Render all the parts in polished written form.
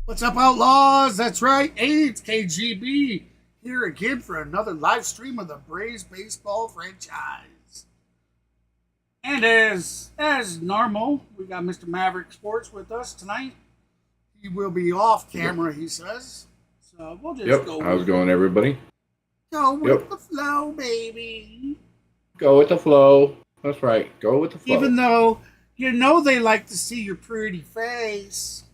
What's up, Outlaws? That's right. Hey, it's KGB here again for another live stream of the Braves baseball franchise. And as normal, we got Mr. Maverick Sports with us tonight. He will be off camera, he says. So we'll just go. How's it going, everybody? Go with the flow, baby. Go with the flow. That's right. Go with the flow. Even though you know they like to see your pretty face.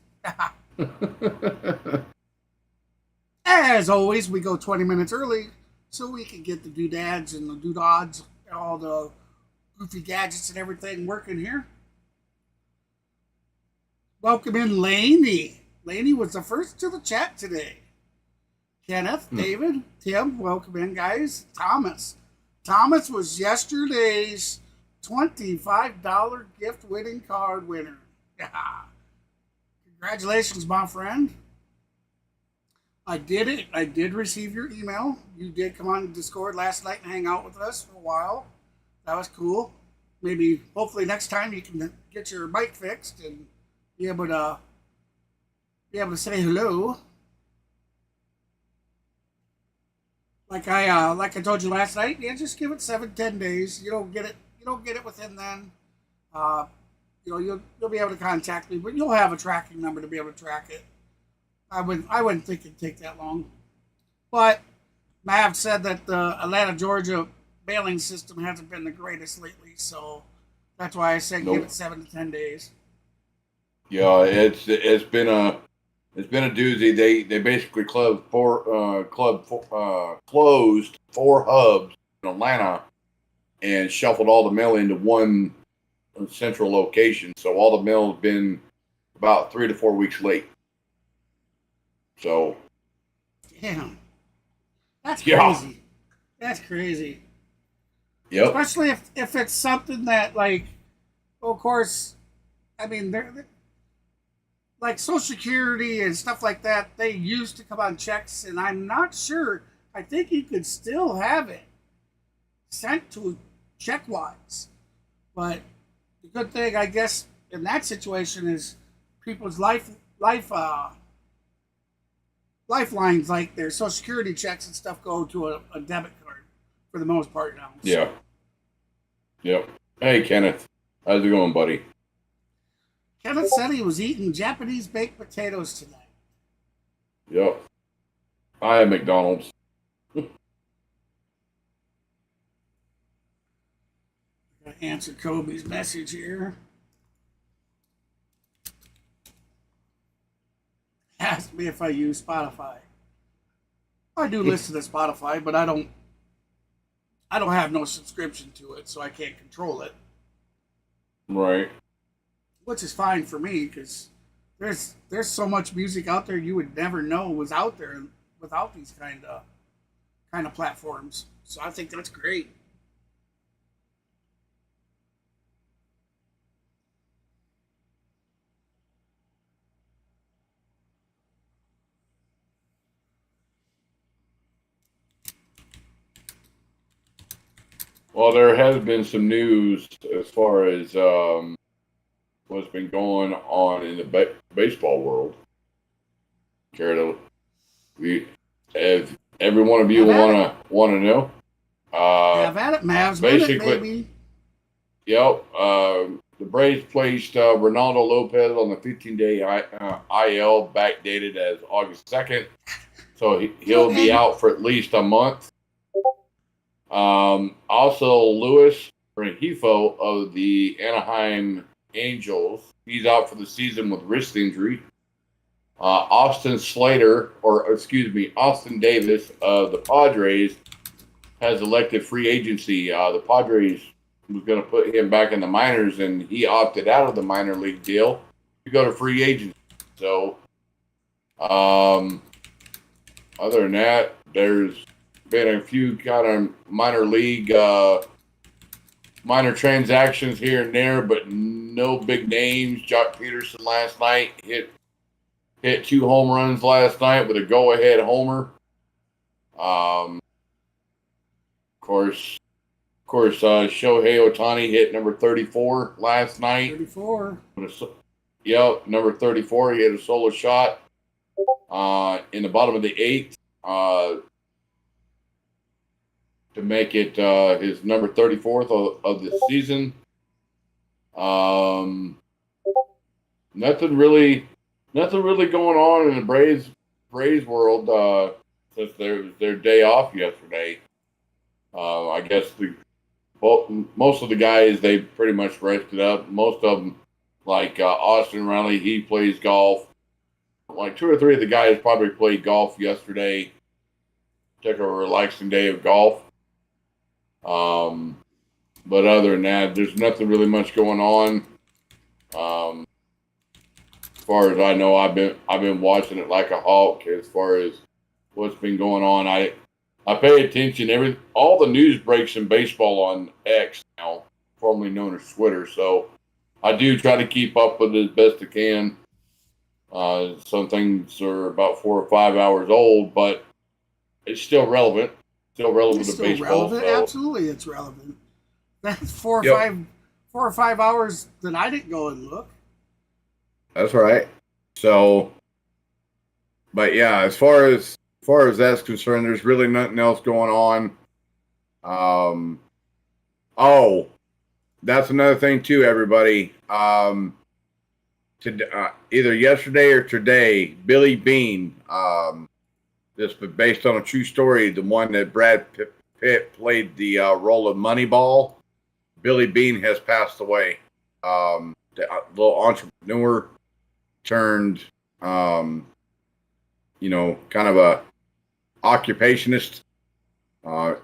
As always, we go 20 minutes early so we can get the doodads and the doodads and all the goofy gadgets and everything working here. Welcome in Laney. Laney was the first to the chat today. Kenneth, David, Tim, welcome in, guys. Thomas. Thomas was yesterday's $25 gift winning card winner. Congratulations, my friend. I did it. I did receive your email. You did come on Discord last night and hang out with us for a while. That was cool. Maybe, hopefully next time you can get your mic fixed and be able to say hello. Like I told you last night, yeah, just give it 7-10 days. You don't get it within then. You'll be able to contact me, but you'll have a tracking number to be able to track it. I wouldn't think it'd take that long. But Mav said that the Atlanta, Georgia mailing system hasn't been the greatest lately, so that's why I said give it 7 to 10 days. Yeah, it's been a doozy. They basically closed four hubs in Atlanta and shuffled all the mail into one central location. So all the mail has been about 3 to 4 weeks late. So, damn, that's crazy. That's crazy. Yep. Especially if it's something that, like, well, of course, I mean, they're like Social Security and stuff like that. They used to come on checks, and I'm not sure. I think you could still have it sent to check-wise, but the good thing, I guess, in that situation is people's lifelines, like their Social Security checks and stuff, go to a debit card for the most part now. So. Yeah. Yep. Hey, Kenneth. How's it going, buddy? Kenneth said he was eating Japanese baked potatoes tonight. Yep. I had McDonald's. Gotta answer Kobe's message here. Asked me if I use Spotify. I do listen to Spotify, but I don't have no subscription to it, so I can't control it. Right. Which is fine for me, because there's so much music out there you would never know was out there without these kind of platforms. So I think that's great. Well, there has been some news as far as what's been going on in the baseball world. If every one of you want to know, have at it, Mavs. Basically, baby. Yep. The Braves placed Ronaldo Lopez on the 15-day IL, backdated as August 2nd, so he'll be out for at least a month. Also, Luis Rengifo of the Anaheim Angels, he's out for the season with wrist injury. Austin Davis of the Padres has elected free agency. The Padres was going to put him back in the minors, and he opted out of the minor league deal to go to free agency. So, other than that, there's been a few kind of minor league, minor transactions here and there, but no big names. Jock Peterson last night hit 2 home runs last night with a go-ahead homer. Of course, Shohei Ohtani hit number 34 last night. 34. Yep, number 34. He hit a solo shot. in the bottom of the 8th to make it his number 34th of the season. Nothing really going on in the Braves world since their day off yesterday. I guess most of the guys, they pretty much rested up. Most of them, like Austin Riley, he plays golf. Like 2 or 3 of the guys probably played golf yesterday. Took a relaxing day of golf. But other than that, there's nothing really much going on. As far as I know, I've been watching it like a hawk. As far as what's been going on, I pay attention. All the news breaks in baseball on X now, formerly known as Twitter. So I do try to keep up with it as best I can. Some things are about 4 or 5 hours old, but it's still relevant. Still relevant to baseball. Relevant. So. Absolutely, it's relevant. That's 4 or 5 hours that I didn't go and look. That's right. So, but yeah, as far as that's concerned, there's really nothing else going on. Oh, that's another thing too, everybody. Either yesterday or today, Billy Bean. This was based on a true story. The one that Brad Pitt played the role of Moneyball. Billy Bean has passed away. The little entrepreneur turned, kind of a occupationist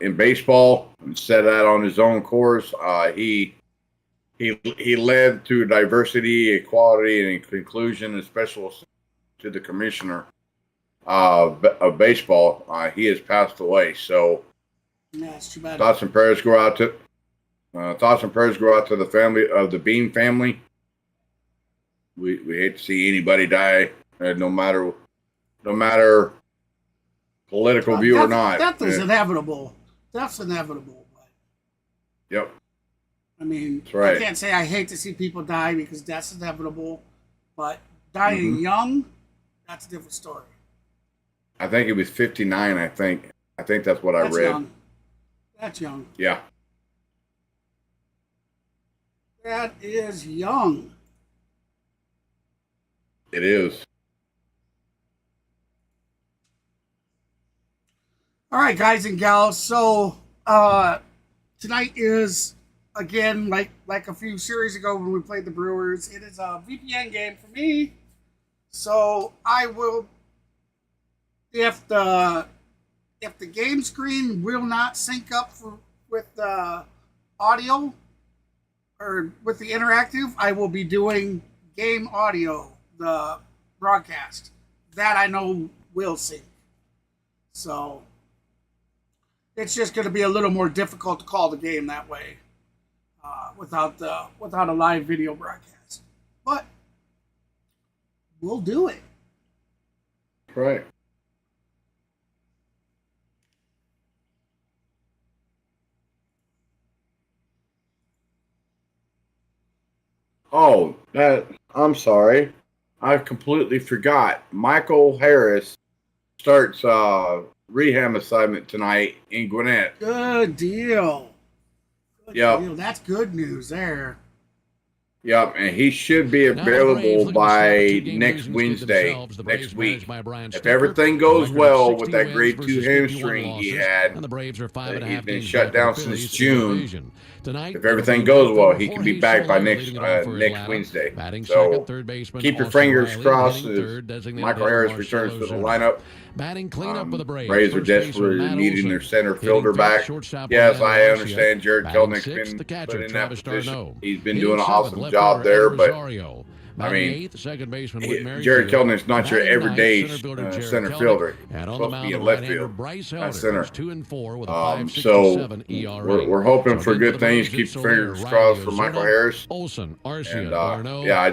in baseball, and set out on his own course. He led through diversity, equality, and inclusion, and special to the commissioner of baseball. He has passed away. So, yeah, it's too bad. Thoughts and prayers go out to the family of the Bean family. We hate to see anybody die, no matter political view or not. Death is inevitable. Death's inevitable. Yep. I mean, that's right. I can't say I hate to see people die because death's inevitable, but dying young, that's a different story. I think it was 59. I think that's what I read. Young. That's young. Yeah. That is young. It is. All right, guys and gals. So tonight is, again, like a few series ago when we played the Brewers, it is a VPN game for me. So I will, if the game screen will not sync up with the audio or with the interactive, I will be doing game audio, the broadcast. That I know will sync. So it's just going to be a little more difficult to call the game that way without a live video broadcast. But we'll do it. Right. Oh, I'm sorry. I completely forgot. Michael Harris starts rehab assignment tonight in Gwinnett. Good deal. Yep. Deal. That's good news there. Yep, and he should be available by next Wednesday, next week. If everything goes well with that grade 2 hamstring he had, he's been shut down since June. If everything goes well, he can be back by next Wednesday. So keep your fingers crossed as Michael Harris returns to the lineup. Batting cleanup for the Braves are desperately needing their center fielder back. Yes, I understand Jared Kelnick's been put in that position. He's been doing an awesome job there, but I mean, Jared Kelnick's not your everyday center fielder. He's supposed to be in left field, not center. So we're hoping for good things. Keep your fingers crossed for Michael Harris. And yeah, I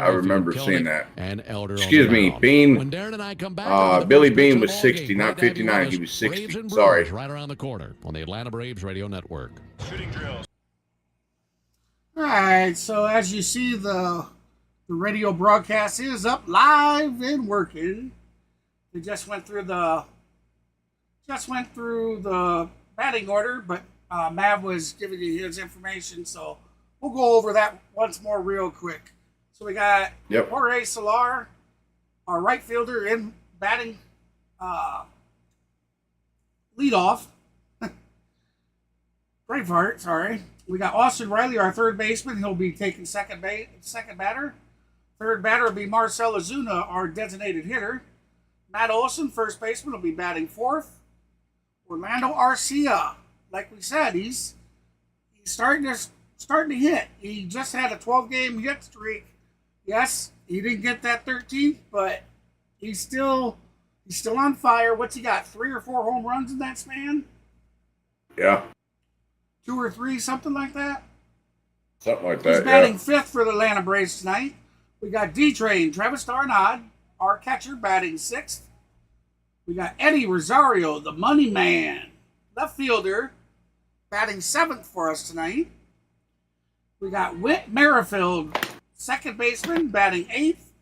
remember seeing that. Excuse me, Bean. Billy Bean was 60, not 59. He was 60. Sorry. Right around the corner on the Atlanta Braves Radio Network. Shooting drills. All right, so as you see, the radio broadcast is up live and working. They just went through the batting order, but Mav was giving you his information, so we'll go over that once more real quick. So we got Jorge Soler, our right fielder, in batting leadoff. Braveheart, sorry. We got Austin Riley, our third baseman. He'll be taking second batter. Third batter will be Marcell Ozuna, our designated hitter. Matt Olson, first baseman, will be batting fourth. Orlando Arcia, like we said, he's starting to hit. He just had a 12-game hit streak. Yes, he didn't get that 13th, but he's still on fire. What's he got? 3 or 4 home runs in that span? Yeah. 2 or 3, something like that. Something like that. He's batting fifth for the Atlanta Braves tonight. We got D-Train, Travis Darnod, our catcher, batting sixth. We got Eddie Rosario, the money man, left fielder, batting seventh for us tonight. We got Whit Merrifield, second baseman, batting eighth.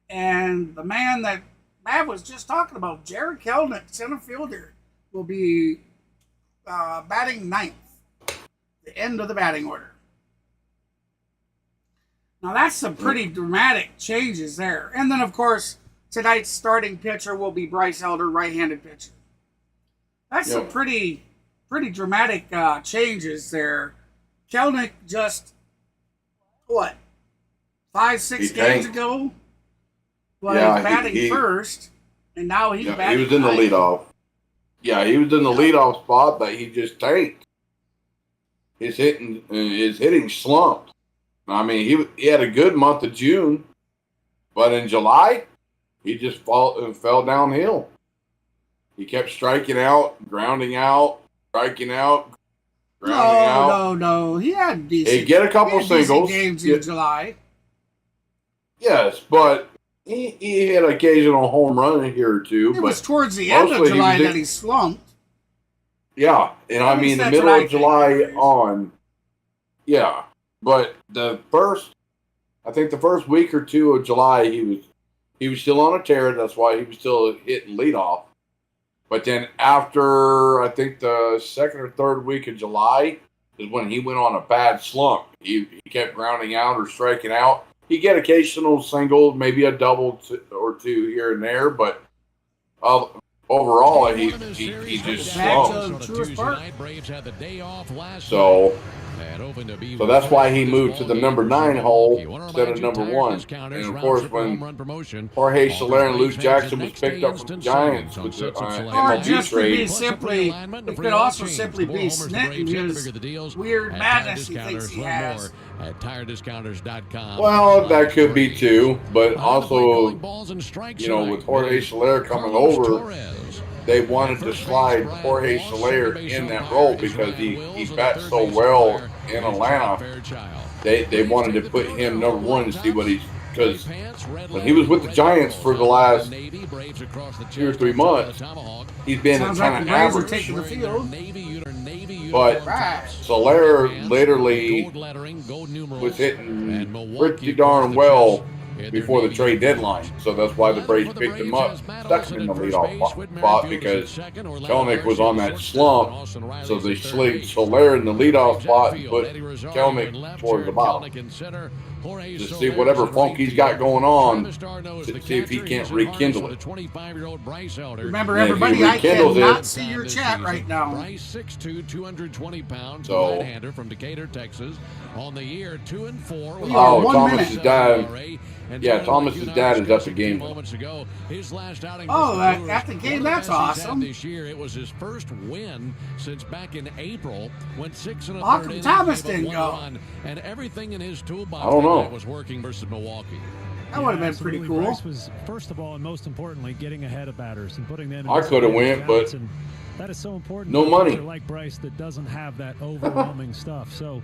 And the man that Matt was just talking about, Jared Kelnick, center fielder, will be batting ninth. The end of the batting order. Now that's some pretty dramatic changes there. And then, of course, tonight's starting pitcher will be Bryce Elder, right-handed pitcher. That's some pretty dramatic changes there. Kelnick just, 5-6 games ago was batting first, and now he's batting he was in the leadoff. Yeah, he was in the leadoff spot, but he just tanked. His hitting slumped. I mean, he had a good month of June, but in July, he just fell downhill. He kept striking out, grounding out, striking out, grounding out. No. He had decent. He'd get a couple singles games in July. Yes, but he had an occasional home run here or two. It was towards the end of July that he slumped. Yeah, and I mean the middle of July on. Yeah, but the first week or two of July, he was still on a tear. That's why he was still hitting leadoff. But then after, I think the second or third week of July is when he went on a bad slump. He kept grounding out or striking out. He get occasional singles, maybe a double or two here and there, but overall he just slumped. Truist Park. So that's why he moved to the number 9 hole instead of number 1. And of course, when Jorge Soler and Luke Jackson was picked up from the Giants with the MLB trade, it could also simply be Snit and his weird madness he thinks he has. At TireDiscounters.com. Well, that could be too, but also, with Jorge Soler coming over, they wanted to slide Jorge Soler in that role because he bats so well in Atlanta. They wanted to put him number 1 and see what because when he was with the Giants for the last 2 or 3 months, he's been kind of average. Taking the field. But Soler literally was hitting pretty darn well before the trade deadline. So that's why the Braves picked him up, stuck him in the leadoff spot because Kelnick was on that slump. So they slid Soler in the leadoff spot and put Kelnick towards the bottom to see whatever funk he's got going on, to see if he can't rekindle it. Remember, everybody, I cannot see your chat right now. Bryce 6'2", 220 pounds, so, right-hander from Decatur, Texas. On the year, 2-4. Thomas's dad. Yeah, Thomas's dad is at the game. At the game, that's awesome. This year, it was his first win since back in April when 6 1/3 How come Thomas didn't go? And everything in his toolbox I don't know. was working versus Milwaukee. That would have been pretty cool. Bryce was, first of all, and most importantly, getting ahead of batters and putting them in I could have went, but that is so important. No money. Like Bryce that doesn't have that overwhelming stuff. So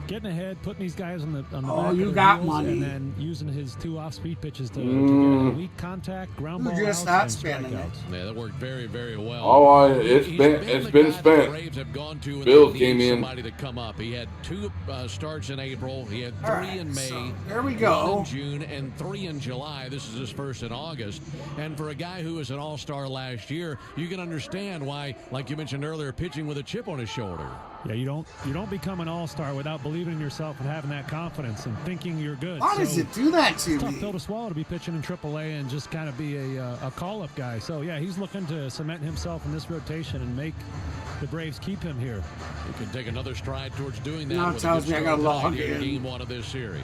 getting ahead, putting these guys on the back Oh, of you their got heels, money. and then using his 2 off-speed pitches to get weak contact, ground You're ball just outs, not and spending it. strikeouts. Yeah, that worked very, very well. Oh, He's it's the been guy that spent. the Braves have gone to when Bills they came need in. somebody to come up. He had 2 starts in April. He had 3 All right, in May. so there we 1 go. in June and 3 in July. This is his first in August. And for a guy who was an all-star last year, you can understand why, like you mentioned earlier, pitching with a chip on his shoulder. Yeah, you don't become an all-star without believing in yourself and having that confidence and thinking you're good. Why does it do that to It's a tough me? pill to swallow to be pitching in AAA and just kind of be a call-up guy. So, yeah, he's looking to cement himself in this rotation and make the Braves keep him here. He can take another stride towards doing that. Now it with tells a good me I gotta start log tonight in. Game 1 of this series.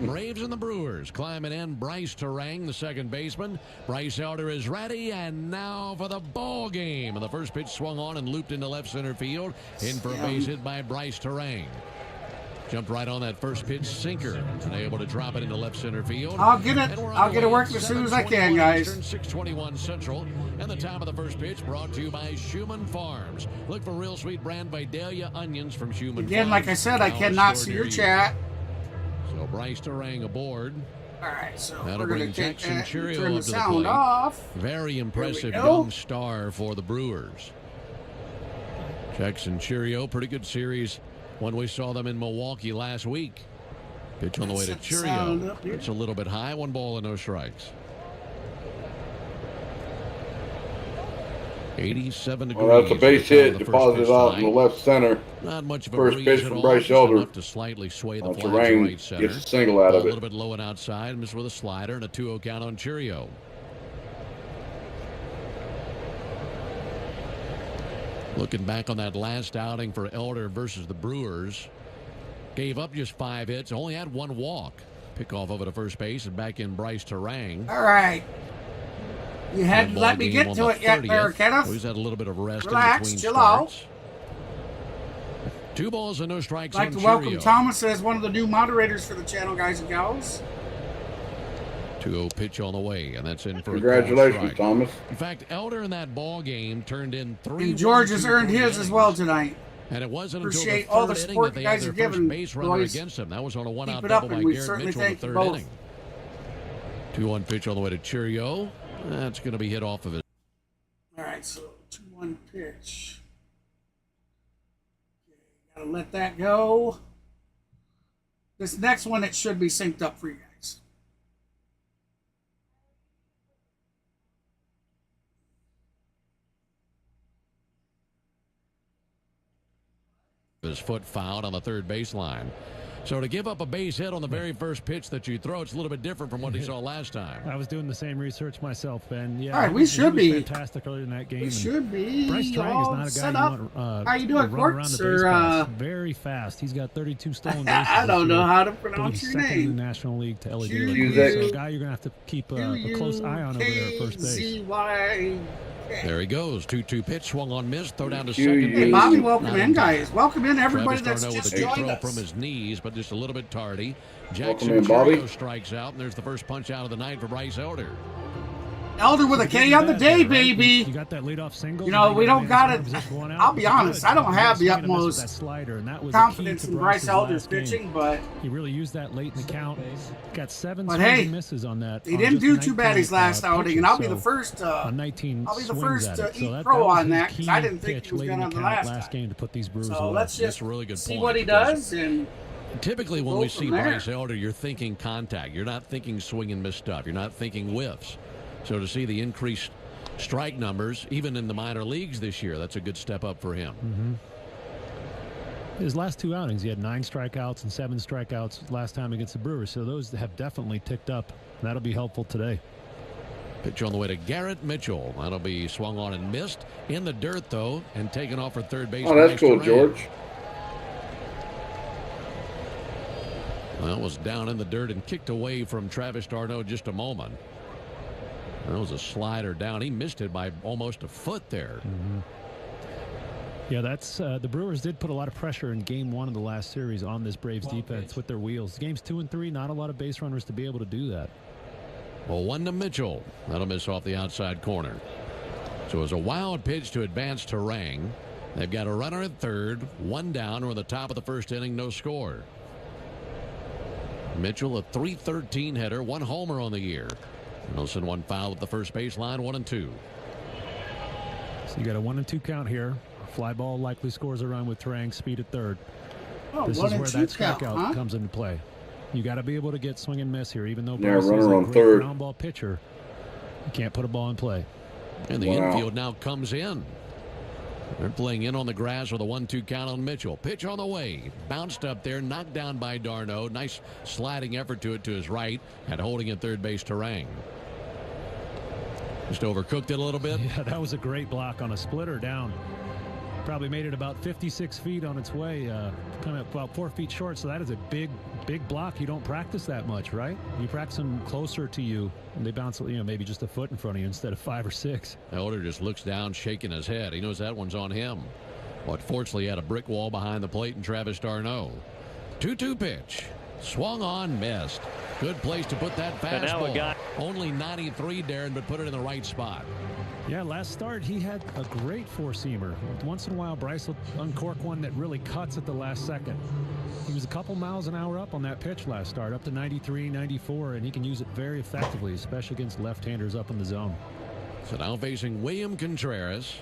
Braves and the Brewers climbing in. Bryce Terang, the second baseman. Bryce Elder is ready, and now for the ball game. And the first pitch swung on and looped into left center field. In for a base hit by Bryce Terang. Jumped right on that first pitch sinker and able to drop it into left center field. I'll get it. And we're I'll get it underway working at as soon as I can, 7:21 guys. Eastern, 6:21 Central. And the time of the first pitch brought to you by Schumann Farms. Look for Real Sweet brand Vidalia onions from Schumann Again, Farms. like I said, I Now cannot stored see near your you. chat. So Bryce Terang aboard. All right, so That'll we're going bring to take Jackson that and Cheerio turn the up to the sound plate. off. Very impressive go. young star for the Brewers. Jackson Cheerio, pretty good series when we saw them in Milwaukee last week. Pitch on the way to Set the sound Cheerio. up here. It's a little bit high. 1 ball and no strikes. 87 degrees. Well, that's a base at the time hit of the first deposited pitch out in the tonight. left center. Not much of a First breeze pitch at from all, Bryce just Elder. enough to slightly sway the flag to Terang right center. gets a single out Ball of a little it. bit low and outside, missed with a slider and a 2-0 count on Cheerio. Looking back on that last outing for Elder versus the Brewers, gave up just 5 hits, only had 1 walk. Pickoff over to first base and back in Bryce Terang. All right. You hadn't Ball let me game get on to the it yet 30th. there, Kenneth. He's had a little bit of rest Relax, in between chill out. starts. 2 balls and no strikes I'd like on to welcome Cheerio. Thomas as one of the new moderators for the channel, guys and gals. 2-0 pitch on the way, and that's in for a Congratulations, called strike. Thomas. In fact, Elder in that ball game turned in 3. And George has earned his as well tonight. And it wasn't Appreciate until all the the third support inning you that guys they are had their first giving, base runner boys. against them. That was on a 1-out Keep it up, double by and we Garrett certainly Mitchell in the thank you third both. inning. 2-1 pitch on the way to Cheerio. That's going to be hit off of it. All right, so 2-1 pitch. Okay, gotta let that go. This next one, it should be synced up for you guys. His foot fouled on the third baseline. So to give up a base hit on the very first pitch that you throw, it's a little bit different from what he saw last time. I was doing the same research myself, and yeah, All right, we he should was be. fantastic earlier in that game. We and should be Bryce Terang all is not a set guy up. you want How you doing, to run around Quartz? the base Or, pass. Very fast. He's got 32 stolen bases. I don't this know year. how to I believe pronounce he's your second in the name. National League to LED. Q-U-Z. So a guy you're going to have to keep a close eye on over there at first base. Q-U-K-Z-Y. There he goes. 2-2 pitch, swung on, missed, throw down to Q- second. Hey, Hey, base. Bobby, welcome Not in, in time. guys. Welcome in, everybody Travis that's Darno with just a good joined throw us. from his knees, but just a little bit tardy. Welcome Jackson in, Bobby. Cheerio strikes out, and there's the first punch out of the night for Bryce Elder. Elder with a K on the day, You baby. got that leadoff single. You know, we don't got it. I'll I'll be honest, I don't have the utmost utmost confidence in Bryce Elder's pitching, but He really used that late in the count. Got 7 But swings hey, and misses on that. he on didn't just do too 19, bad his last outing, pitches, and I'll be so the first. on 19 I'll be the swings first at to it. So eat that pro was on his that, 'cause key I didn't think pitch he was late gonna in have the count last time. game to put these Brewers So away. let's That's just a really good see point, what he because does, and typically when Go we from see there. Bryce Elder, you're thinking contact. You're not thinking swing and miss stuff. You're not thinking whiffs. So to see the increased strike numbers, even in the minor leagues this year, that's a good step up for him. His last 2 outings, he had 9 strikeouts and 7 strikeouts last time against the Brewers. So those have definitely ticked up. That'll be helpful today. Pitch on the way to Garrett Mitchell. That'll be swung on and missed. In the dirt, though, and taken off for third base. Oh, that's Bryce cool, Terang. George. Well, was down in the dirt and kicked away from Travis Darno just a moment. That was a slider down. He missed it by almost a foot there. Yeah, that's the Brewers did put a lot of pressure in Game 1 of the last series on this Braves defense with their wheels. Games 2 and 3, not a lot of base runners to be able to do that. Well, 1 to Mitchell. That'll miss off the outside corner. So it was a wild pitch to advance Terang. They've got a runner at third, 1 down. We're at the top of the first inning, no score. Mitchell, a .313 hitter, 1 homer on the year. Nelson 1 foul at the first baseline, 1-2. So you got a 1-2 count here. Fly ball likely scores a run with Turang, speed at third. Oh, This is 1 where and that 2 count, strikeout comes into play. You got to be able to get swing and miss here, even though Yeah, Bryce is runner a on great third. ground ball pitcher. You can't put a ball in play. And the Wow. infield now comes in. They're playing in on the grass with a 1-2 count on Mitchell. Pitch on the way. Bounced up there, knocked down by d'Arnaud. Nice sliding effort to his right. And holding at third base, Turang. Just overcooked it a little bit. Yeah, that was a great block on a splitter down. Probably made it about 56 feet on its way, coming up about 4 feet short. So that is a big block. You don't practice that much, right? You practice them closer to you, and they bounce, maybe just a foot in front of you instead of 5 or 6. Elder just looks down, shaking his head. He knows that one's on him. But fortunately, he had a brick wall behind the plate and Travis d'Arnaud. 2-2 pitch. Swung on, missed. Good place to put that fastball. Only 93, Darren, but put it in the right spot. Yeah, last start he had a great four-seamer. Once in a while, Bryce will uncork one that really cuts at the last second. He was a couple miles an hour up on that pitch last start, up to 93, 94, and he can use it very effectively, especially against left-handers up in the zone. So now facing William Contreras.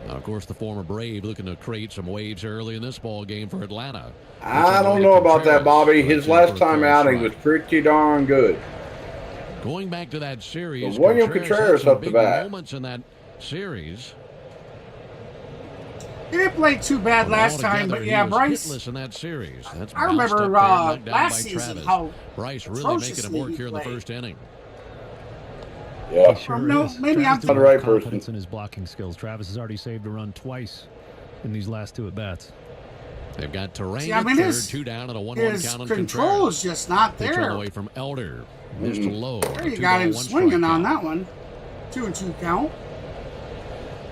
Now, of course, the former Brave looking to create some waves early in this ball game for Atlanta. I don't know about that, Bobby. His last time out, he was pretty darn good. Going back to that series, So William Contreras had some up the big bat. moments in that series. He didn't play too bad last time, Altogether, but he yeah, was Bryce. hitless in that series. That's I remember bounced up there, knocked down last by season Travis. how Bryce really making it atrociously work he here in the played. first inning. Yeah. He sure no, is. maybe Travis I'm does not the have right confidence person. in his blocking skills. Travis has already saved a run twice in these last 2 at-bats. They've got Turang See, I at mean, third, his- 2 down, and a 1-1 His count on control Contreras. is just not Pitch on there. the way from Elder. Missed low. There you 2 got ball, him 1 swinging strike on count. that one. 2-2 count.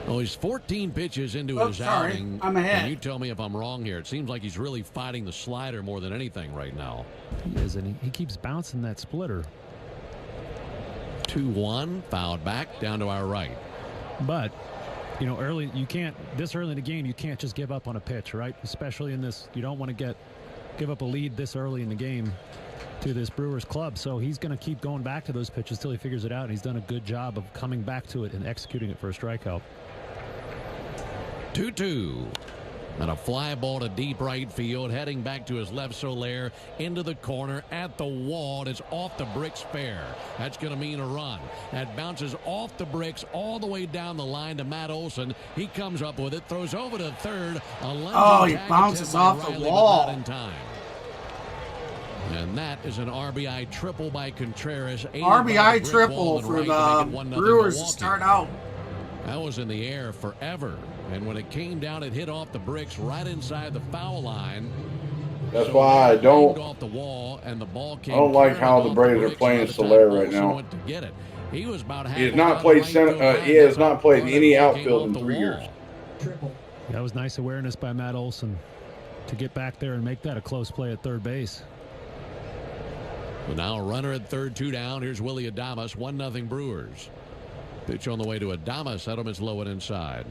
Oh, he's 14 pitches into Oh, his sorry. outing. I'm ahead. And you tell me if I'm wrong here. It seems like he's really fighting the slider more than anything right now. He is, and he keeps bouncing that splitter. 2-1, fouled back, down to our right. But, early, this early in the game, you can't just give up on a pitch, right? Especially in this, you don't want to give up a lead this early in the game to this Brewers club. So he's going to keep going back to those pitches till he figures it out. And he's done a good job of coming back to it and executing it for a strikeout. 2-2. And a fly ball to deep right field, heading back to his left Soler, into the corner, at the wall. It's off the bricks fair. That's going to mean a run. That bounces off the bricks all the way down the line to Matt Olson. He comes up with it, throws over to third. Oh, he bounces off the wall. In time. And that is an RBI triple by Contreras. RBI triple for the Brewers to start out. That was in the air forever. And when it came down, it hit off the bricks right inside the foul line. That's why I don't. Off the wall, and the ball came I don't like how the off Braves are bricks playing by the time Soler right Olsen now. went to get it. He was about He has not played center. He has not played any outfield in 3 years. That was nice awareness by Matt Olson to get back there and make that a close play at third base. So now a runner at third, 2 down. Here's Willie Adames, 1-0 Brewers. Pitch on the way to Adames. Edelman's low and inside.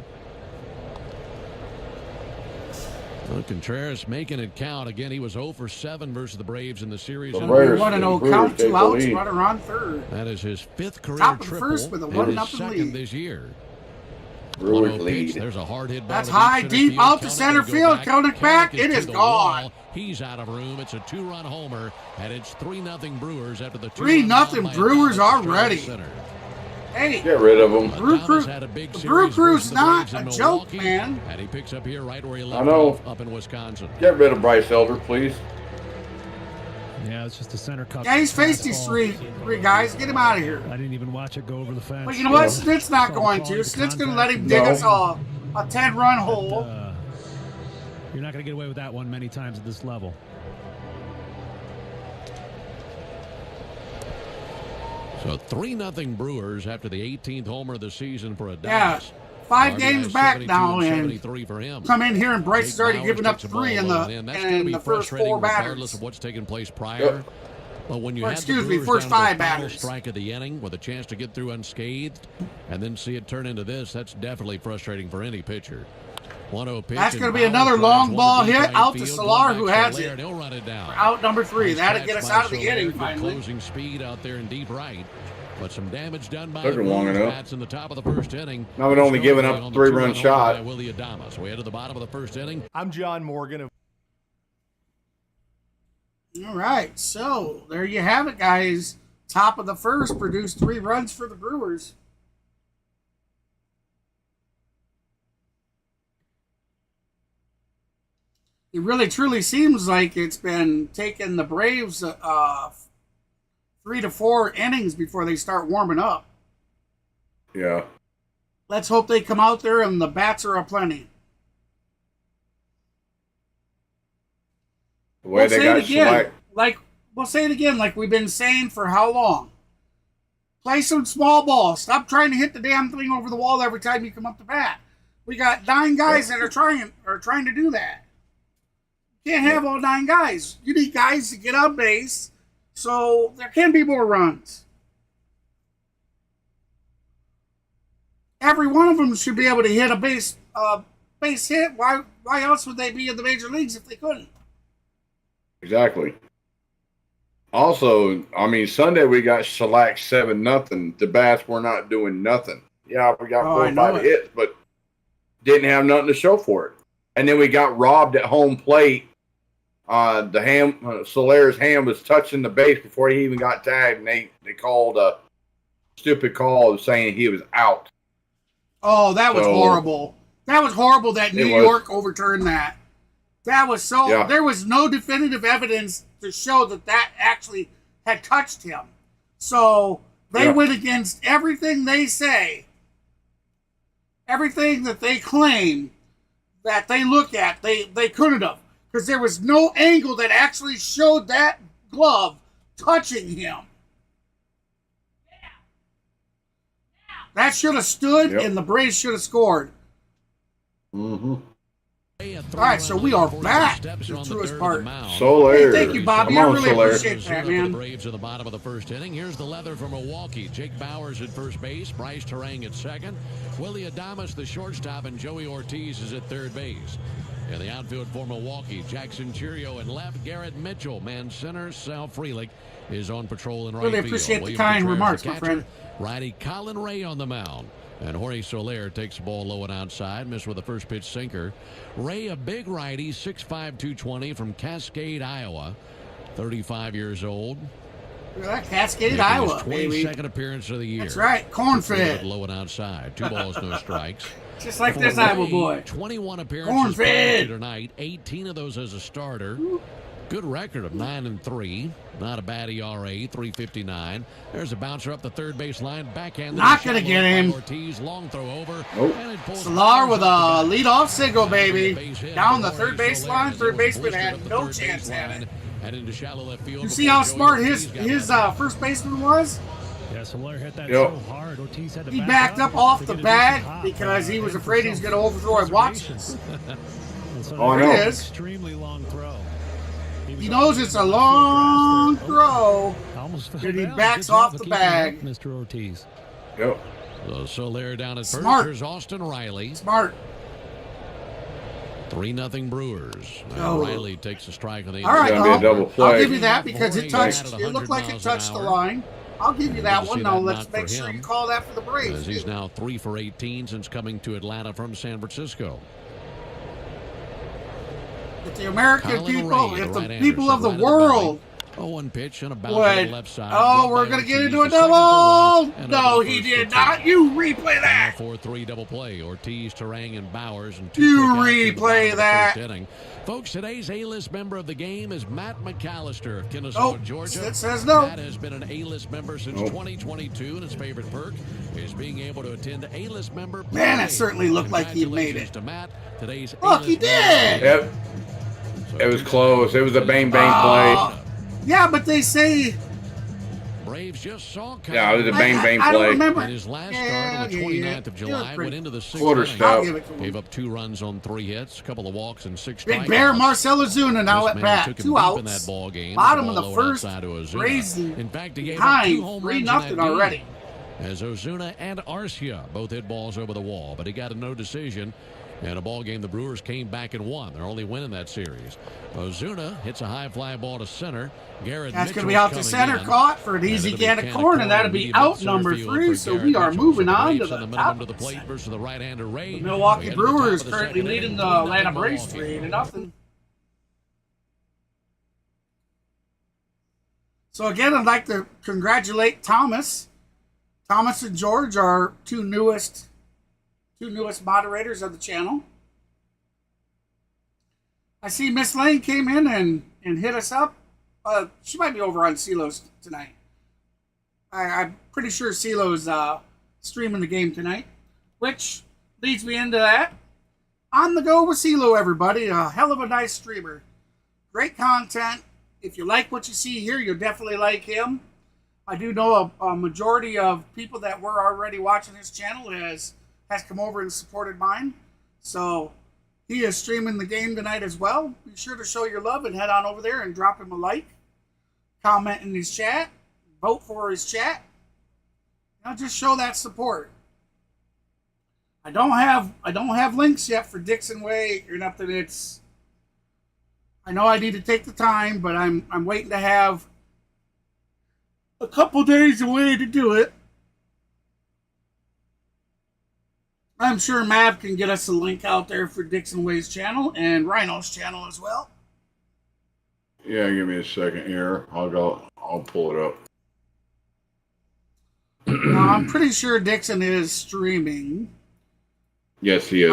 Well, Contreras making it count. Again, he was 0 for 7 versus the Braves in the series. The And Braves- 1-0 Brewers count, take 2 the outs, lead. runner on third. that is his 5th career Top of the triple. first with a and 1-0 his second lead. this year. Brewers 1-0 pitch. lead. There's a hard hit ball. That's to high, center deep, field. out to Kelenic center will go field. Kelenic back. Kelenic It to is the gone. wall. He's out of room. It's a 2-run homer, and it's 3-0 Brewers after the 3-0 Brewers already. Center. Hey, Get rid of him. Brew Adames Crew- had a big the series Brew Crew's versus the not Braves in a joke, Milwaukee, man. And he picks up here right where he left I know. off up in Wisconsin. Get rid of Bryce Elder, please. Yeah, it's just a center cut. yeah, he's faced these fastball. three guys. Get him out of here. I didn't even watch it go over the fence. But you know what? Yeah. Snit's not So going calling to. the Snit's going to let him contact. dig No. us a 10-run hole. You're not going to get away with that one many times at this level. So 3-0 Brewers after the 18th homer of the season for Adames. Yeah, 5 RBI games back 72 now, and 73 for him. come in here and Bryce has Jake already Bauers given up takes 3 in ball the and that's gonna be first frustrating 4 regardless batters. of what's taken place prior. Yep. But when you Or have excuse the me, Brewers first down to 5 the final batters. strike of the inning with a chance to get through unscathed and then see it turn into this, that's definitely frustrating for any pitcher. 1-0 pitch. That's going to be and another Bauer long drives ball one to deep hit right out to field, Solar, going who back has Soler, it. and he'll run it down. Out number 3. Nice That'll catch get us by out of the Soler, inning good finally. closing speed out there in deep right. But some damage done by Took the her long Brewers enough. bats in the top of the first inning. Now we'd only given up On a the 3-run 2-1 shot. by Willie Adames. Way to the bottom of the first inning. I'm John Morgan. All right, so there you have it, guys. Top of the first, produced 3 runs for the Brewers. It really truly seems like it's been taking the Braves 3 to 4 innings before they start warming up. Yeah. Let's hope they come out there and the bats are aplenty. The way they got select. We'll say it again, like we've been saying for how long? Play some small ball. Stop trying to hit the damn thing over the wall every time you come up to bat. We got 9 guys that are trying to do that. You can't have all 9 guys. You need guys to get on base, so there can be more runs. Every one of them should be able to hit a base hit. Why else would they be in the major leagues if they couldn't? Exactly. Also, I mean, Sunday we got shellacked 7-0. The bats were not doing nothing. Yeah, we got 4 or 5 hits, but didn't have nothing to show for it. And then we got robbed at home plate. Soler's hand was touching the base before he even got tagged, and they called a stupid call saying he was out. Oh, that was horrible. That was horrible that New York overturned that. That was so. Yeah. There was no definitive evidence to show that actually had touched him. So they went against everything they say, everything that they claim that they look at. They couldn't have, because there was no angle that actually showed that glove touching him. That should have stood, and the Braves should have scored. Mm-hmm. All right, so we are back to Truist Park. Soler. Hey, thank you, Bobby. I really appreciate that, man. The Braves at the bottom of the first inning. Here's the leather from Milwaukee. Jake Bowers at first base. Bryce Terang at second. Willie Adames, the shortstop, and Joey Ortiz is at third base. In the outfield for Milwaukee, Jackson Churio in left. Garrett Mitchell, man center. Sal Frelick is on patrol in right field. Really appreciate the kind remarks, my friend. Righty Colin Ray on the mound. And Jorge Soler takes the ball low and outside. Missed with a first pitch sinker. Ray, a big righty, 6'5", 220 from Cascade, Iowa. 35 years old. Look at that, Cascade, Iowa, baby. 22nd appearance of the year. That's right, corn-fed. Low and outside. 2 balls, no strikes. Just like this Iowa boy. 21 appearances tonight. 18 of those as a starter. Good record of 9-3. Not a bad ERA, 3.59. There's a bouncer up the third base line. Backhand. Not going to get him. Ortiz, long throw over. Solar with a leadoff single, baby. Down the third base line. Third baseman had no chance at it. Into shallow left field. You see how smart his first baseman was? Yeah, Soler hit that so hard. Ortiz had to he backed up off the bag because he was afraid he was going to overthrow his watches. Oh, no. It is. Extremely long throw. He knows it's a long throw, and he backs off the bag. Mr. Ortiz. Yep. So Soler down at first. Here's Austin Riley. Smart. 3-0 Brewers. Riley takes a strike on the. All right, I'll give you that because it touched. It looked like it touched the line. I'll give you that one. Now let's make sure you call that for the Braves. As he's now 3 for 18 since coming to Atlanta from San Francisco. If the American people, if the people of the world 0-1 pitch and a bounce on the left side. Oh, we're going to get into a double. No, he did not. You replay that. 4-3 double play. Ortiz, Terang, and Bowers. And you replay that. Folks, today's A-list member of the game is Matt McAllister of Kennesaw, Georgia. It says no. Matt has been an A-list member since 2022, and his favorite perk is being able to attend A-list member. Man, it certainly looked like he made it. To Matt, today's look, he did. Yep. It was close. It was a bang-bang play. Yeah, but they say Braves just saw. Yeah, it was a bang-bang play. I don't remember. In his last start on the 29th of July, went into the 6th quarter stop. Gave up 2 runs on 3 hits, a couple of walks, and 6 strikeouts. Big Bear Marcell Ozuna now at bat. 2 outs. In that ball game. Bottom of the first. Braves in fact, he gave behind up 2 home runs 3-0 already. as Ozuna and Arcia both hit balls over the wall, but he got a no decision. And a ball game the Brewers came back and won. They're only winning that series. Ozuna hits a high fly ball to center. That's going to be out to center, caught for an easy can of corn, and that'll be out number 3. So we are moving on to the top of the plate versus the right-hander Ray. The Milwaukee Brewers currently leading the Atlanta Braves 3-0. So again, I'd like to congratulate Thomas. Thomas and George are two newest moderators of the channel. I see Miss Lane came in and hit us up. She might be over on CeeLo's tonight. I'm pretty sure CeeLo's streaming the game tonight, which leads me into that. On the go with CeeLo, everybody. A hell of a nice streamer. Great content. If you like what you see here, you'll definitely like him. I do know a majority of people that were already watching his channel has come over and supported mine. So he is streaming the game tonight as well. Be sure to show your love and head on over there and drop him a like. Comment in his chat. Vote for his chat. Now just show that support. I don't have links yet for Dixon Way or nothing. I know I need to take the time, but I'm waiting to have a couple days away to do it. I'm sure Mav can get us a link out there for Dixon Way's channel and Rhino's channel as well. Yeah, give me a second here. I'll pull it up. Now, I'm pretty sure Dixon is streaming. Yes, he is.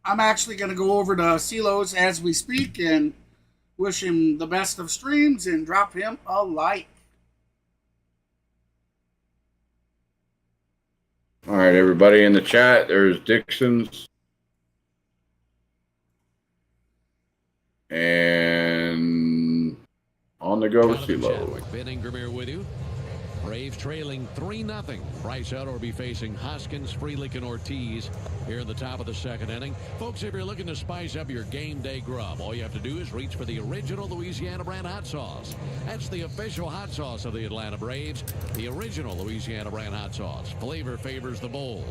I'm actually gonna go over to CeeLo's as we speak and wish him the best of streams and drop him a like. All right, everybody in the chat, there's Dixon's. And on the go with CeeLo. Ben Ingram here with you. Braves trailing 3-0. Bryce Elder will be facing Hoskins, Frelick, and Ortiz here in the top of the second inning. Folks, if you're looking to spice up your game day grub, all you have to do is reach for the original Louisiana brand hot sauce. That's the official hot sauce of the Atlanta Braves, the original Louisiana brand hot sauce. Flavor favors the bold.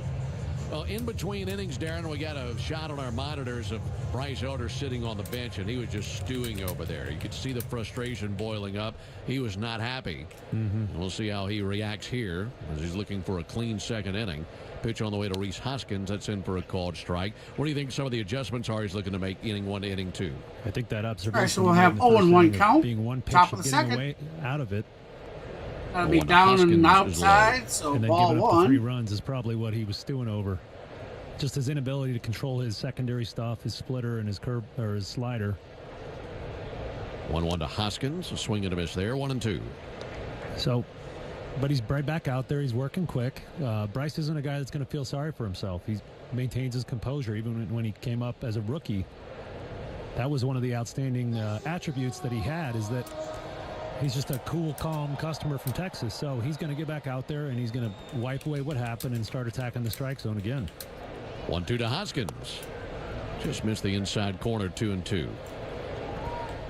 Well, in between innings, Darren, we got a shot on our monitors of Bryce Elder sitting on the bench, and he was just stewing over there. You could see the frustration boiling up. He was not happy. We'll see how he reacts here as he's looking for a clean second inning. Pitch on the way to Rhys Hoskins. That's in for a called strike. What do you think some of the adjustments are he's looking to make inning 1 to inning 2? I think that observation. All right, so we'll have 0-1 count. Being one pitch top of the getting second. away out of it. That'll be down and outside, so And then ball giving up the 1. 3 runs is probably what he was stewing over. Just his inability to control his secondary stuff, his splitter and his curve or his slider. 1-1 to Hoskins. A swing and a miss there. 1-2. So, but he's right back out there. He's working quick. Bryce isn't a guy that's going to feel sorry for himself. He maintains his composure even when he came up as a rookie. That was one of the outstanding attributes that he had, is that he's just a cool, calm customer from Texas. So he's going to get back out there and he's going to wipe away what happened and start attacking the strike zone again. 1-2 to Hoskins. Just missed the inside corner. 2-2. Yeah,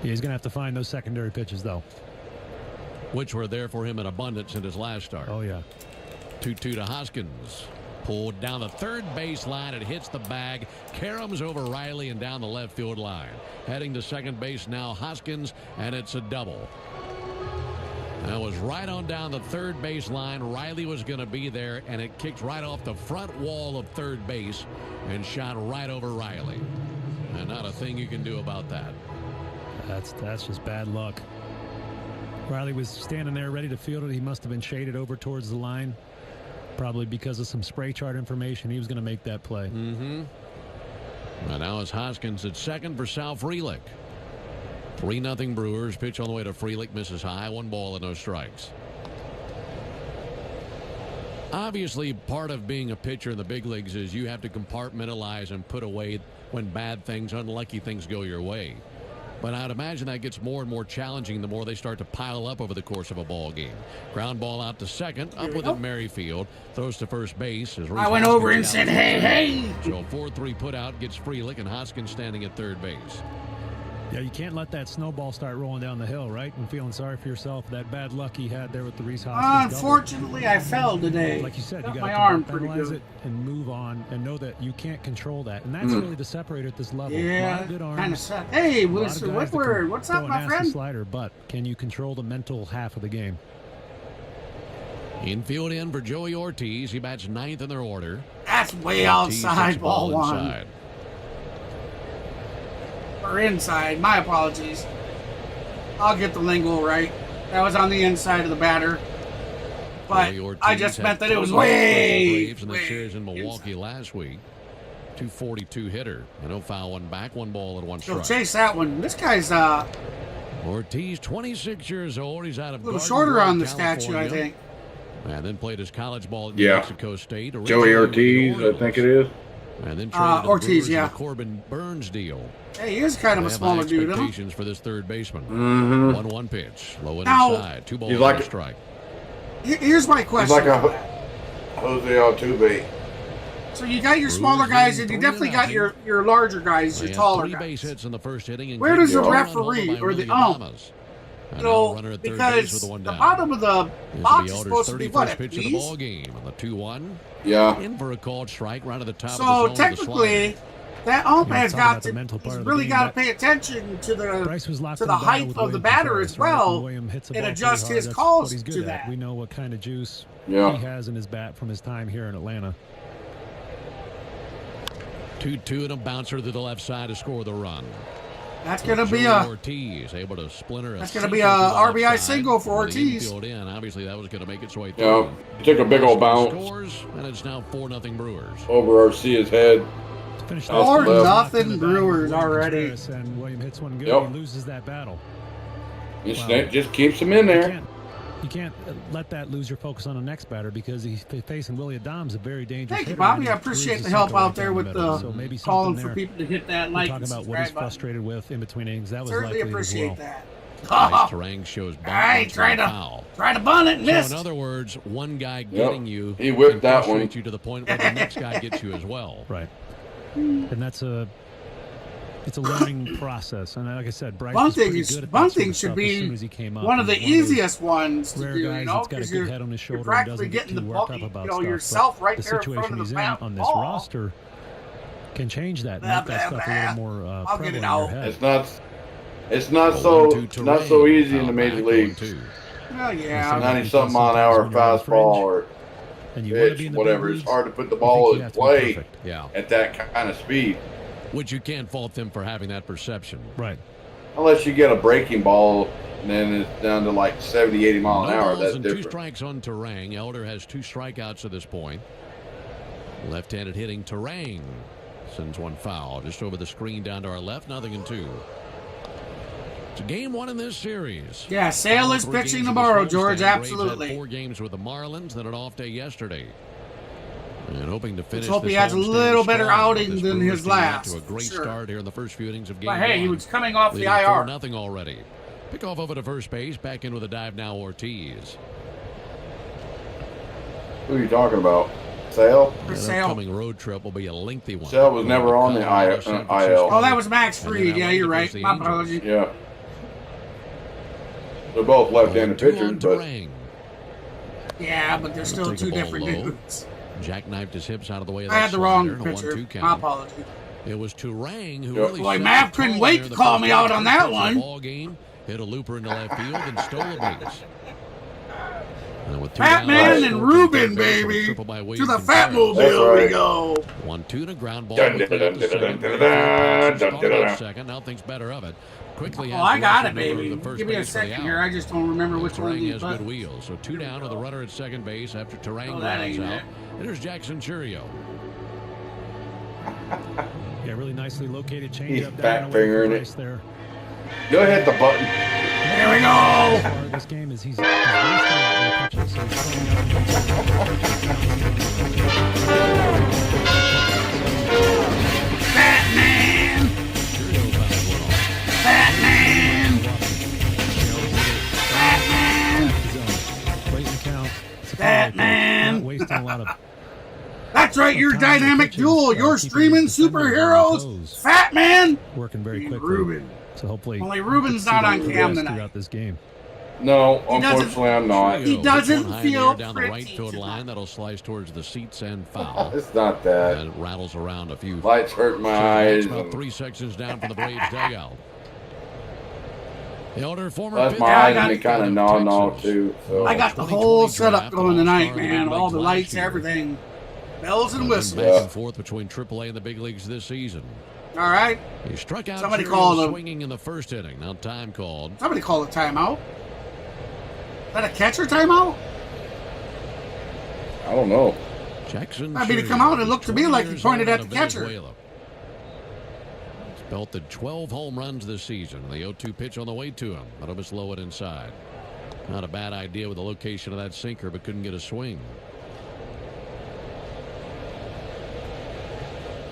he's going to have to find those secondary pitches, though. Which were there for him in abundance in his last start. Oh, yeah. 2-2 to Hoskins. Pulled down the third base line. It hits the bag. Caroms over Riley and down the left field line. Heading to second base now, Hoskins, and it's a double. That was right on down the third base line. Riley was going to be there, and it kicked right off the front wall of third base and shot right over Riley. And not a thing you can do about that. That's just bad luck. Riley was standing there ready to field it. He must have been shaded over towards the line. Probably because of some spray chart information. He was going to make that play. And now it's Hoskins at second for Sal Frelick. 3-0 Brewers. Pitch on the way to Frelick. Misses high. 1 ball and no strikes. Obviously, part of being a pitcher in the big leagues is you have to compartmentalize and put away when bad things, unlucky things go your way. But I'd imagine that gets more and more challenging the more they start to pile up over the course of a ball game. Ground ball out to second. Up with it, Merrifield. Throws to first base. As I went over and said, hey, hey. So 4-3 put out gets Frelick and Hoskins standing at third base. Yeah, you can't let that snowball start rolling down the hill, right? And feeling sorry for yourself. That bad luck he had there with the Reese Hoskins. Unfortunately, I fell today. Like you said, got you my got arm to pretty penalize good. it and move on and know that you can't control that. And that's really the separator at this level. Yeah, good arms, kind of sucked. Hey, Mr. Whitworth, what's up, my friend? Slider, but can you control the mental half of the game? Infield in for Joey Ortiz. He bats 9th in their order. That's way Ortiz outside, hits ball one. inside. Or inside. My apologies. I'll get the lingo right. That was on the inside of the batter. But I just meant that it was way in the series in Milwaukee last week. 242 hitter. And no foul one back. 1 ball and 1 So strike. chase that one. This guy's Ortiz, 26 years old. He's out of a little Garden shorter Grove, on the statue, I California. think. And then played his college ball at New Yeah. Mexico State. Joey originally with the Ortiz, I think it is. And then traded to the Ortiz, Brewers in yeah. the Corbin Burns deal. Hey, he is kind of They a have smaller high dude, isn't he? expectations for this third baseman. Mm-hmm. 1-1 pitch. Low and Now- inside. 2 balls He's and like a a- strike. Here's my He's question. like a Jose Altuve. So you got your Brewers smaller guys, and you leading definitely got 3-0. your larger guys, They your had taller 3 base guys. hits in the first inning. And Where does the couldn't get a run referee home by or the Willie ump, Adames. You And know, now runner at third base because with the one the down. bottom of the This will box be is Elder's supposed to be what, 31st at pitch of the ball least? game. On the 2-1. Yeah. In for a called strike right at the top of the So zone with the technically, slider. that ump Yeah, has talking got about the to, mental he's part of the really game, got to that- pay attention to Bryce was locked the in battle height with of the William batter Contreras, as right? well, William hits the and ball adjust pretty his hard. calls That's what he's good to at. that. We know what kind of juice Yeah. he has in his bat from his time here in Atlanta. 2-2 and a bouncer to the left side to score the run. That's gonna be Joey a Ortiz able to splinter. That's going gonna to be a RBI single for With the Ortiz. infield in, obviously that was going to make its way through. Yeah. He took a big old bounce Scores, and it's now 4-0 Brewers. over Garcia's head. Finish That's Or left. nothing Brewers already. And William hits one good. Yep. He loses that battle. Just keeps him in there. You can't let that lose your focus on the next batter because he's facing Willie Adams, a very dangerous Thank you, hitter, Bobby. and I he appreciate throws the the help sinker out right there down with the middle. the So maybe calling something for there. people to hit that We're like talking and about what he's subscribe button. frustrated with in between innings. That was Certainly likely appreciate as well. that. Bryce Terang shows back. I onto tried the to foul. bunt it and So missed. in other words, one guy getting you He whipped can that one. frustrate you to the point where the next guy gets you as well. Right. And it's a learning process. And like I said, Bryce was Bunting pretty is good at that bunting sort of should stuff be as soon as he came up. one of the He's those easiest ones to rare do, guys you know, that's got a because good you're head on his shoulder and practically doesn't get getting the too ball, worked up about you know, stuff. yourself But right the there in front situation of the he's in bat on this ball. roster can change that, Blah, make that blah, stuff a little blah. more I'll get prevalent it in your out. head. It's not Oh, so 1-2 not so Terang. easy in Foul the major back, leagues. 0-2. Well, yeah. 90-something mile an hour fastball or And you want to pitch, be in the whatever. big It's leagues, hard to put the I ball think you in have to be play perfect. Yeah, at that kind of speed. which you can't fault them for having that perception. Right. Unless you get a breaking ball, and then it's down to like 70, 80 mile an No hour. balls That's and 2 different. strikes on Terang. Elder has 2 strikeouts at this point. Left-handed hitting Terang sends one foul just over the screen down to our left. 0-2. It's game 1 in this series. Yeah, Sale is 3 pitching games tomorrow, of this George. homestand. Braves had Absolutely. 4 games with the Marlins, then an off day yesterday. And hoping to finish. hope he this has a homestand little better strong. outing This than Brewers his team got last, To a great for sure. start here in the first few innings of game But hey, he 1. was coming off the Leading IR. 4-0 already. Pick off over to first base. Back in with a dive now, Ortiz. Who are you talking about? Sale? For That Sale. upcoming road trip will be a lengthy one. Sale was never on the Colorado, IL. San Francisco. Oh, that was Max And then Fried. Yeah, LA you're versus right. the My Angels. apologies. Yeah. They're both left-handed 0-2 pitchers, on but Terang. Yeah, but they're still Take a two ball different low. dudes. Jackknifed his hips out of the way of I that had the wrong slider, and a pitcher. 1-2 My count. apologies. It was Terang who Yep. really Boy, set Matt the couldn't tone wait there to the call first me game. out on that First pitch of one. the ball game, hit a looper into left field and stole a base. And with 2 Fat down, Man Elder and scored Ruben, from third base on a baby. triple by To William the Contreras. Fatmobile That's we right. go. 1-2 to ground ball. Dun, quickly dun, up to dun, second. dun, dun, Passes dun, started dun, at dun. second. Now thinks better of it. Quickly Oh, has I got Wilson it, over to baby. the first Give me a base for the second out. here. I just don't remember which one of Terang these has good buttons. wheels. So 2 down with a runner at second base after Terang Oh, that grounds ain't out. it. And there's Jackson Churio. Yeah, really nicely located He's changeup fat down away from fingering it. Bryce there. go hit the button. Here we go. Part of this game is he's wasting a lot more pitches, so he's Fat Man. Churio fouled one off. Fat Man. Fat Man. Late in the count. It's a Fat foul, Man. Not wasting a lot of That's right, your Sometimes the dynamic pitches duel. are Your keeping streaming the defender on their superheroes. toes. Fat Man. working very and quickly. Ruben. So hopefully, Only Ruben's not on cam tonight. Throughout this game. No, unfortunately, I'm not. He doesn't feel down the right field line. That'll slice towards the seats and foul. It's not that. And it rattles around a few. Lights hurt my eyes. About 3 sections down from the Braves dugout. The older former That's my eyes and they kind of gnaw too. So. I got the whole setup going tonight, man. All the lights, everything. Bells and whistles. Back and forth between AAA and the big leagues this season. All right. He struck out. Somebody called him. Swinging in the first inning. Now time called. Somebody called a timeout. Is that a catcher timeout? I don't know. Jackson. I mean, he come out and looked to me like he pointed at the catcher. He's belted 12 home runs this season. The 0-2 pitch on the way to him. But almost low it inside. Not a bad idea with the location of that sinker, but couldn't get a swing.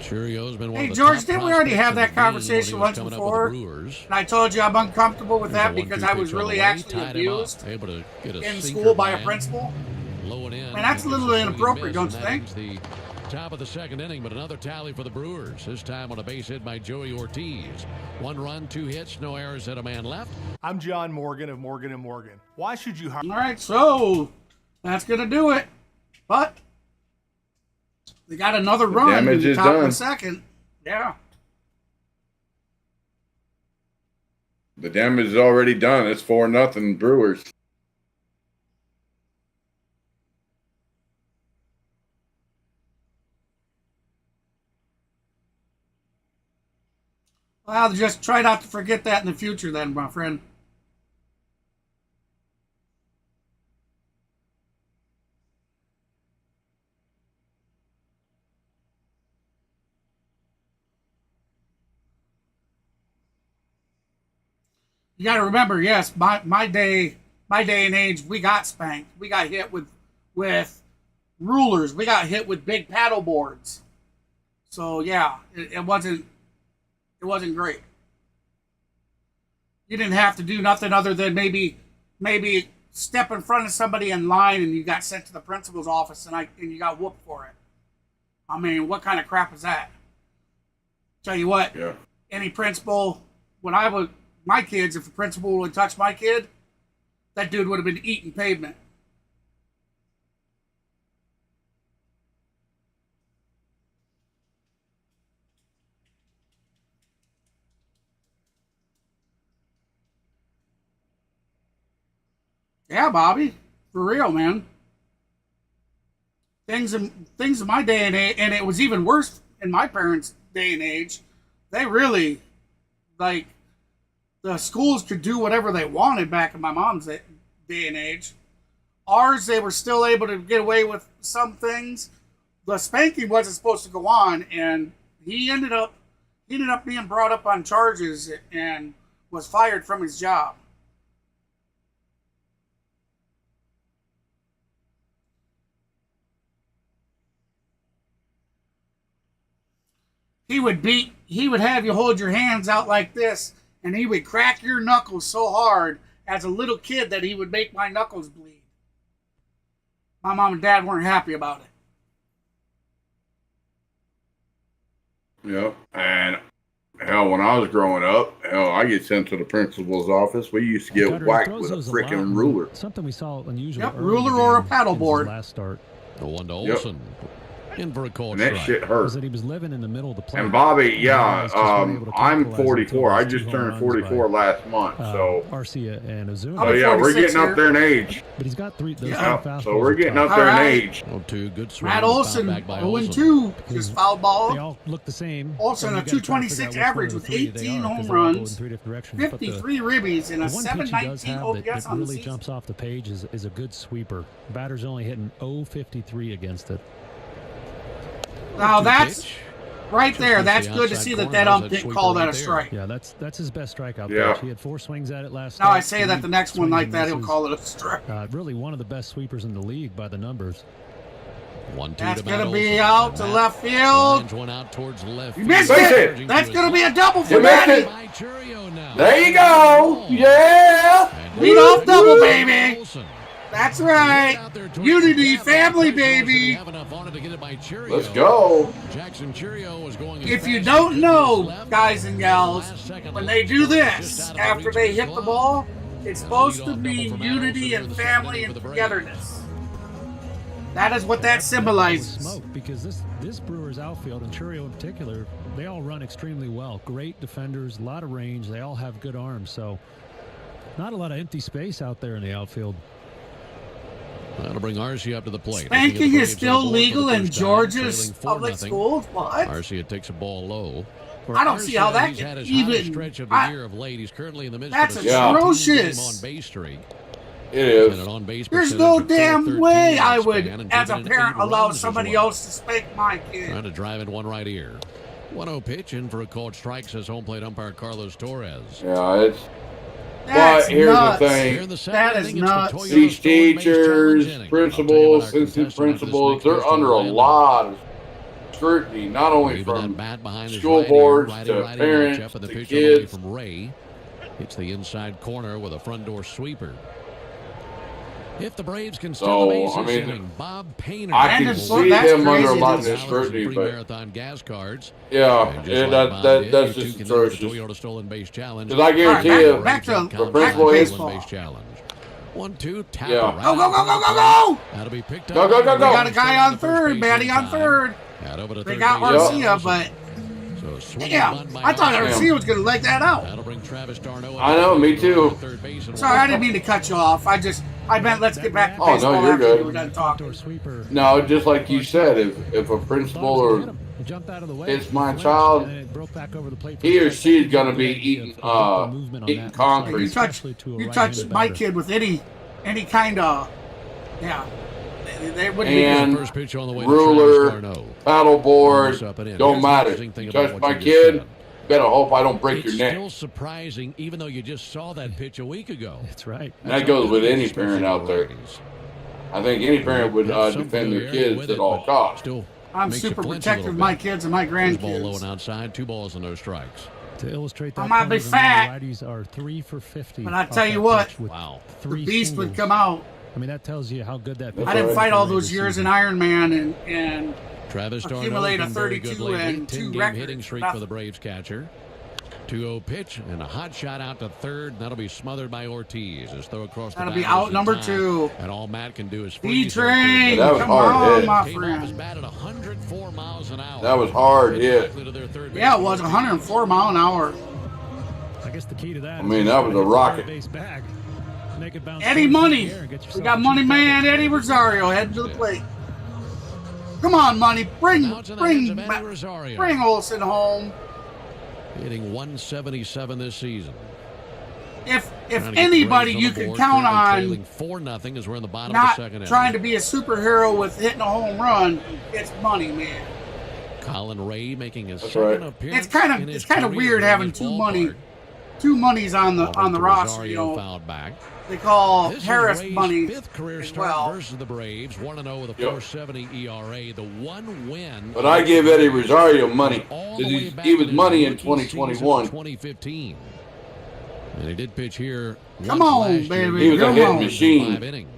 Cheerios been one Hey, of the George, top didn't we already have that prospects in the conversation league once when he was before? coming up with the Brewers. And I told you I'm uncomfortable with that There's a because 1-2 I was pitch on the really way, actually tied him up, abused able to get a in sinker school by a man. principal. Low and in. And that's a little Gets swing and inappropriate, miss, don't you and that think? ends the top of the second inning, but another tally for the Brewers. This time on a base hit by Joey Ortiz. 1 run, 2 hits, no errors, and a man left. I'm John Morgan of Morgan & Morgan. Why should you hire? All right, so that's going to do it. But they got another run in damage the is top of done. the second. Yeah. The damage is already done. It's 4-0 Brewers. Well, just try not to forget that in the future then, my friend. You got to remember, yes, my day and age, we got spanked. We got hit with rulers. We got hit with big paddle boards. So yeah, it wasn't great. You didn't have to do nothing other than maybe step in front of somebody in line and you got sent to the principal's office and you got whooped for it. I mean, what kind of crap is that? Tell you what, Yeah. any principal, when I was my kids, if the principal would touch my kid, that dude would have been eating pavement. Yeah, Bobby, for real, man. Things in my day and age, and it was even worse in my parents' day and age. They really, like, the schools could do whatever they wanted back in my mom's day and age. Ours, they were still able to get away with some things. The spanking wasn't supposed to go on, and he ended up being brought up on charges and was fired from his job. He would have you hold your hands out like this, and he would crack your knuckles so hard as a little kid that he would make my knuckles bleed. My mom and dad weren't happy about it. Yep. And hell, when I was growing up, I get sent to the principal's office. We used to get Cutter whacked throws with a those freaking lot. ruler. Something we saw unusual. Yep, early ruler in the or a game paddle in his board. Last start. The 1 to Yep. Olsen. In for a cold And that strike. shit Was hurt. that he was living in the middle of the plate. And Bobby, yeah, Just weren't able to I'm capitalize 44. until I those just two turned home 44 runs last month. by, So, Arcia and Ozuna. I'm so yeah, we're 46 getting up there in age. But he's got three. Those Yeah. three fastballs So we're are getting tough. up there in Alright. age. 0-2, good swing. Matt Foul Olson, back by 0-2, just foul They ball. all look the same. Olsen, and a you gotta try to 226 figure out which one average of with the three they 18 are, home 'cause they all go in runs, three different directions. But the 53 ribbies, and a one pitch he does 719 have OPS that on the really season. jumps off the page is a good sweeper. Batter's only hitting 0.53 against it. Now that's Pitch. right there. Just That's the good to outside see corner, that how's ump that didn't sweeper call that right a there? strike. Yeah, that's his best strikeout Yeah. pitch. He had 4 swings at it last Now I start, say that the 3 next one swings like and that, he'll misses. call it a strike. Really one of the best sweepers in the league by the numbers. 1-2 That's to Matt going to be Olson. out to Matt left field. lines one out towards left You missed field. Base it. hit. That's going to be a double for You missed Matty. it. By Churio now. There you go. Yeah. And Lead off double, Olson. baby. Olson. That's right. Unity, family, baby. Let's go. Jackson Cheerio was going. If you don't know, guys and gals, when they do this after they hit the ball, it's supposed to mean unity and family and togetherness. That is what that symbolizes. Smoke, because this Brewers outfield, and Churio in particular, they all run extremely well. Great defenders, a lot of range. They all have good arms, so not a lot of empty space out there in the outfield. That'll bring Arcia up to the plate. Spanking is still legal in Georgia's public schools? What? Arcia takes a ball low. I don't see how that can even. Stretch of the year of late. He's currently in the midst That's of atrocious. on base streak. It is. There's no damn way I would, as a parent, allow somebody else to spank my kid. Trying to drive in one right ear. 1-0 pitch in for a called strike, says home plate umpire Carlos Torres. Yeah, it's. That's but here's nuts. the thing. That is nuts. These teachers, principals, assistant principals, they're under a lot of scrutiny, not only from school boards to parents to kids. From Ray. Hits the inside corner with a front door sweeper. If the Braves can steal the bases, inning, Bob Painter. I can see them under a lot of scrutiny, but marathon gas cards. Yeah, that's just atrocious. Because I guarantee you, the principal is. 1-2, tap. Yeah. Go, go, go, go, go, go! That'll be picked up. Go, go, go, go. We got a guy on third, Matty on third. They got Arcia, but yeah, I thought Arcia was going to leg that out. That'll bring Travis d'Arnaud. I know, me too. Sorry, I didn't mean to cut you off. I meant let's get back to baseball no, you're after good. we were done talking. No, just like you said, if a principal or it's my child, he or she is going to be eating concrete. You touch my kid with any kind of, yeah. They wouldn't and be first pitch on the way ruler, paddleboard, don't matter. You touch my kid, better hope I don't break your neck. It's still surprising, even though you just saw that pitch a week ago. That's right. And that goes with any parent out there. I think any parent would defend their kids at all costs. I'm super protective of my kids and my grandkids. Ball low and outside, 2 balls and no strikes. To illustrate that, I might be fat, righties are 3 for 50. But I tell you what, wow, the beast would come out. I mean, that tells you how good that. I didn't fight all those years in Ironman and Travis accumulate a 32 and 2 record hitting streak for the Braves catcher. 2-0 pitch and a hot shot out to third. That'll be smothered by Ortiz. His throw across that'll the be out number 2. And all Matt can do is D-Train. That was Come hard on, hit. my Came friend. off his bat at 104 miles an hour. That was hard hit. Yeah, it was 104 mile an hour. I guess the key to that. I mean, that was a rocket. Eddie Money. We got Money Man Eddie Rosario heading to the plate. Come on, Money. Bring Olsen home. Hitting 177 this season. If anybody you can count on 4-0 as we're in the bottom not of the second trying to be a superhero with hitting a home run, it's Money Man. Colin Ray making his That's second right. appearance. It's kind of weird having two monies on the roster. You know, fouled back. They call This Harris is Ray's Money 5th career as start well. versus the Braves. 1-0 with a Yep. 4.70 ERA. The one win. But I give Eddie Rosario money. All Because the way back he was to money in his rookie season 2021. 2015. And he did pitch here. Come once on, last year. baby, He was a come hitting on. machine. 5 innings.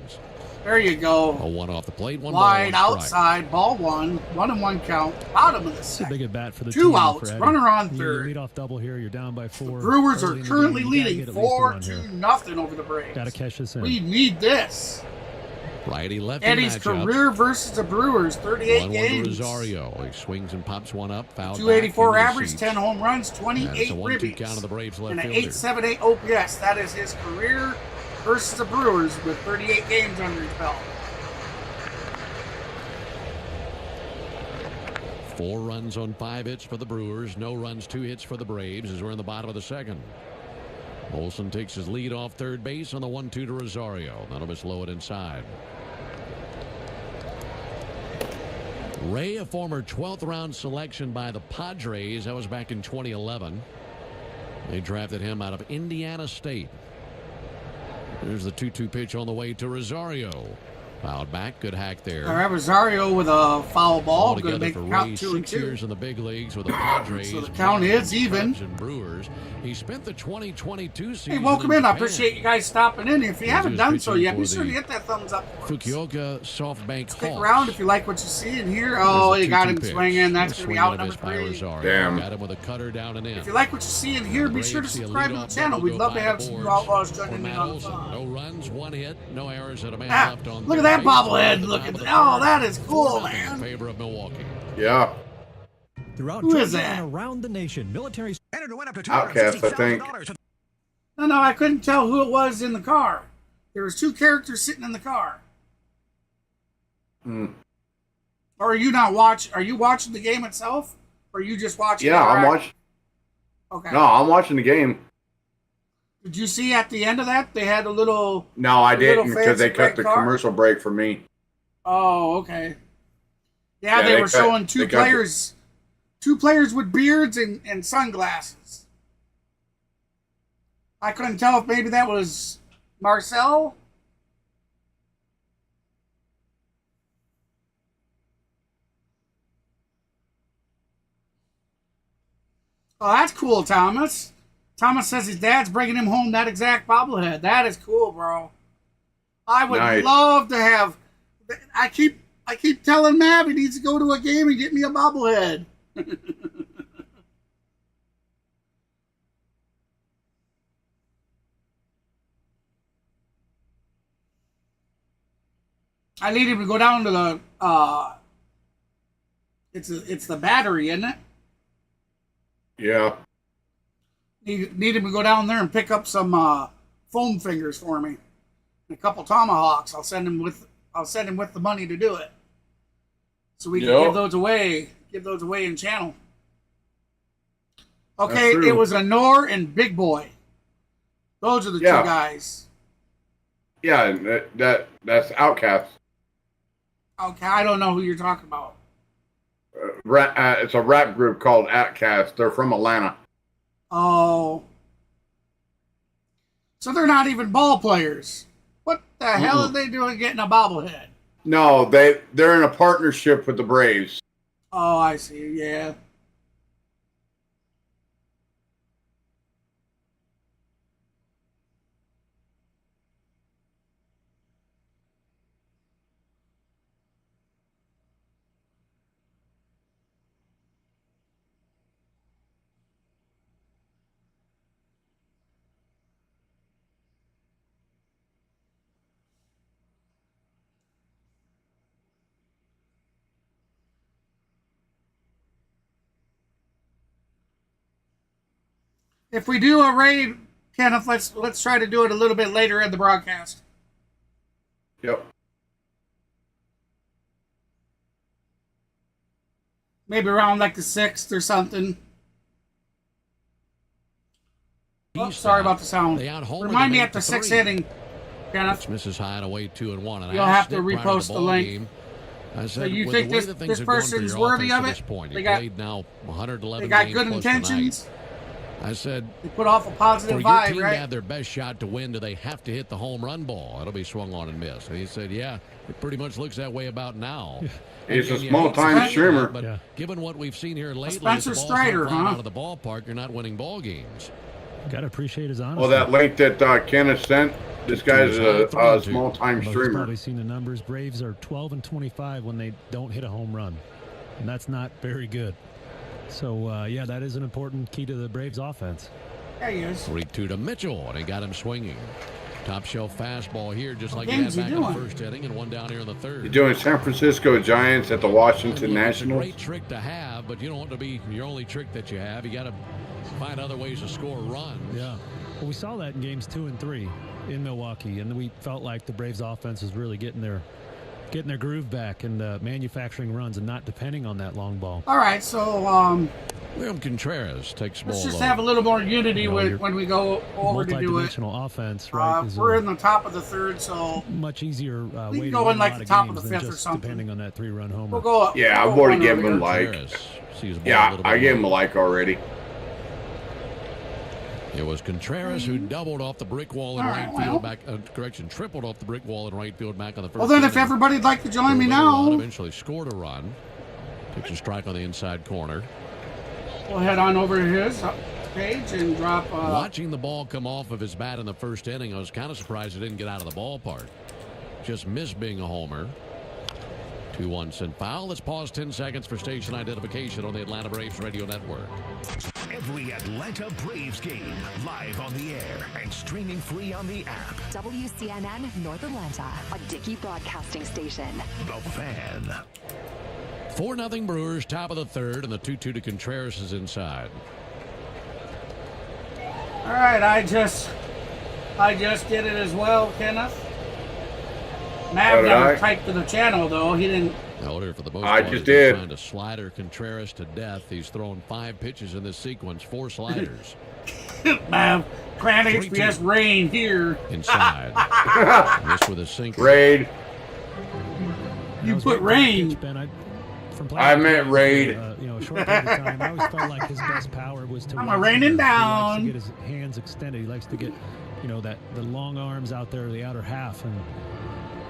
There you go. A 1 off the plate. 1 Wide ball, 1 strike. outside, ball 1, 1-1 count. Bottom of the It's a big second. at bat for the 2 team. outs, for Eddie. runner on You third. lead off double here. You're down by 4. Brewers are Early in the currently game, you gotta leading get at least a run here. 4-2 over the Braves. Gotta catch this in. We need this. Righty lefty Eddie's matchup. career versus the Brewers, 38 1-1 games. to Rosario. He swings and pops one up. Fouled 284 back into the average, seats. 10 home runs, And 28 it's a 1-2 count ribbies, of the Braves left and an fielder. 878 OPS. That is his career versus the Brewers with 38 games under his belt. 4 runs on 5 hits for the Brewers. No runs, 2 hits for the Braves as we're in the bottom of the second. Olsen takes his lead off third base on the 1-2 to Rosario. That'll be slow it inside. Ray, a former 12th round selection by the Padres. That was back in 2011. They drafted him out of Indiana State. There's the 2-2 pitch on the way to Rosario. Fouled back, good hack there. All right, Rosario with a foul ball. Going to Altogether make for the count Ray, 2 and 6 2. years in the big leagues with the Padres. So the count is even. Cubs and Brewers. He spent the 2022 season. Hey, welcome in. I Japan. appreciate you guys stopping in. If you haven't was done so pitching yet, for be sure to the hit that thumbs up. for us. Fukuoka SoftBank Stick Hawks. around if you like what you see in here. Oh, you got him swinging. That's going to be out number 3. Damn. Got him with a cutter down and in. If you like what you see in here, be sure to subscribe to the channel. We'd love to have some new outlaws joining in on the fun. No runs, 1 hit, no errors, and a man Ah, left on look at third that base. bobblehead. Look at that. Oh, that is cool, 4-0 man. In favor of Milwaukee. Yeah. Throughout Who is Georgia that? and around the nation, military Outcast, I think. No, I couldn't tell who it was in the car. There was 2 characters sitting in the car. Hmm. Or are you not watching? Are you watching the game itself? Or are you just watching? Yeah, I'm interact? watching. Okay. No, I'm watching the game. Did you see at the end of that they had a little? No, I Little didn't because they fancy cut red the car? commercial break for me. Oh, okay. Yeah, Yeah, they they were cut- showing they cut two players with beards and sunglasses. I couldn't tell if maybe that was Marcel. Oh, that's cool, Thomas. Thomas says his dad's bringing him home that exact bobblehead. That is cool, bro. I would Nice. love to have. I keep telling Mav he needs to go to a game and get me a bobblehead. I need him to go down to the. It's the battery, isn't it? Yeah. Need him to go down there and pick up some foam fingers for me, and a couple tomahawks. I'll send him with the money to do it, so we can Yep. give those away. Give those away in channel. Okay, That's true. it was Anor and Big Boy. Those are the Yeah. 2 guys. Yeah, that's Outcast. Okay, I don't know who you're talking about. It's a rap group called Outcast. They're from Atlanta. Oh, so they're not even ball players. What the hell are they doing getting a bobblehead? No, they're in a partnership with the Braves. Oh, I see. Yeah. If we do a raid, Kenneth, let's try to do it a little bit later in the broadcast. Yep. Maybe around like the 6th or something. Oh, sorry about the sound. They out-homered Remind me them at the 6th 8-3. inning, Kenneth. Misses high and away 2-1. And You'll I have asked to Nick prior repost to the ball link. game, I said, So you with think the way this- that things this have gone for person's your worthy offense of to it? this point, They you got- played now 111 They got games good plus intentions. tonight. I said, They put off a for positive your vibe, team to right? have their best shot to win, do they have to hit the home run ball? It'll be swung on and missed. And he said, yeah, it pretty much looks that way about now. He's a And you small-time hate to say streamer. that, But Yeah. given what we've seen here lately, Spencer if the ball's Strider, not flying huh? out of the ballpark, you're not winning ball games. Got to appreciate his honesty. Well, that link that Kenneth sent, this guy's a small-time But he's streamer. probably seen the numbers. Braves are 12-25 when they don't hit a home run, and that's not very good. So, yeah, that is an important key to the Braves' offense. There he is. 3-2 to Mitchell, and he got him swinging. Top shelf fastball here, just like he game's had he back in the doing? first inning, and one down here in the third. You're doing San Francisco Giants at the Washington Look, it's a Nationals. great trick to have, but you don't want to be your only trick that you have. You got to find other ways to score runs. Yeah. Well, we saw that in games 2 and 3 in Milwaukee, and we felt like the Braves' offense was really getting their groove back and manufacturing runs and not depending on that long ball. All right, so William Contreras takes ball let's just low. have a little more unity You know, with you're when we go over to do it. Multi-dimensional offense, right? is We're a in the top of the 3rd, so much easier We way can to go win in a like lot the of top of games the than 5th or just something. depending on that 3-run homer. we'll go up. Yeah, we'll I've go already one given earlier. him like. Contreras sees the ball a Yeah, little I bit gave him low. a like already. It was Contreras who doubled off the brick wall in right field back. Tripled off the brick wall in right field back on the first. Well, then, if inning. everybody'd like to join me now, Eventually scored a run. Takes a strike on the inside corner. we'll head on over to his page and drop. Watching the ball come off of his bat in the first inning, I was kind of surprised it didn't get out of the ballpark. Just missed being a homer. 2-1 sent foul. Let's pause 10 seconds for station identification on the Atlanta Braves Radio Network. Every Atlanta Braves game live on the air and streaming free on the app. WCNN North Atlanta, a Dickey broadcasting station. The Fan. 4-0 Brewers, top of the third, and the 2-2 to Contreras is inside. All right, I just did it as well, Kenneth. Mav never typed to the channel, though. He didn't. Elder, for the most I part, just is did. trying to slider Contreras to death. He's thrown 5 pitches in this sequence, 4 sliders. Mav, Cran HBS rain here. Inside. This with a sinker. Raid. You put rain. I meant raid. A short period of time. I always felt like his best power was to. I'm raining down. He likes to get his hands extended. He likes to get, the long arms out there, the outer half, and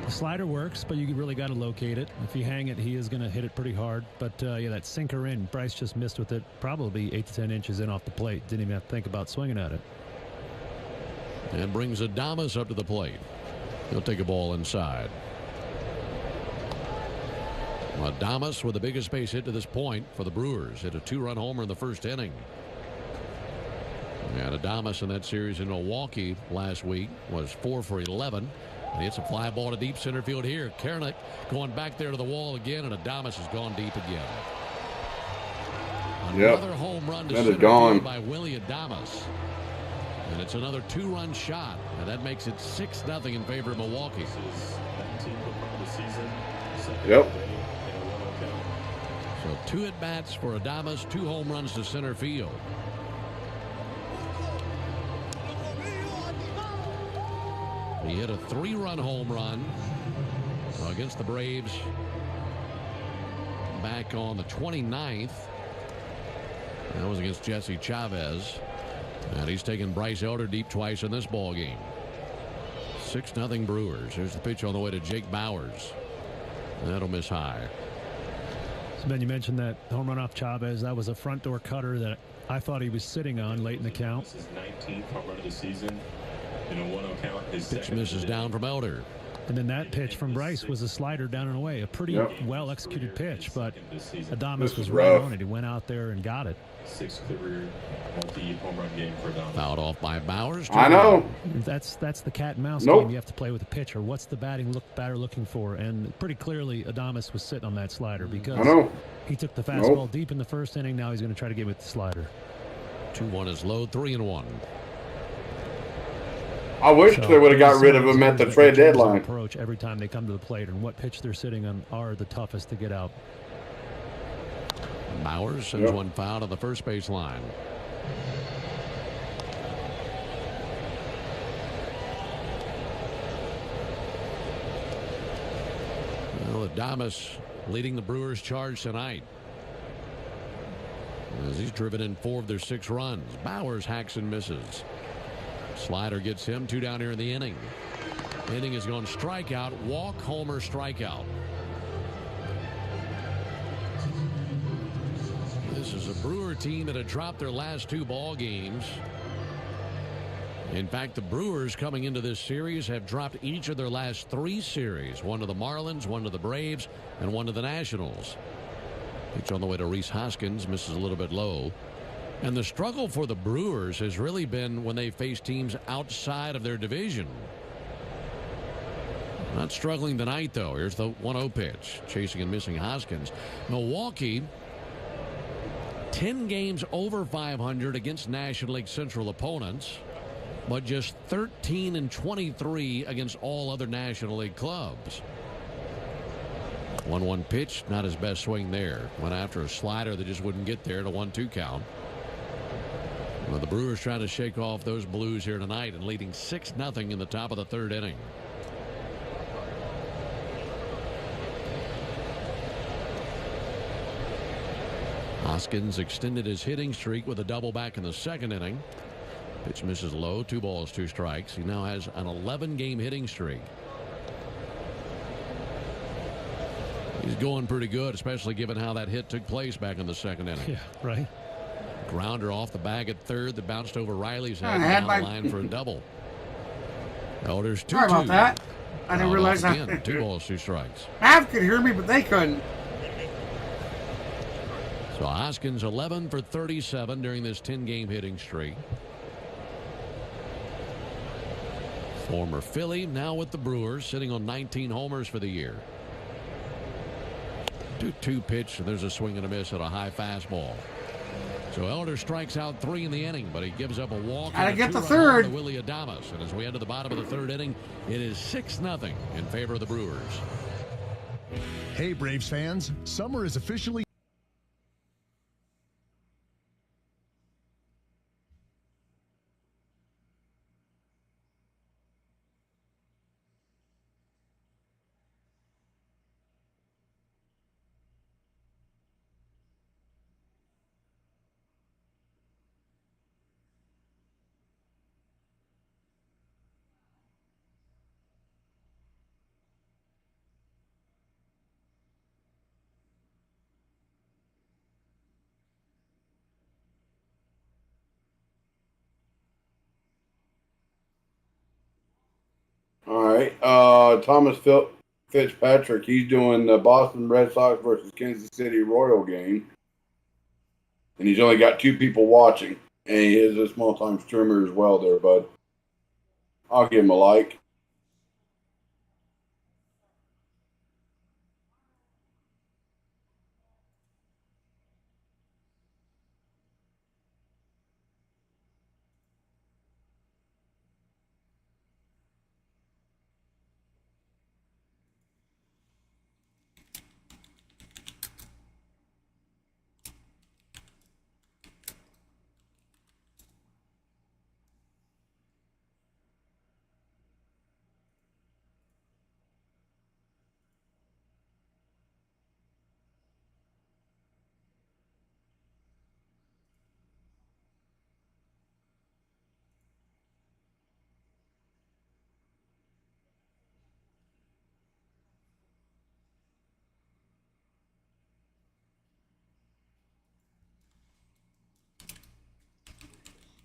the slider works, but you really got to locate it. If you hang it, he is going to hit it pretty hard. But that sinker in, Bryce just missed with it, probably 8 to 10 inches in off the plate. Didn't even have to think about swinging at it. And brings Adames up to the plate. He'll take a ball inside. Adames with the biggest base hit to this point for the Brewers. Hit a 2-run homer in the first inning. And Adames in that series in Milwaukee last week was 4 for 11. And he hits a fly ball to deep center field here. Kernick going back there to the wall again, and Adames has gone deep again. Another home run to center field by Willie Adames. And it's another 2-run shot, and that makes it 6-0 in favor of Milwaukee. Yep. So 2 at-bats for Adames, 2 home runs to center field. He hit a 3-run home run against the Braves back on the 29th. That was against Jesse Chavez. And he's taken Bryce Elder deep twice in this ball game. 6-0 Brewers. Here's the pitch on the way to Jake Bauers. That'll miss high. So Ben, you mentioned that home run off Chavez. That was a front door cutter that I thought he was sitting on late in the count. This is 19th home run of the season. In a 1-0 count, his pitch misses down from Elder. And then that pitch from Bryce was a slider down and away. A pretty well executed pitch, but Adames was right on it. He went out there and got it. 6th career multi-home run game for Adames. Fouled off by Bauers. I know. That's the cat and mouse game you have to play with the pitcher. What's the batter looking for? And pretty clearly Adames was sitting on that slider because he took the fastball deep in the first inning. Now he's going to try to get with the slider. 2-1 is low, 3-1. I wish they would have got rid of him at the trade deadline. Approach every time they come to the plate, and what pitch they're sitting on are the toughest to get out. Bauers sends one foul to the first base line. Well, Adames leading the Brewers charge tonight, as he's driven in 4 of their 6 runs. Bauers hacks and misses. Slider gets him, 2 down here in the inning. Inning is going strikeout, walk, homer, strikeout. This is a Brewer team that had dropped their last 2 ball games. In fact, the Brewers coming into this series have dropped each of their last 3 series. 1 to the Marlins, 1 to the Braves, and 1 to the Nationals. Pitch on the way to Rhys Hoskins, misses a little bit low. And the struggle for the Brewers has really been when they face teams outside of their division. Not struggling tonight, though. Here's the 1-0 pitch. Chasing and missing Hoskins. Milwaukee, 10 games over 500 against National League Central opponents, but just 13-23 against all other National League clubs. 1-1 pitch, not his best swing there. Went after a slider that just wouldn't get there to 1-2 count. Well, the Brewers trying to shake off those blues here tonight and leading 6-0 in the top of the 3rd inning. Hoskins extended his hitting streak with a double back in the 2nd inning. Pitch misses low. 2 balls, 2 strikes. He now has an 11-game hitting streak. He's going pretty good, especially given how that hit took place back in the second inning. Yeah, right. Grounder off the bag at third that bounced over Riley's head had down the line for a double. Elder's 2-2. Sorry about that. I didn't realize that. Again, 2 balls, 2 strikes. Av could hear me, but they couldn't. So Hoskins 11 for 37 during this 10-game hitting streak. Former Philly, now with the Brewers, sitting on 19 homers for the year. 2-2 pitch, and there's a swing and a miss at a high fastball. So Elder strikes out 3 in the inning, but he gives up a walk. Gotta and a get the 2-run third. to Willie Adames. And as we enter the bottom of the third inning, it is 6-0 in favor of the Brewers. Hey, Braves fans, summer is officially... All right. Thomas Fitzpatrick, he's doing the Boston Red Sox versus Kansas City Royal game. And he's only got 2 people watching. And he is a small-time streamer as well there, bud. I'll give him a like.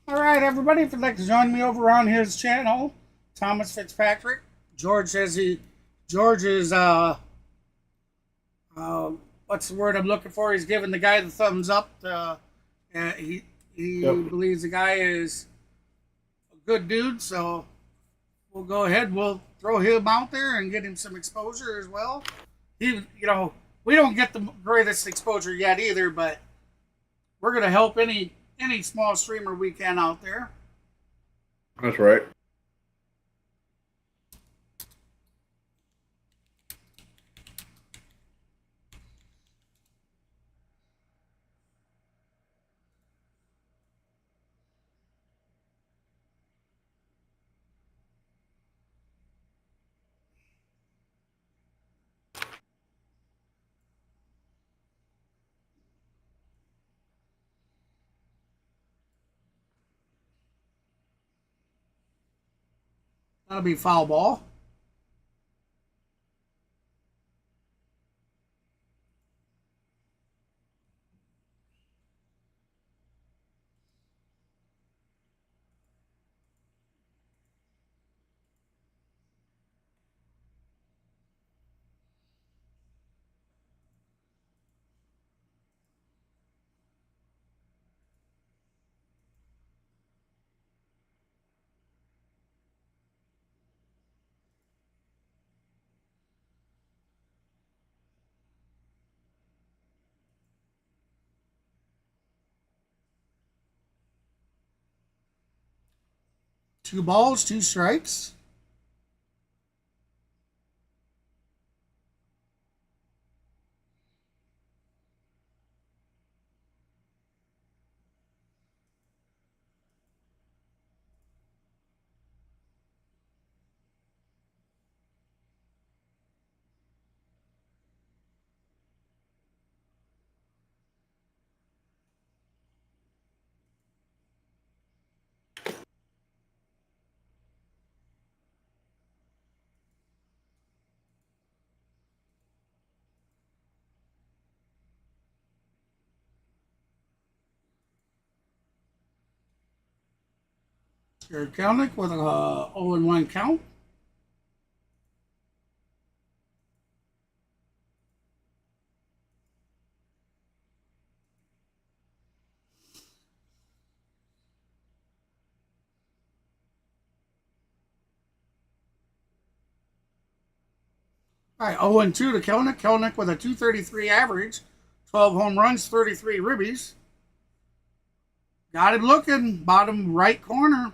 All right, everybody, if you'd like to join me over on his channel, Thomas Fitzpatrick. George is what's the word I'm looking for? He's giving the guy the thumbs up. He believes the guy is a good dude, so we'll go ahead. We'll throw him out there and get him some exposure as well. We don't get the greatest exposure yet either, but we're gonna help any small streamer we can out there. That's right. That'll be foul ball. Two balls, 2 strikes. Jared Kelnick with a 0-1 count. All right, 0-2 to Kelnick. Kelnick with a 233 average, 12 home runs, 33 ribbies. Got him looking, bottom right corner.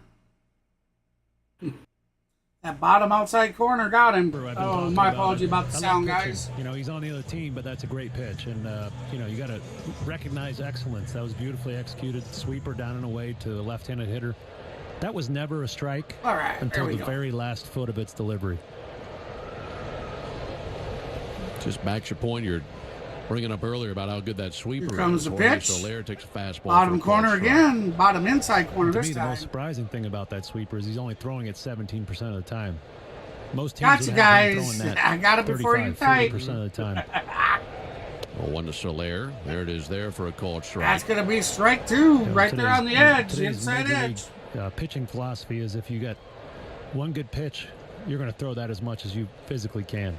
That bottom outside corner got him. Oh, my apology about the sound, guys. You know, he's on the other team, but that's a great pitch. And, you know, you got to recognize excellence. That was beautifully executed. Sweeper down and away to the left-handed hitter. That was never a strike until the very last foot of its delivery. Just backs your point you're bringing up earlier about how good that sweeper is. Here comes the pitch. Soler takes a fastball. Bottom corner again. Bottom inside corner this time. The most surprising thing about that sweeper is he's only throwing it 17% of the time. Most teams gotcha, guys. I got it before you type. 40% of the time. 0-1 to Soler. There it is there for a called strike. That's going to be strike two, right there on the edge, the inside edge. Pitching philosophy is if you got one good pitch, you're going to throw that as much as you physically can.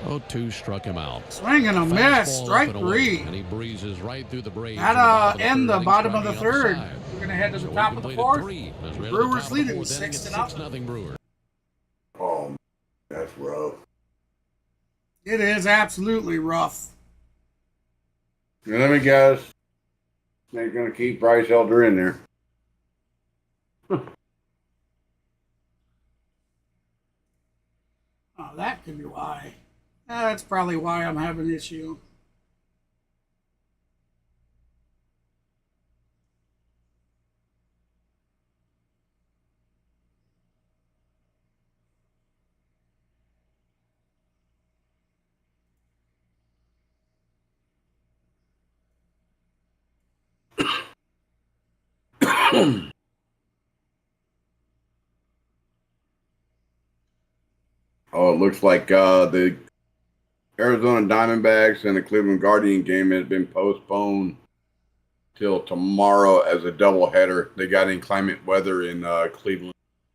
0-2 struck him out. Swing and a miss. Strike three. And he breezes right through the Braves. That'll end the bottom of the third. We're going to head to the top of the fourth. Brewers leading 6-0. Brewers. Oh, that's rough. It is absolutely rough. And let me guess. They're going to keep Bryce Elder in there. Oh, that could be why. That's probably why I'm having an issue. Oh, it looks like the Arizona Diamondbacks and the Cleveland Guardian game has been postponed till tomorrow as a doubleheader. They got inclement weather in Cleveland.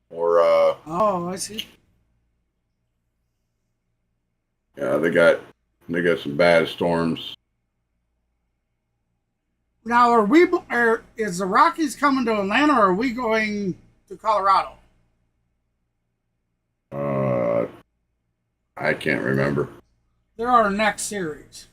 Oh, I see. Yeah, they got some bad storms. Now, is the Rockies coming to Atlanta, or are we going to Colorado? I can't remember. They're our next series.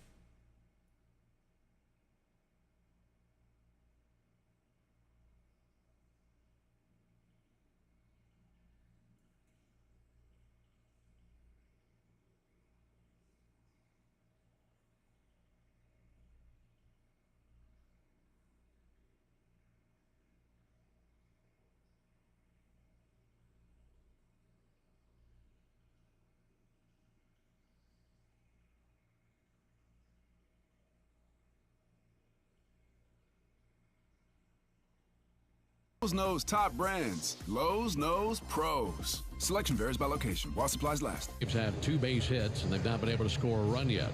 Lowe's knows top brands. Lowe's knows pros. Selection varies by location while supplies last. Braves have 2 base hits, and they've not been able to score a run yet.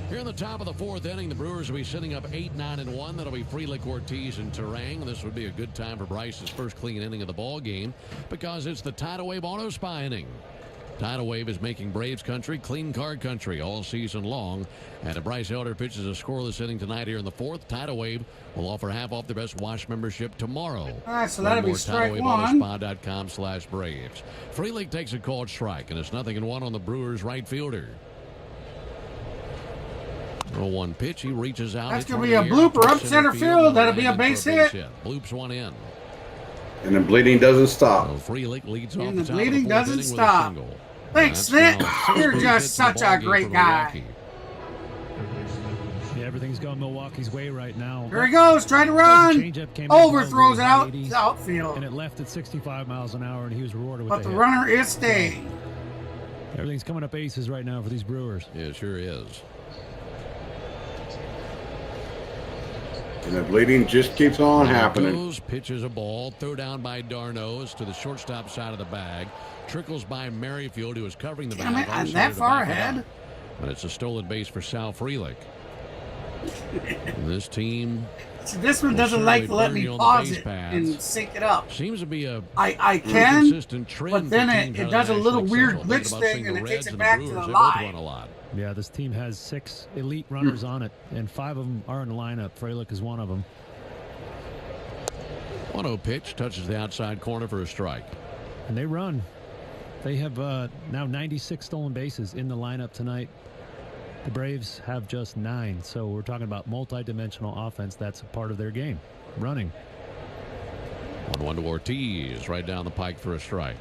Here in the top of the 4th inning, the Brewers will be sitting up 8-9-1. That'll be Frelick, Ortiz, and Terang. This would be a good time for Bryce's first clean inning of the ball game because it's the Tidal Wave Auto Spy inning. Tidal Wave is making Braves country clean car country all season long. And if Bryce Elder pitches a scoreless inning tonight here in the 4th, Tidal Wave will offer half off their best wash membership tomorrow. All right, so that'll be strike one. TidalWaveAutoSpa.com/Braves. Frelick takes a called strike, and it's 0-1 on the Brewers right fielder. 0-1 pitch. He reaches out. That's going to be a blooper up center field. That'll be a base hit. Bloops one in. And the bleeding doesn't stop. Frelick leads off and the top bleeding of the doesn't inning stop. with a single. Thanks, Nick. You're just such a great guy. Yeah, everything's going Milwaukee's way right now. Here he goes, trying to run. Overthrows it out to outfield. And it left at 65 miles an hour, and he was rewarded with But the hit. runner is staying. Everything's coming up aces right now for these Brewers. Yeah, it sure is. And the bleeding just keeps on happening. Goes, pitches a ball, throw down by Darno's to the shortstop side of the bag. Trickles by Merrifield, who is covering the bag. I'm that far ahead. But it's a stolen base for Sal Frelick. This team See, this one doesn't like to let me pause it and sync it up. Seems to be a I can, consistent trend, but then it does a little weird glitch thing and it takes it back to the live. Yeah, this team has 6 elite runners on it, and 5 of them are in the lineup. Frelick is one of them. 1-0 pitch, touches the outside corner for a strike. And they run. They have now 96 stolen bases in the lineup tonight. The Braves have just 9, so we're talking about multi-dimensional offense. That's a part of their game, running. 1-1 to Ortiz, right down the pike for a strike.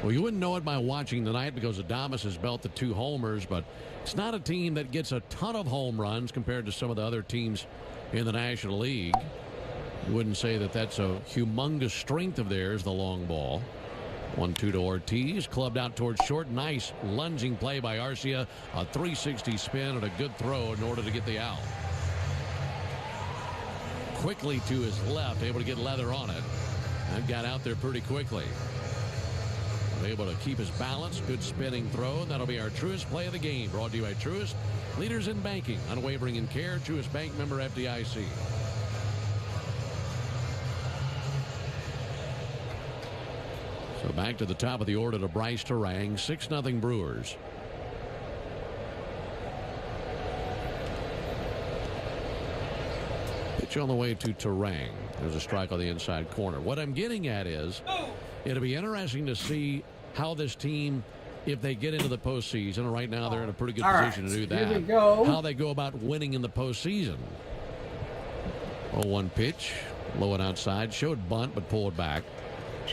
Well, you wouldn't know it by watching tonight because Adames has belted 2 homers, but it's not a team that gets a ton of home runs compared to some of the other teams in the National League. You wouldn't say that that's a humongous strength of theirs, the long ball. 1-2 to Ortiz, clubbed out towards short. Nice lunging play by Arcia. A 360 spin and a good throw in order to get the out. Quickly to his left, able to get leather on it. And got out there pretty quickly. Able to keep his balance. Good spinning throw. And that'll be our Truist play of the game. Brought to you by Truist. Leaders in banking. Unwavering in care. Truist Bank member FDIC. So back to the top of the order to Bryce Terang. 6-0 Brewers. Pitch on the way to Terang. There's a strike on the inside corner. What I'm getting at is it'll be interesting to see how this team, if they get into the postseason, right now they're in a pretty good position to do that. Here we go. How they go about winning in the postseason. 0-1 pitch. Low and outside. Showed bunt, but pulled back.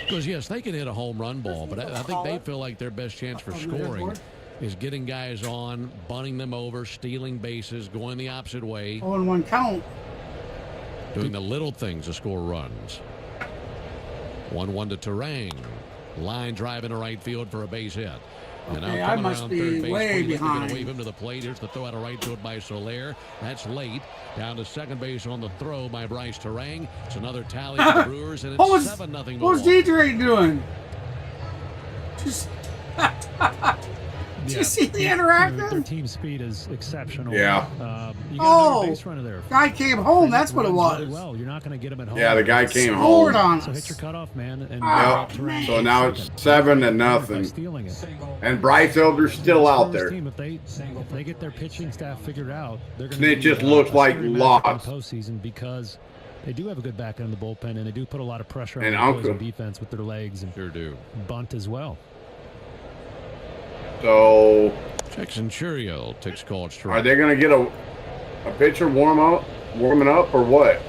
Because, yes, they can hit a home run ball, but I think they feel like their best chance for scoring is getting guys on, bunting them over, stealing bases, going the opposite way. 0-1 count. Doing the little things to score runs. 1-1 to Terang. Line drive into right field for a base hit. And Okay, now I must be way behind. Wave him to the plate. Here's the throw out of right field by Soler. That's late. Down to second base on the throw by Bryce Terang. It's another tally for the Brewers, and it's 7-0. What was DJ doing? Just. Did you see the interactive? Their team speed is exceptional. Yeah. You got a base runner there. Guy came home. That's what it was. Really well, you're not going to get him at home. Yeah, the guy came Scored home. on us. So hit your cutoff, man. And Yep. So now it's 7-0. Stealing it. And Bryce Elder's still out there. Team, if they get their pitching staff figured out, they're going And it just looks like loss. Postseason because they do have a good back end of the bullpen, and they do put a lot of pressure on And the Uncle. opposing defense with their legs and Sure do. bunt as well. So Jackson Churio takes called strike. are they going to get a pitcher warming up, or what?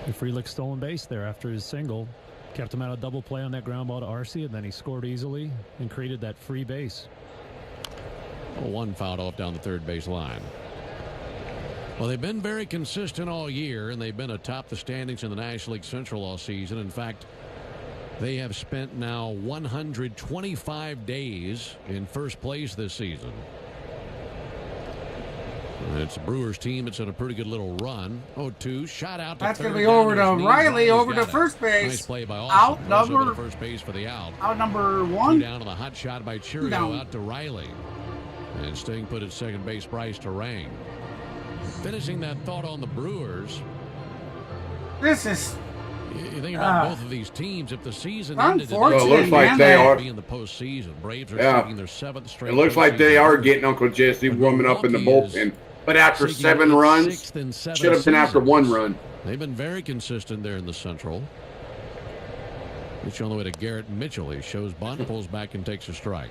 The Frelick stolen base there after his single. Kept him out of double play on that ground ball to Arcia, and then he scored easily and created that free base. 1 fouled off down the third base line. Well, they've been very consistent all year, and they've been atop the standings in the National League Central all season. In fact, they have spent now 125 days in first place this season. It's a Brewers team. It's in a pretty good little run. 0-2, shot out to That's third. going to be over to Down his Riley, knees. over Got to it. first base. Nice play by Out Austin. Goes over number. to first base for the out. Out number 2 1. down on the hot shot by Churio down. out to Riley. And staying put at second base, Bryce Terang. Finishing that thought on the Brewers. This is. You think about both of these teams. If the season ended today, Well, it looks like man, they they- are. be in the postseason. Braves are Yeah. seeking their 7th straight. It looks like they postseason are victory. getting Uncle Jesse warming up in the Milwaukee bullpen. But after seeking 7 its runs, 6th and 7th should have been after seasons. 1 run. They've been very consistent there in the Central. It's on the way to Garrett Mitchell. He shows bunt, pulls back, and takes a strike.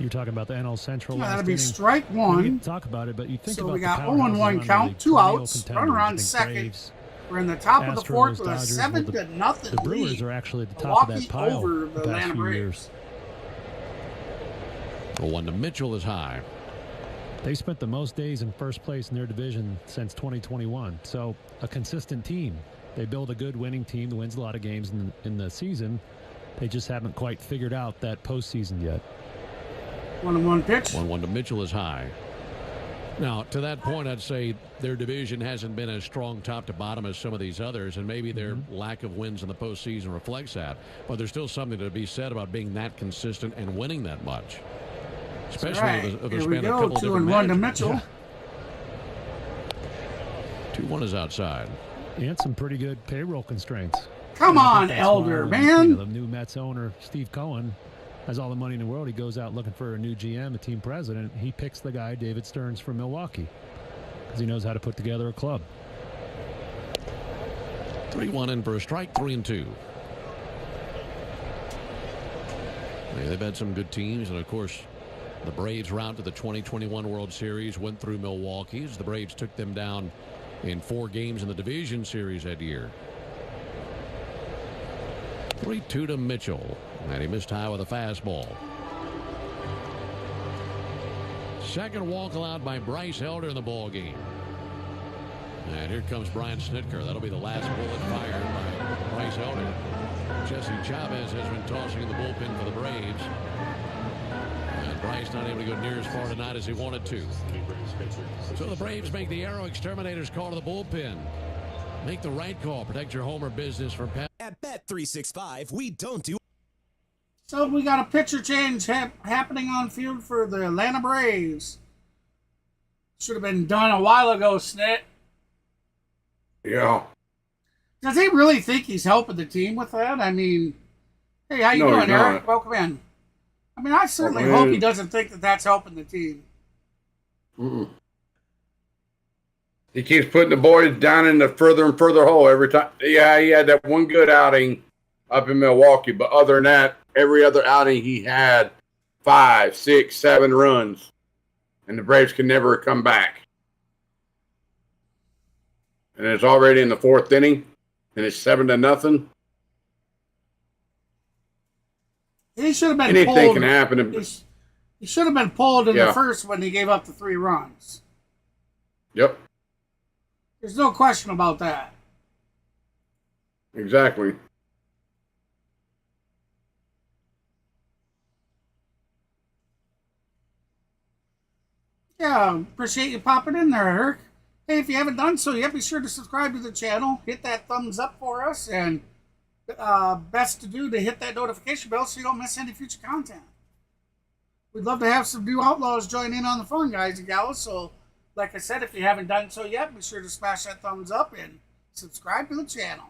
You're talking about the NL Central. That'll last be inning. strike We 1. didn't talk about it, but you think So about we the got powerhouses 0-1 around the count, league, 2 perennial outs, contenders. run around I think second. Braves, We're in the top of the Astros, 4th with a Dodgers, 7-0 the Brewers lead. are actually at the top of Milwaukee that pile over the the past Atlanta few Braves. years. 1 to Mitchell is high. They spent the most days in first place in their division since 2021. So a consistent team. They build a good winning team that wins a lot of games in the season. They just haven't quite figured out that postseason yet. 1-1 pitch. 1-1 to Mitchell is high. Now, to that point, I'd say their division hasn't been as strong top to bottom as some of these others, and maybe their lack of wins in the postseason reflects that. But there's still something to be said about being that consistent and winning that much. Especially Right. over Here span we of a go. couple of 2-1 different to managers. Mitchell. 2-1 is outside. And some pretty good payroll constraints. Come And I on, think that's Elder, why, man. the new Mets owner, Steve Cohen, has all the money in the world. He goes out looking for a new GM, a team president. He picks the guy, David Stearns, from Milwaukee, because he knows how to put together a club. 3-1 in for a strike, 3-2. Yeah, they've had some good teams, and of course, the Braves' route to the 2021 World Series went through Milwaukee as the Braves took them down in 4 games in the division series that year. 3-2 to Mitchell, and he missed high with a fastball. Second walk allowed by Bryce Elder in the ball game. And here comes Brian Snitker. That'll be the last bullet fired by Bryce Elder. Jesse Chavez has been tossing in the bullpen for the Braves. And Bryce not able to go near as far tonight as he wanted to. So the Braves make the Arrow Exterminators call to the bullpen. Make the right call. Protect your home or business from past. At Bet365, we don't do. So we got a pitcher change happening on field for the Atlanta Braves. Should have been done a while ago, Snit. Yeah. Does he really think he's helping the team with that? I mean, hey, how you doing, Eric? Welcome in. I mean, I certainly hope he doesn't think that that's helping the team. Mm-mm. He keeps putting the boys down in the further and further hole every time. Yeah, he had that one good outing up in Milwaukee, but other than that, every other outing he had 5, 6, 7 runs, and the Braves can never come back. And it's already in the 4th inning, and it's 7-0. He should have been Anything pulled. can happen. He should have been pulled in the first when he gave up the 3 runs. Yep. There's no question about that. Exactly. Yeah, appreciate you popping in there, Eric. Hey, if you haven't done so yet, be sure to subscribe to the channel. Hit that thumbs up for us. And best to do to hit that notification bell so you don't miss any future content. We'd love to have some new outlaws join in on the fun, guys and gals. So, like I said, if you haven't done so yet, be sure to smash that thumbs up and subscribe to the channel.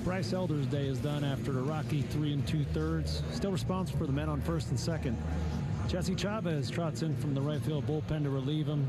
Bryce Elder's day is done after a rocky 3 2/3. Still responsible for the men on first and second. Jesse Chavez trots in from the right field bullpen to relieve him.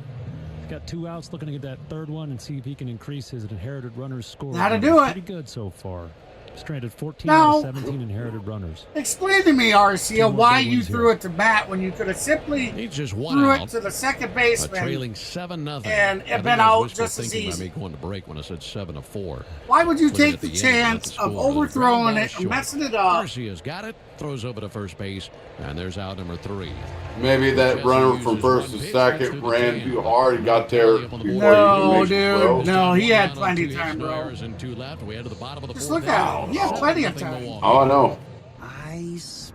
Got 2 outs, looking to get that 3rd one and see if he can increase his inherited runners score. How to do it. Pretty good so far. Stranded 14 out of 17 inherited runners. Explain to me, Arcia, why you threw it to Matt when you could have simply threw it to the second baseman. Trailing 7-0. And it been out just as easy. By me going to break when I said 7-4. Why would you take the chance of overthrowing it and messing it up? Arcia's got it, throws over to first base, and there's out number 3. Maybe that runner from first to second ran too hard and got there before no, dude. No, he had plenty of time, bro. Just look at him. He had plenty of time. Oh, I know.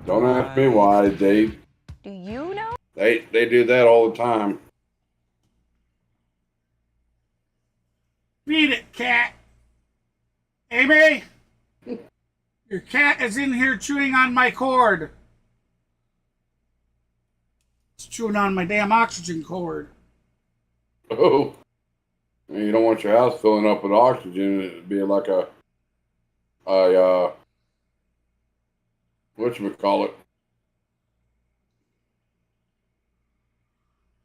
Don't ask me why, Dave. Do you know? They do that all the time. Beat it, cat. Amy? Your cat is in here chewing on my cord. It's chewing on my damn oxygen cord. Oh. You don't want your house filling up with oxygen. It'd be like a whatchamacallit.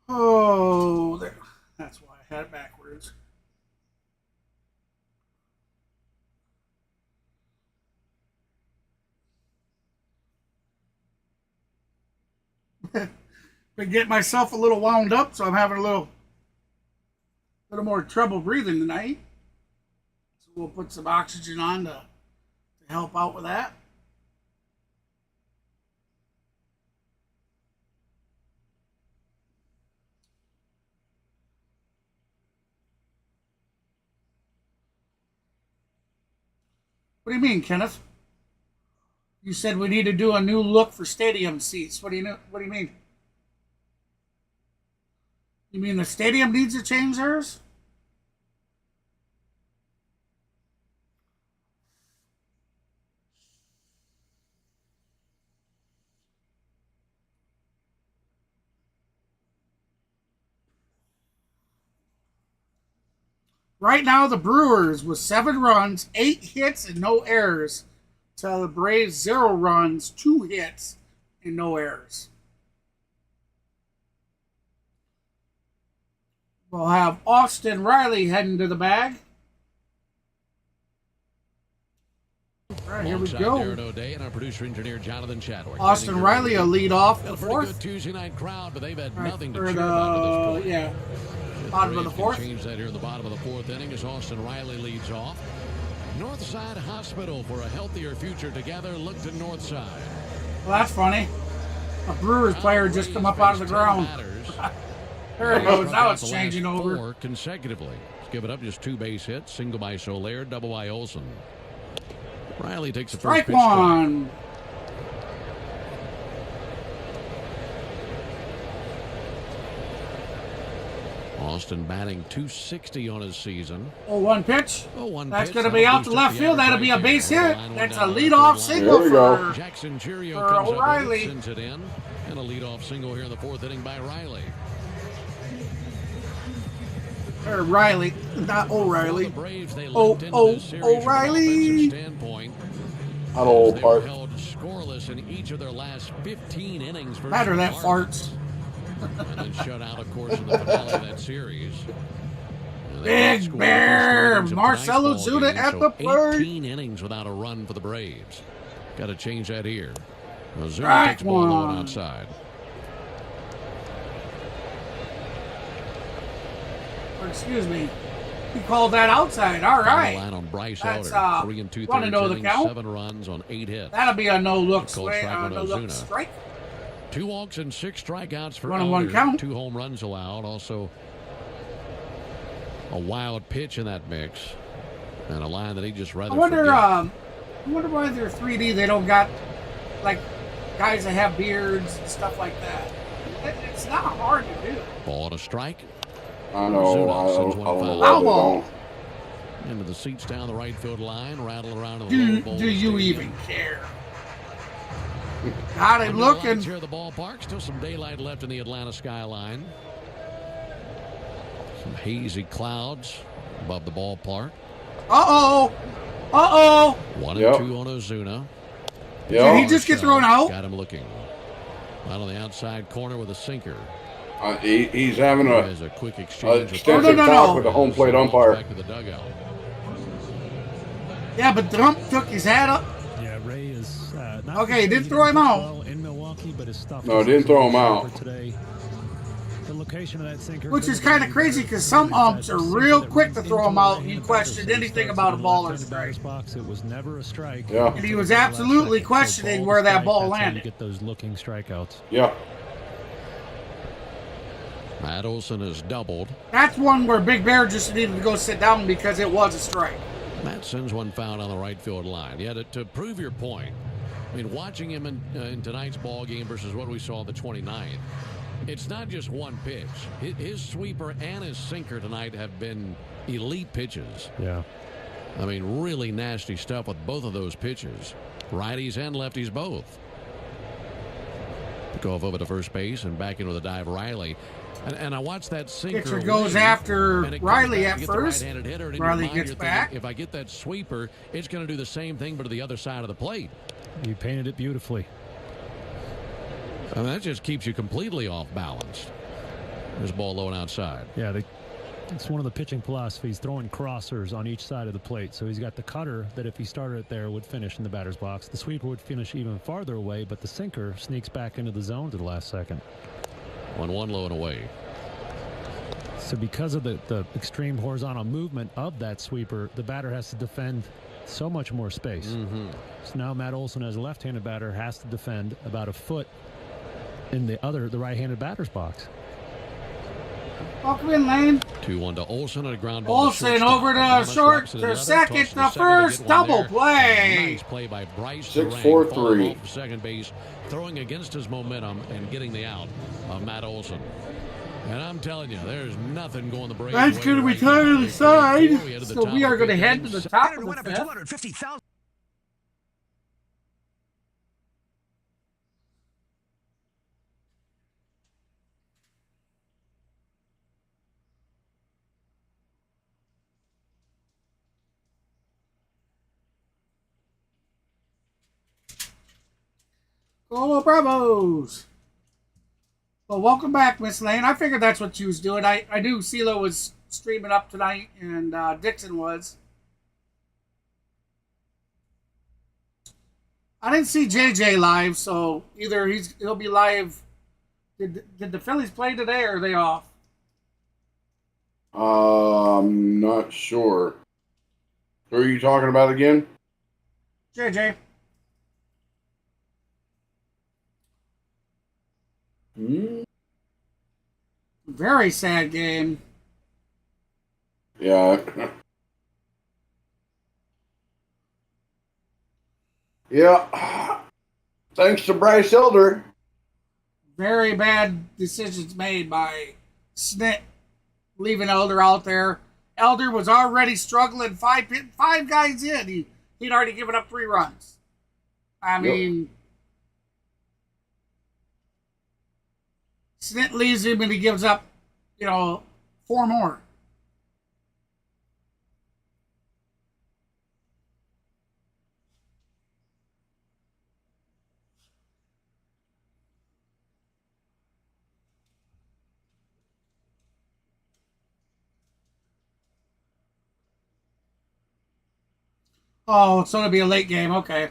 Oh, there. That's why I had it backwards. Been getting myself a little wound up, so I'm having a little more trouble breathing tonight. So we'll put some oxygen on to help out with that. What do you mean, Kenneth? You said we need to do a new look for stadium seats. What do you mean? You mean the stadium needs to change theirs? Right now, the Brewers with 7 runs, 8 hits, and no errors. To the Braves, 0 runs, 2 hits, and no errors. We'll have Austin Riley heading to the bag. All right, here we go. Darren O'Day and our producer engineer Jonathan Chadwick. Austin Riley will lead off the Got a fourth. pretty good Tuesday night crowd, but they've had nothing to For cheer about to this the point. yeah, bottom of the fourth. Change that here in the bottom of the fourth inning as Austin Riley leads off. Northside Hospital for a healthier future together. Look to Northside. Well, that's funny. A Brewers player just come up out of the ground. There it goes. Now it's changing over. 4 consecutively. Let's give it up. Just 2 base hits. Single by Soler, double by Olsen. Riley takes the first Strike pitch. one. Austin batting .260 on his season. 0-1 pitch. 0-1 That's pitch. going to be out to left field. That'll be a base hit. That's a leadoff single for Jackson Cheerio for comes O'Reilly. up, sends it in, and a leadoff single here in the fourth inning by Riley. Or Riley, not O'Reilly. O'Reilly. Not old part. Held scoreless in each of their last 15 innings. Matter that farts. And then shut out, of course, in the finale of that series. Big Bear, Marcell Ozuna at the plate. 18 innings without a run for the Braves. Got to change that here. Ozuna takes one. ball low outside. Excuse me. He called that outside. All right. Line on Bryce That's Elder. 3 2/3 want to know the innings, count. 7 runs on 8 hits. That'll be a no-look Cold strike on Ozuna. strike. 2 walks and 6 strikeouts for 1-1 Elder. count. 2 home runs allowed. Also, a wild pitch in that mix, and a line that he just rather. I wonder forget. why they're 3D. They don't got like guys that have beards and stuff like that. It's not hard to do. Ball to strike. I know. I don't know why Foul they ball. don't. Into the seats down the right field line, rattle around in the Do lower bowl you stadium. even care? Got him looking. Here at the ballpark, still some daylight left in the Atlanta skyline. Some hazy clouds above the ballpark. Uh-oh. Uh-oh. 1 Yep. and 2 on Ozuna. Did he just get thrown out? Got him looking. Out on the outside corner with a sinker. He's having There's a quick exchange. extensive talk with the home plate umpire. Back to the dugout. Yeah, but Trump took his hat up. Yeah, Ray is not Okay, he didn't throw him out. well in Milwaukee, but his stuff. No, is didn't throw him out. Today. The location of that sinker, Which is kind of crazy because some umps are real quick to throw him out. You questioned anything about a ball or strike. Box. It was never a strike. Yeah. And he was absolutely questioning where that ball That's how you landed. get those looking strikeouts. Yeah. Matt Olson has doubled. That's one where Big Bear just needed to go sit down because it was a strike. Matt sends one foul on the right field line. Yeah, to prove your point, I mean, watching him in tonight's ball game versus what we saw the 29th, it's not just one pitch. His sweeper and his sinker tonight have been elite pitches. Yeah. I mean, really nasty stuff with both of those pitches. Righties and lefties both. Go over to first base and back in with a dive, Riley. And I watched that sinker. Pitcher goes lead, after and it Riley comes back at to get the first. right-handed hitter, and in Riley your mind, gets you're back. thinking, if I get that sweeper, it's going to do the same thing, but to the other side of the plate. You painted it beautifully. I mean, that just keeps you completely off balance. There's a ball low and outside. Yeah, it's one of the pitching philosophies, throwing crossers on each side of the plate. So he's got the cutter that if he started it there would finish in the batter's box. The sweeper would finish even farther away, but the sinker sneaks back into the zone to the last second. 1-1 low and away. So because of the extreme horizontal movement of that sweeper, the batter has to defend so much more space. Mm-hmm. So now Matt Olson, as a left-handed batter, has to defend about a foot in the right-handed batter's box. Welcome in, Lane. 2-1 to Olson and a ground ball. Olson over to short to second, the first double play. Nice play by Bryce. 6-4-3. Second base, throwing against his momentum and getting the out of Matt Olson. And I'm telling you, there's nothing going the Braves' That's way going to right retire now. to the side. We head to the So top we are of going to the head to the top of the Went up to fifth. 250,000. Go Bravos! Well, welcome back, Miss Lane. I figured that's what you was doing. I knew CeeLo was streaming up tonight, and Dixon was. I didn't see JJ live, so either he'll be live. Did the Phillies play today, or are they off? I'm not sure. Who are you talking about again? JJ. Very sad game. Yeah. Yeah. Thanks to Bryce Elder. Very bad decisions made by Snit leaving Elder out there. Elder was already struggling. Five guys in. He'd already given up 3 runs. I mean, Snit leaves him and he gives up, 4 more. Oh, it's going to be a late game. Okay.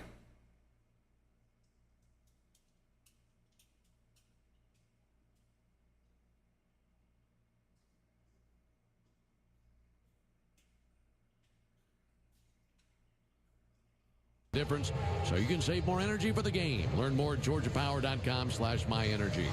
Difference, so you can save more energy for the game. Learn more at georgiapower.com/myenergy.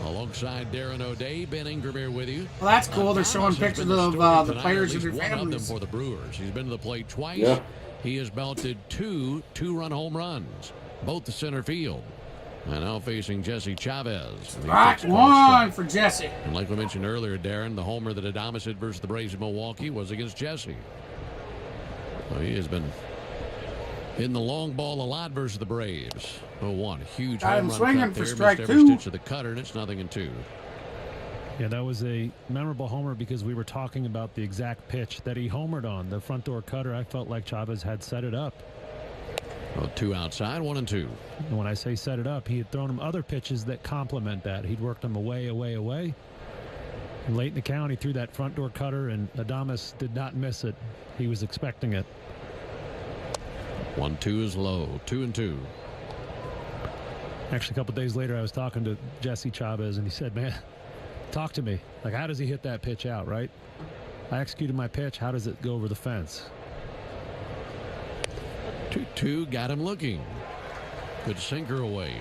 Alongside Darren O'Day, Ben Ingram here with you. Well, that's cool. They're showing pictures of the players and their families. One of them for the Brewers. He's been to the plate twice. Yeah. He has belted 2 two-run home runs, both to center field. And now facing Jesse Chavez. Right, 1 for Jesse. And like we mentioned earlier, Darren, the homer that Adames hit versus the Braves of Milwaukee was against Jesse. So he has been hitting the long ball a lot versus the Braves. 0-1. Huge Got him home run swinging cut for there. strike Missed every 2. stitch of the cutter, and it's 0-2. Yeah, that was a memorable homer because we were talking about the exact pitch that he homered on. The front door cutter, I felt like Chavez had set it up. Well, 2 outside, 1-2. And when I say set it up, he had thrown him other pitches that complement that. He'd worked them away. And late in the count, he threw that front door cutter, and Adames did not miss it. He was expecting it. 1-2 is low. 2-2. Actually, a couple days later, I was talking to Jesse Chavez, and he said, man, talk to me. Like, how does he hit that pitch out, right? I executed my pitch. How does it go over the fence? 2-2 got him looking. Good sinker away.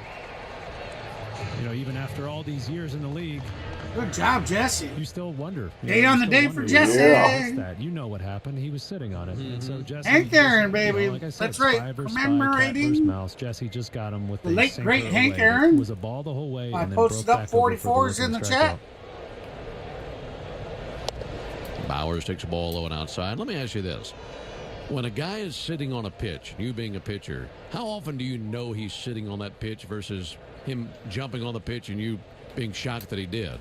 Even after all these years in the league. Good job, Jesse. You still wonder. Day on the day for Jesse. That. You know what happened. He was sitting on it. And so Jesse, Hank Aaron, baby. Like I said, that's right. Commemorating mouse. Jesse just got him with the late great Hank Aaron. It was a ball the whole way. I and posted up 44s in the chat. Bowers takes a ball low and outside. Let me ask you this. When a guy is sitting on a pitch, you being a pitcher, how often do you know he's sitting on that pitch versus him jumping on the pitch and you being shocked that he did?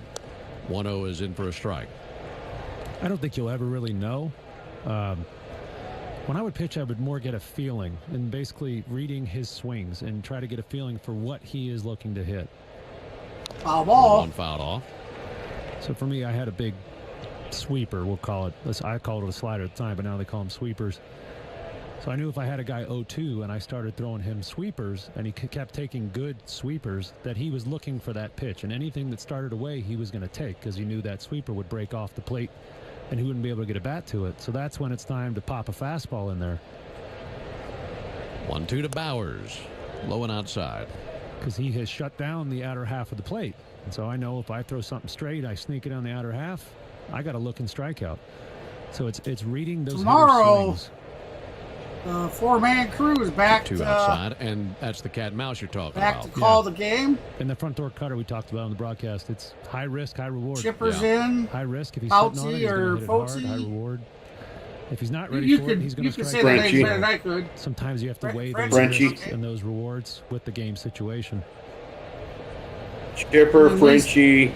1-0 is in for a strike. I don't think you'll ever really know. When I would pitch, I would more get a feeling and basically reading his swings and try to get a feeling for what he is looking to hit. Foul ball. 1 fouled off. So for me, I had a big sweeper, we'll call it. I called it a slider at the time, but now they call them sweepers. So I knew if I had a guy 0-2 and I started throwing him sweepers and he kept taking good sweepers, that he was looking for that pitch. And anything that started away, he was going to take because he knew that sweeper would break off the plate and he wouldn't be able to get a bat to it. So that's when it's time to pop a fastball in there. 1-2 to Bowers. Low and outside. Because he has shut down the outer half of the plate. And so I know if I throw something straight, I sneak it on the outer half, I got to look and strike out. So it's reading those tomorrow. Swings. The 4-man crew is back 2 outside, and that's the cat and mouse you're talking back about. to call the game. And the front door cutter we talked about on the broadcast, it's high risk, high reward. Chippers in. High risk if he's sitting on it, he's or hit it hard. High reward. If he's not ready for it, he's going to strike out. You can say that better than I could. Sometimes you have to weigh those risks and those rewards with the game situation. Chipper, Frenchie.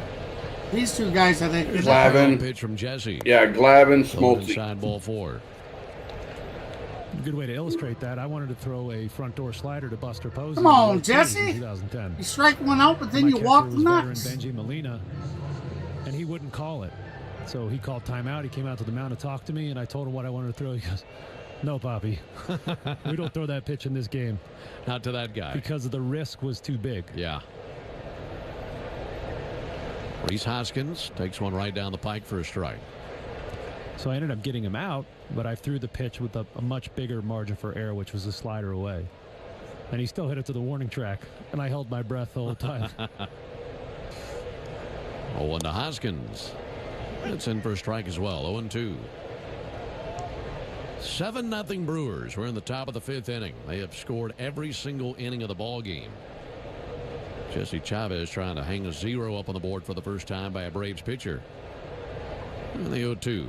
These 2 guys, I think. Glavin. Pitch from Jesse. Yeah, Glavin, Smoltz. Inside ball 4. A good way to illustrate that, I wanted to throw a front door slider to Buster Posey. Come on, in Jesse. 2010. You strike one out, but then My you catcher walk was nuts. veteran Benji Molina, and he wouldn't call it. So he called timeout. He came out to the mound to talk to me, and I told him what I wanted to throw. He goes, "No, Poppy, we don't throw that pitch in this game." Not to that guy. Because the risk was too big. Yeah. Rhys Hoskins takes one right down the pike for a strike. So I ended up getting him out, but I threw the pitch with a much bigger margin for error, which was a slider away. And he still hit it to the warning track, and I held my breath the whole time. 0-1 to Hoskins. It's in for a strike as well. 0-2. 7-0 Brewers. We're in the top of the 5th inning. They have scored every single inning of the ball game. Jesse Chavez trying to hang a 0 up on the board for the first time by a Braves pitcher. And the 0-2.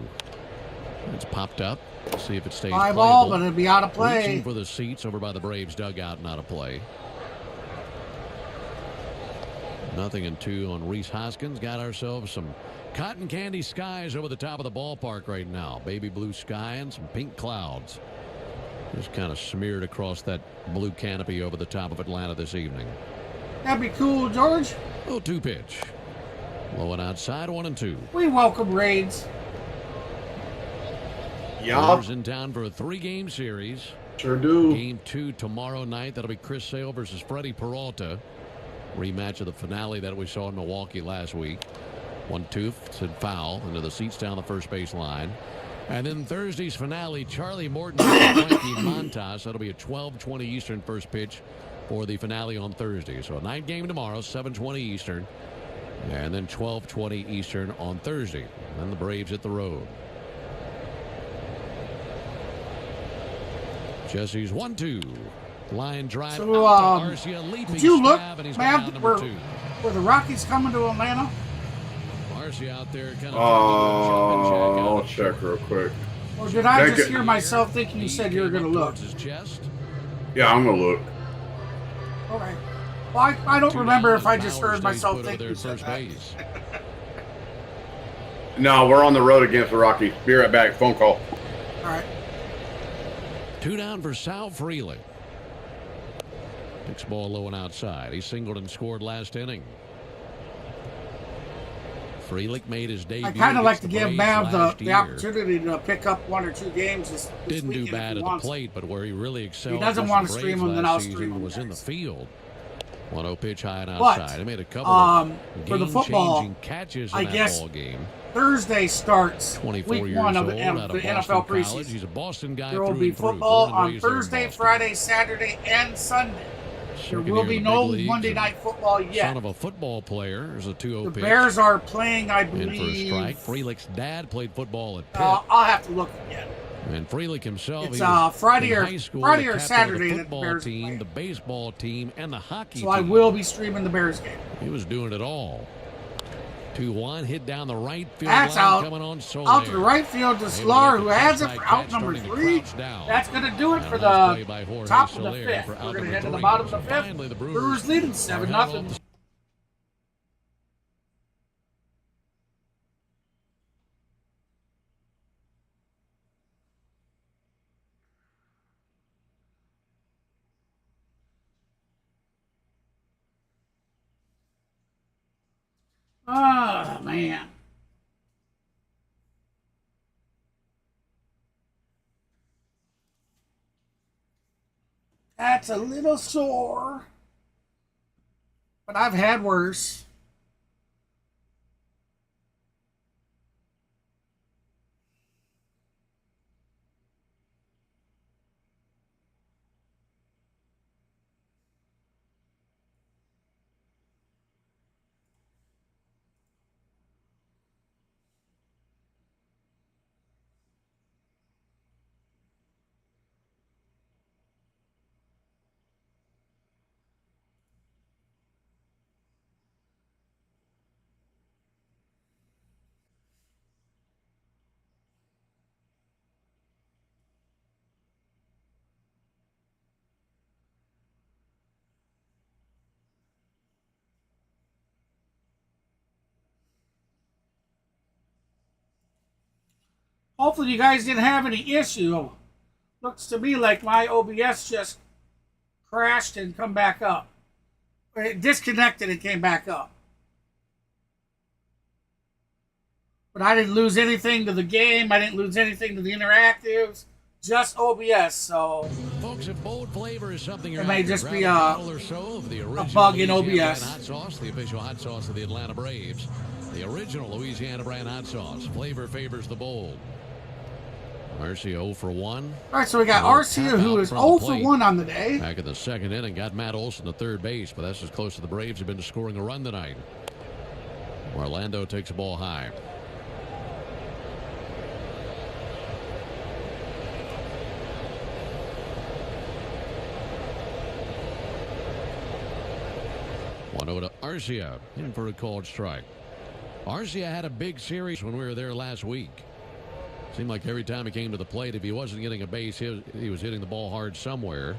It's popped up. Let's see if it stays Fly playable. ball, but it'll be out of play. Reaching for the seats over by the Braves dugout and out of play. 0-2 on Rhys Hoskins. Got ourselves some cotton candy skies over the top of the ballpark right now. Baby blue sky and some pink clouds. Just kind of smeared across that blue canopy over the top of Atlanta this evening. That'd be cool, George. 0-2 pitch. Low and outside, 1-2. We welcome raids. Brewers in town for a 3-game series. Sure do. Game 2 tomorrow night. That'll be Chris Sale versus Freddie Peralta. Rematch of the finale that we saw in Milwaukee last week. 1-2 said foul into the seats down the first base line. And then Thursday's finale, Charlie Morton and Frankie Montas. That'll be a 12:20 Eastern first pitch for the finale on Thursday. So a night game tomorrow, 7:20 Eastern. And then 12:20 Eastern on Thursday. Then the Braves hit the road. Jesse's 1-2. Line drive So, out to Arcia. Leaping did you look, stab, and he's man, got out where number 2. the Rockies coming to Atlanta? Arcia out there kind of I'll check real quick. Or did I Check just it. hear myself thinking you said you were going to look? His chest. Yeah, I'm gonna look. Okay. Well, I don't remember if I just Bauer heard stays myself put over think there you at said first that. base. No, we're on the road against the Rockies. Be right back. Phone call. All right. 2 down for Sal Freely. Picks ball low and outside. He singled and scored last inning. Freelick made his debut. I kind of like to against give the Mav Braves last the year. opportunity to pick up 1 or 2 games this Didn't do weekend bad if he at the wants. plate, but where he really excelled. He doesn't versus want to the stream Braves him, then last I'll season stream him, was in the guys. field. 1-0 pitch high and But, outside. He made a couple of for the football, game-changing catches in I that guess ball game. Thursday starts 24 week years 1 of old, the out of NFL Boston College. preseason. He's a Boston guy. There will through be and through. football Born and on raised there in Thursday, Boston. Friday, Saturday, and Sunday. There Second will year be in the no big leagues Monday and night football yet. Son of a football player. There's a 2-0 The pitch. Bears are playing, I In for a believe. strike. Freelick's dad played football at Pitt. I'll have to look again. And Freelick himself, It's he was Friday in or high school, Friday the or captain Saturday of the that the football Bears team, play. the baseball team, and the hockey So team. I will be streaming the Bears game. He was doing it all. 2-1 hit down the right field That's line out. coming on Soler. Out to the right field to Able to Sklar, get who the has it touchback for out catch, number starting to 3. crouch down. That's going to do it And for a nice the play by Jorge top of the Soler 5th. for out We're going to number head to the 3. bottom of the So 5th. finally the Brewers leading 7-0. Oh, man. That's a little sore. But I've had worse. Hopefully you guys didn't have any issue Looks to me like my OBS just crashed and come back up. It disconnected and came back up. But I didn't lose anything to the game. I didn't lose anything to the interactives. Just OBS, so Folks, if bold flavor is something you're it may after, just grab be bottle or so of the a original bug in Louisiana OBS. brand hot sauce, the official hot sauce of the Atlanta Braves. The original Louisiana brand hot sauce. Flavor favors the bold. Arcia 0 for 1. All right, so we got Arcia, who is 0 for 1 on the day. Back in the second inning, got Matt Olson to third base, but that's as close as the Braves have been to scoring a run tonight. Orlando takes the ball high. One over to Arcia, in for a called strike. Arcia had a big series when we were there last week. Seemed like every time he came to the plate, if he wasn't getting a base, he was hitting the ball hard somewhere.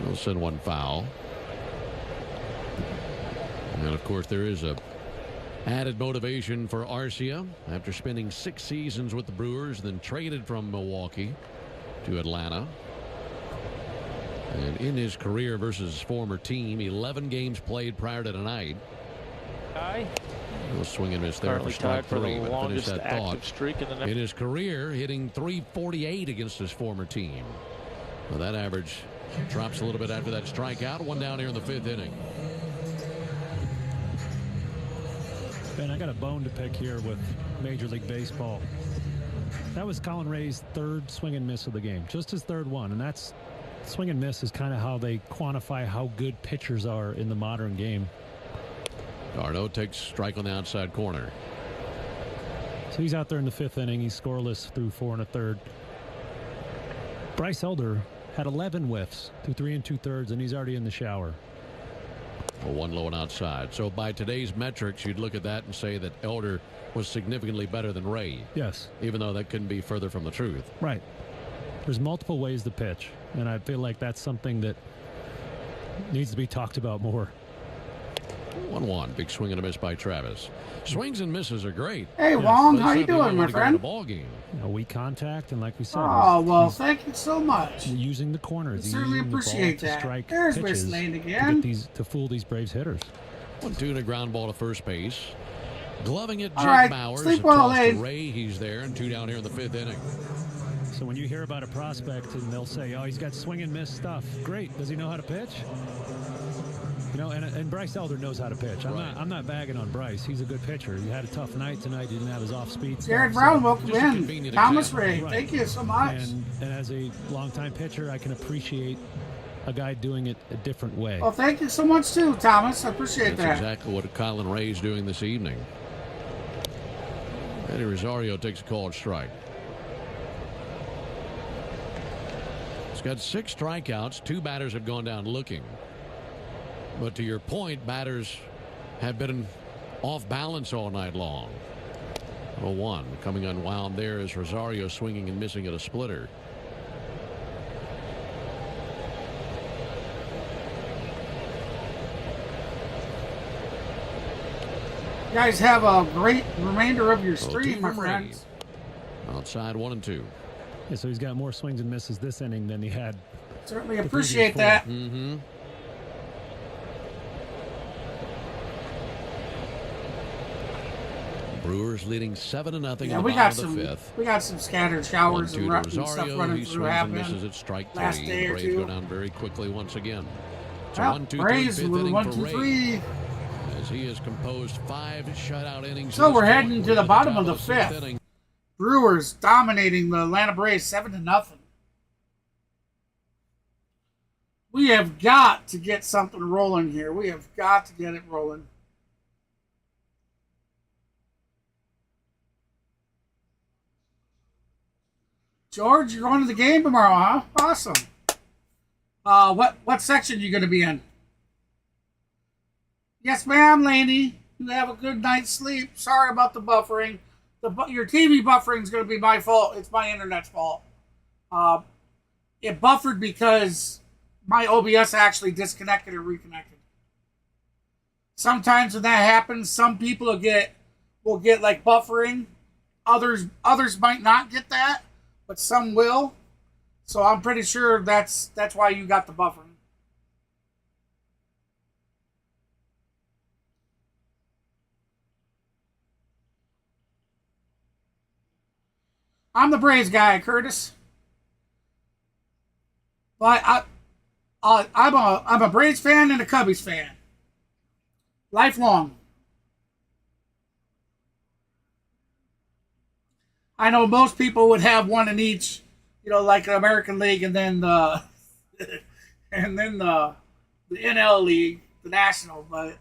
We'll send one foul. And of course, there is a added motivation for Arcia after spending 6 seasons with the Brewers, then traded from Milwaukee to Atlanta. And in his career versus his former team, 11 games played prior to tonight. A swing and miss there for strike 3, but finish that thought. Streak in his career, hitting .348 against his former team. Well, that average drops a little bit after that strikeout. One down here in the 5th inning. Ben, I got a bone to pick here with Major League Baseball. That was Colin Ray's 3rd swing and miss of the game, just his 3rd one, and that's swing and miss is kind of how they quantify how good pitchers are in the modern game. Darno takes strike on the outside corner. So he's out there in the 5th inning. He's scoreless through 4 1/3. Bryce Elder had 11 whiffs through 3 2/3, and he's already in the shower. A 1 low and outside. So by today's metrics, you'd look at that and say that Elder was significantly better than Ray. Yes. Even though that couldn't be further from the truth. Right. There's multiple ways to pitch, and I feel like that's something that needs to be talked about more. 1-1. Big swing and a miss by Travis. Swings and misses are great. Hey, Wong, how you doing, my friend? Ball game. Weak contact, and like we said, oh well, thank you so much. Using the corners, certainly appreciate that. There's Miss Lane again. To fool these Braves hitters. 1-2 and a ground ball to first base. Gloving it, Jake right, Bowers. sleep well, Lane. Ray, he's there, and 2 down here in the 5th inning. So when you hear about a prospect and they'll say, "Oh, he's got swing and miss stuff," great. Does he know how to pitch? You know, and Bryce Elder knows how to pitch. I'm not bagging on Bryce. He's a good pitcher. He had a tough night tonight. He didn't have his off-speed stuff. Jared Brown, welcome in. Thomas Ray, thank you so much. And as a longtime pitcher, I can appreciate a guy doing it a different way. Well, thank you so much too, Thomas. I appreciate That's that. exactly what Colin Ray's doing this evening. Eddie Rosario takes a called strike. He's got 6 strikeouts. 2 batters have gone down looking. But to your point, batters have been off balance all night long. 0-1 coming unwound there is Rosario swinging and missing at a splitter. You guys have a great remainder of your stream, my friends. Outside 1-2. Yeah, so he's got more swings and misses this inning than he had. Certainly appreciate that. Mm-hmm. Brewers leading 7-0 in the we bottom got of the some 5th. We got some scattered showers and Rosario, stuff running he through swings and happening. misses at strike 3. Last day The or Braves two. go down very quickly once again. So Well, 1, 2, 3, Braves 5th with inning 1, for 2, Ray, 3. as he has composed 5 shutout innings. So we're this heading point. to the We're bottom top of the sixth 5th. inning. Brewers dominating the Atlanta Braves 7-0. We have got to get something rolling here. We have got to get it rolling. George, you're going to the game tomorrow, huh? Awesome. What section are you going to be in? Yes, ma'am, Laney. You have a good night's sleep. Sorry about the buffering. Your TV buffering is going to be my fault. It's my internet's fault. It buffered because my OBS actually disconnected or reconnected. Sometimes when that happens, some people will get like buffering. Others might not get that. but some will. So I'm pretty sure that's why you got the buffering. I'm the Braves guy, Curtis. But I'm a Braves fan and a Cubbies fan. Lifelong. I know most people would have one in each, like an American League and then the and then the NL League, the National, but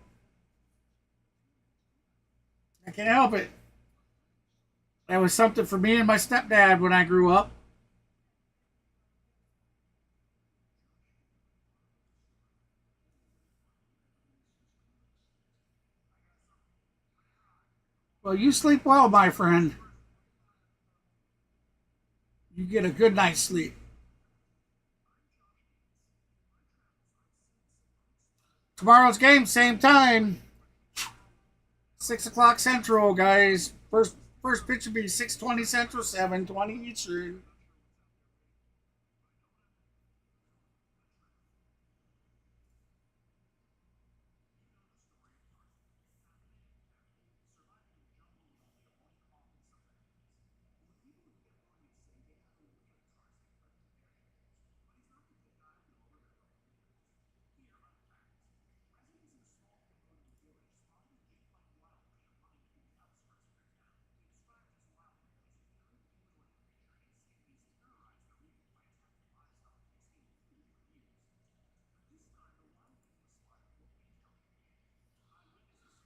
I can't help it. That was something for me and my stepdad when I grew up. Well, you sleep well, my friend. You get a good night's sleep. Tomorrow's game, same time. 6 o'clock Central, guys. First pitch will be 6:20 Central, 7:20 Eastern.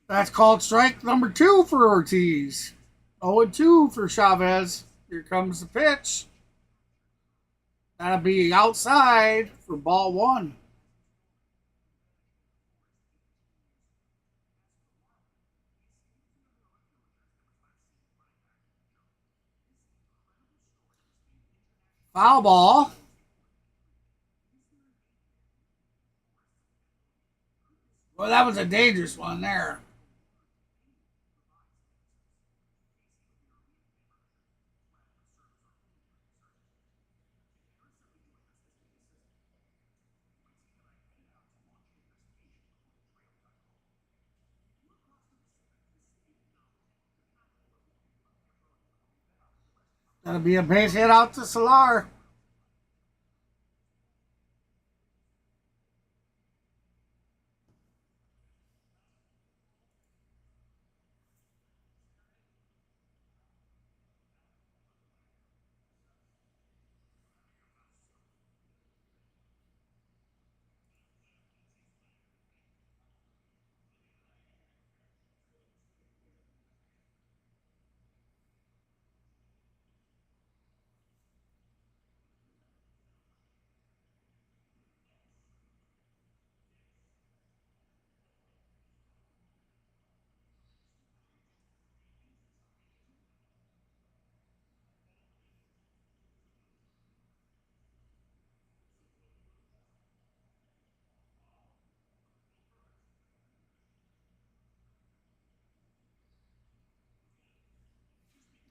That's called strike number 2 for Ortiz. 0-2 for Chavez. Here comes the pitch. That'll be outside for ball 1. Foul ball. Well, that was a dangerous one there. That'll be a base hit out to Solar.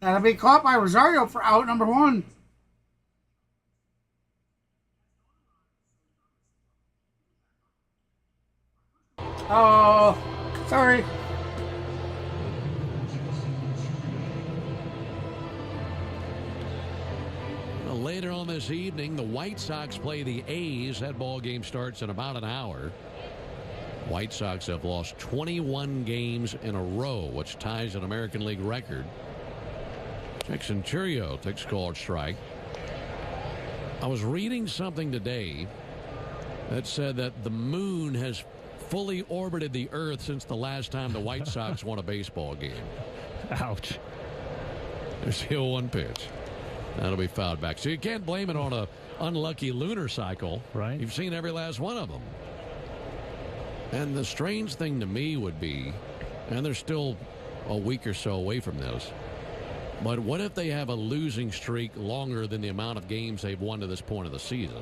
That'll be caught by Rosario for out number 1. Oh, sorry. Well, later on this evening, the White Sox play the A's. That ball game starts in about an hour. White Sox have lost 21 games in a row, which ties an American League record. Jackson Churio takes called strike. I was reading something today that said that the moon has fully orbited the Earth since the last time the White Sox won a baseball game. Ouch. There's the 0-1 pitch. That'll be fouled back. So you can't blame it on a unlucky lunar cycle. Right. You've seen every last one of them. And the strange thing to me would be, and they're still a week or so away from this, but what if they have a losing streak longer than the amount of games they've won to this point of the season?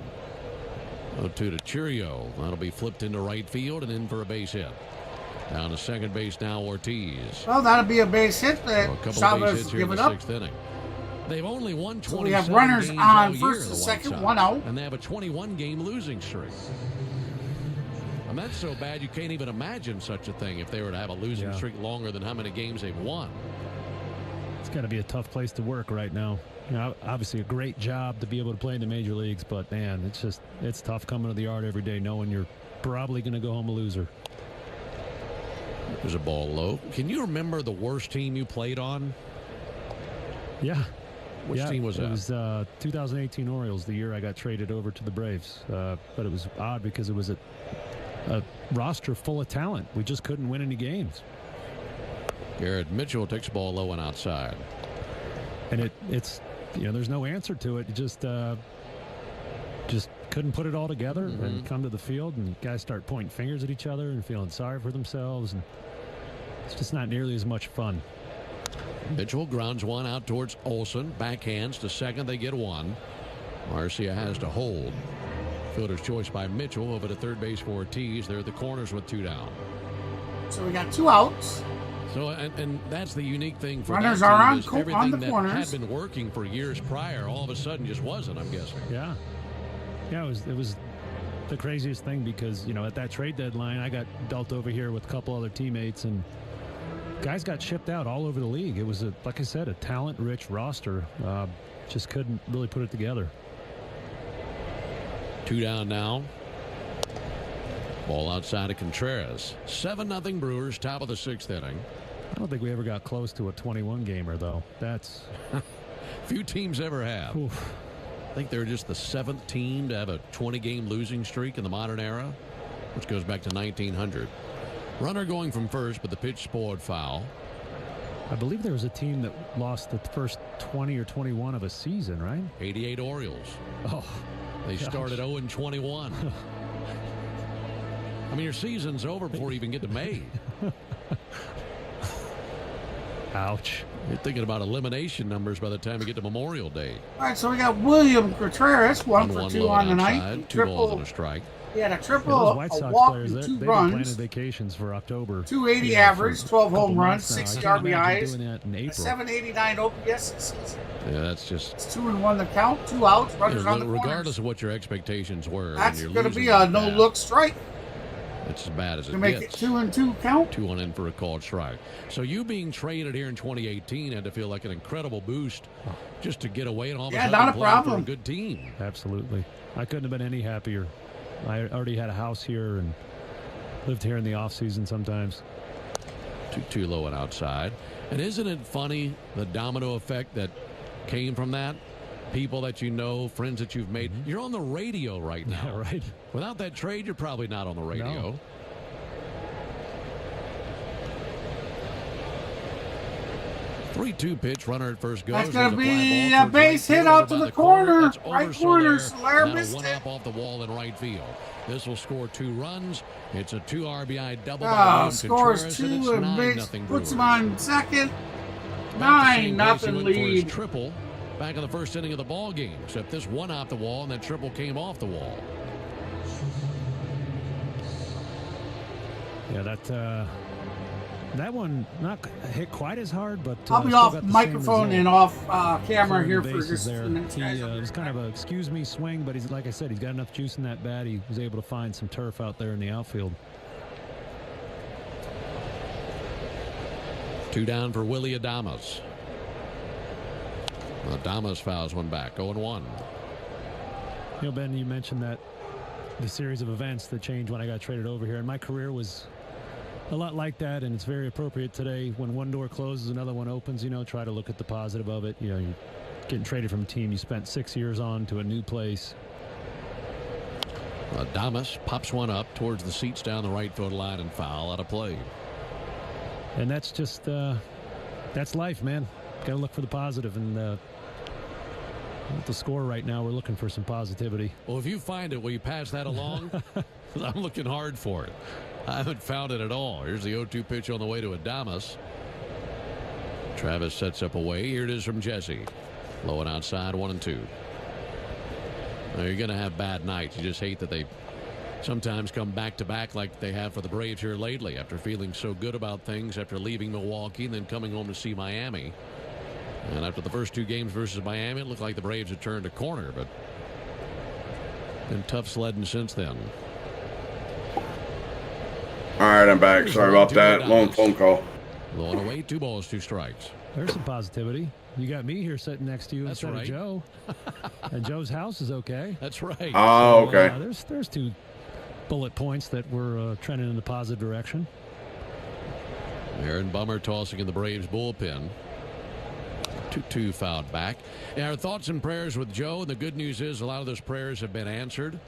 0-2 to Churio. That'll be flipped into right field and in for a base hit. Down to second base now, Ortiz. Well, that'll be a base hit that a couple Chavez of base hits here in give the it up. 6th inning. They've only won 27 So we have runners games on all year, first the and White second, Sox, 1 out. and they have a 21-game losing streak. And that's so bad you can't even imagine such a thing if they were to have a losing streak longer than how many games they've won. It's got to be a tough place to work right now. You know, obviously a great job to be able to play in the major leagues, but man, it's tough coming to the yard every day knowing you're probably going to go home a loser. There's a ball low. Can you remember the worst team you played on? Yeah. Which team was that? It was 2018 Orioles, the year I got traded over to the Braves. But it was odd because it was a roster full of talent. We just couldn't win any games. Garrett Mitchell takes the ball low and outside. And it's there's no answer to it. Just couldn't put it all together and come to the field, and guys start pointing fingers at each other and feeling sorry for themselves, and it's just not nearly as much fun. Mitchell grounds one out towards Olson. Backhands to second. They get one. Marcia has to hold. Fielder's choice by Mitchell over to third base for Ortiz. They're at the corners with 2 down. So we got 2 outs. So and that's the unique thing for runners that are team on is everything the that corners. had been working for years prior all of a sudden just wasn't, I'm guessing. Yeah, it was the craziest thing because at that trade deadline I got dealt over here with a couple other teammates, and guys got shipped out all over the league. It was like I said, a talent-rich roster. Just couldn't really put it together. 2 down now. Ball outside of Contreras. 7-0 Brewers, top of the 6th inning. I don't think we ever got close to a 21-gamer, though. That's few teams ever have. Oof. I think they're just the 7th team to have a 20-game losing streak in the modern era, which goes back to 1900. Runner going from first, but the pitch spoiled foul. I believe there was a team that lost the first 20 or 21 of a season, right? 88 Orioles. Oh, they gosh. started 0-21. I mean, your season's over before you even get to May. Ouch. You're thinking about elimination numbers by the time we get to Memorial Day. All right, so we got William Contreras, 1 for 2 on the night. 2 balls and a strike. He had a triple, those White Sox a walk, players, and 2 they've runs. been planning vacations for October. 280 average, 12 home runs, now. 60 I can't imagine RBIs, doing that in a April. 789 OPS this season. Yeah, that's just... It's 2-1 the count, 2 outs, runners on the corners. Regardless of what your expectations were. That's going to be a no-look strike. It's as bad as it To make gets. it 2-2 count. 2-1 in for a called strike. So you being traded here in 2018 had to feel like an incredible boost just to get away and all of a sudden not a play problem. for a good team. Absolutely. I couldn't have been any happier. I already had a house here and lived here in the off season sometimes. 2-2 low and outside. And isn't it funny the domino effect that came from that? People that you know, friends that you've made. You're on the radio right now. Yeah, right. Without that trade, you're probably not on the radio. No. No. 3-2 pitch, runner at first goes. That's going to There's be fly ball a base hit out to the corner. Right corner. Solaire missed one it. up off the wall in right field. This will score 2 runs. It's a 2 RBI double. Scores 2 and makes, puts him on second. 9-0 lead. Triple back in the first inning of the ball game, except this one off the wall and that triple came off the wall. Yeah, that one not hit quite as hard, but I'll be still off got the microphone same and result. off camera here for Bases just a there. few minutes. He guys. it was kind of a excuse me swing, but he's like I said, he's got enough juice in that bat. He was able to find some turf out there in the outfield. 2 down for Willie Adames. Adames fouls one back. 0-1. Ben, you mentioned that the series of events that changed when I got traded over here, and my career was a lot like that, and it's very appropriate today. When one door closes, another one opens. Try to look at the positive of it. You're getting traded from a team you spent 6 years on to a new place. Adames pops one up towards the seats down the right field line and foul out of play. And that's just that's life, man. Got to look for the positive, and with the score right now, we're looking for some positivity. Well, if you find it, will you pass that along? I'm looking hard for it. I haven't found it at all. Here's the 0-2 pitch on the way to Adames. Travis sets up away. Here it is from Jesse. Low and outside, 1-2. Now, you're going to have bad nights. You just hate that they sometimes come back-to-back like they have for the Braves here lately after feeling so good about things after leaving Milwaukee and then coming home to see Miami. And after the first 2 games versus Miami, it looked like the Braves had turned a corner, but been tough sledding since then. All right, I'm back. Sorry about that. Long phone call. Low and away, 2 balls, 2 strikes. There's some positivity. You got me here sitting next to you That's instead right. of Joe. And Joe's house is okay. That's right. Oh, okay. There's 2 bullet points that we're trending in the positive direction. Aaron Bummer tossing in the Braves bullpen. 2-2 fouled back. Yeah, our thoughts and prayers with Joe. And the good news is a lot of those prayers have been answered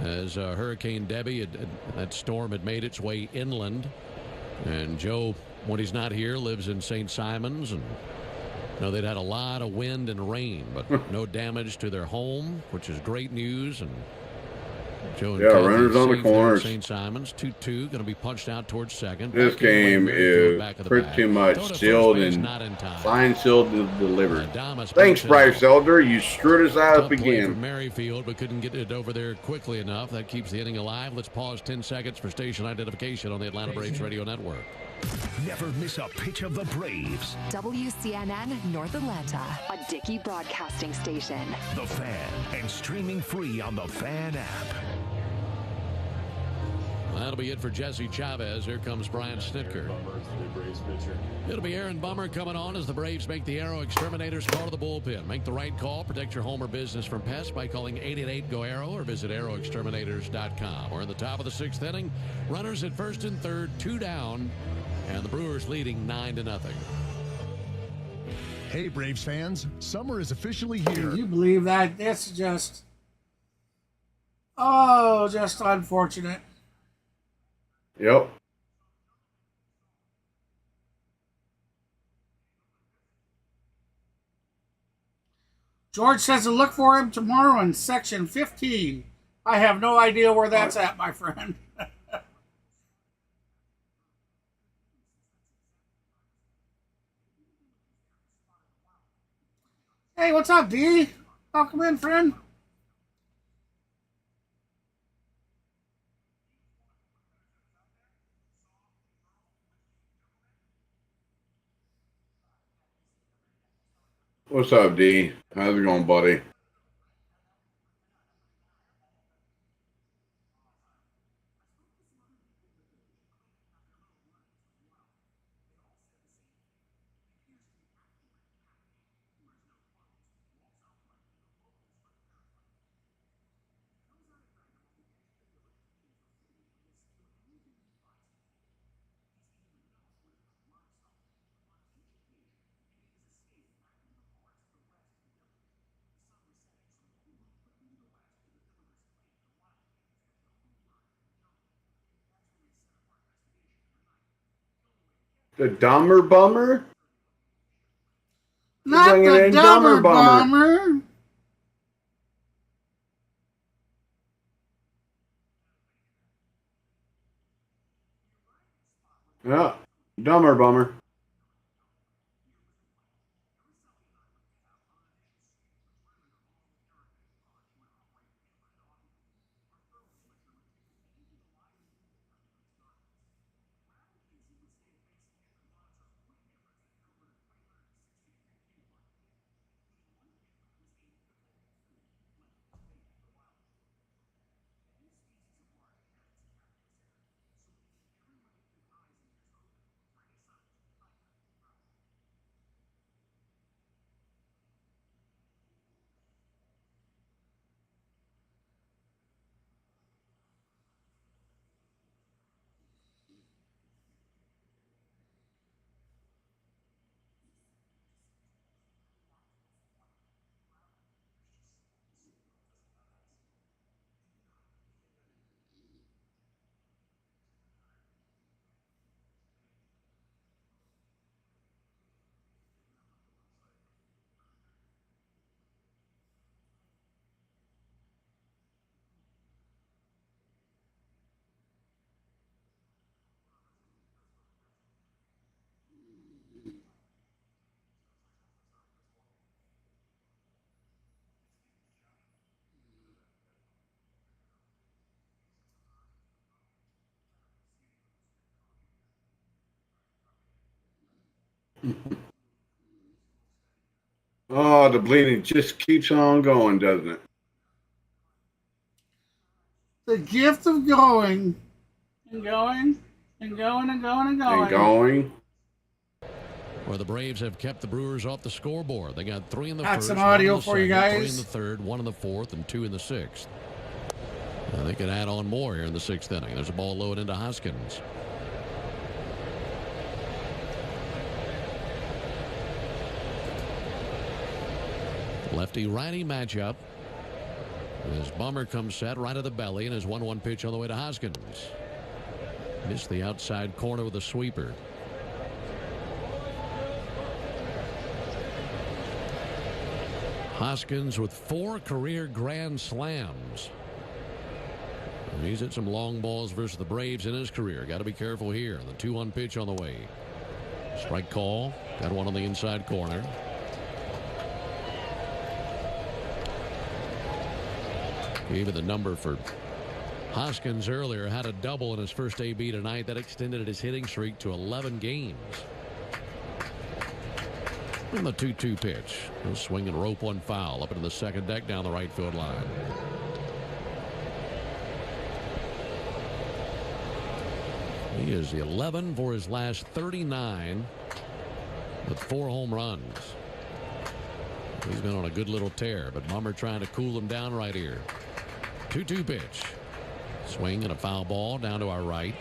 as Hurricane Debbie, that storm had made its way inland. And Joe, when he's not here, lives in St. Simons. And they'd had a lot of wind and rain, but no damage to their home, which is great news. And Joe and Kathy runners on the safe there corners. at St. Simons. 2-2, going to be punched out towards second. This game is pretty much sealed and signed, sealed, and delivered. Thanks, Bryce Elder. You screwed us out again. Merrifield, but couldn't get it over there quickly enough. That keeps the inning alive. Let's pause 10 seconds for station identification on the Atlanta Braves Radio Network. Never miss a pitch of the Braves. WCNN North Atlanta, a Dickey broadcasting station. The Fan, and streaming free on the Fan app. That'll be it for Jesse Chavez. Here comes Brian Snitker. It'll be Aaron Bummer coming on as the Braves make the Aero Exterminators call to the bullpen. Make the right call. Protect your home or business from pests by calling 888-GO-AERO or visit aeroexterminators.com. We're in the top of the 6th inning. Runners at first and third, 2 down, and the Brewers leading 9-0. Hey, Braves fans. Summer is officially here. Can you believe that? It's just unfortunate. Yep. George says to look for him tomorrow in section 15. I have no idea where that's at, my friend. Hey, what's up, D? Welcome in, friend. What's up, D? How's it going, buddy? The Dumber Bummer? Not the Dumber Bummer. Yeah, Dumber Bummer. Oh, the bleeding just keeps on going, doesn't it? The gift of going and going and going and going and going. And going. Where the Braves have kept the Brewers off the scoreboard. They got 3 in the Got first, some 1 audio in the for you second, 3 guys. in the third, 1 in the fourth, and 2 in the sixth. And they can add on more here in the 6th inning. There's a ball low and into Hoskins. Lefty-righty matchup. As Bummer comes set right of the belly, and his 1-1 pitch on the way to Hoskins. Missed the outside corner with a sweeper. Hoskins with 4 career grand slams. And he's hit some long balls versus the Braves in his career. Got to be careful here. The 2-1 pitch on the way. Strike call. Got one on the inside corner. Gave it the number for Hoskins earlier. Had a double in his first AB tonight. That extended his hitting streak to 11 games. And the 2-2 pitch. A swing and rope one foul up into the second deck down the right field line. He is 11 for his last 39 with 4 home runs. He's been on a good little tear, but Bummer trying to cool him down right here. 2-2 pitch. Swing and a foul ball down to our right.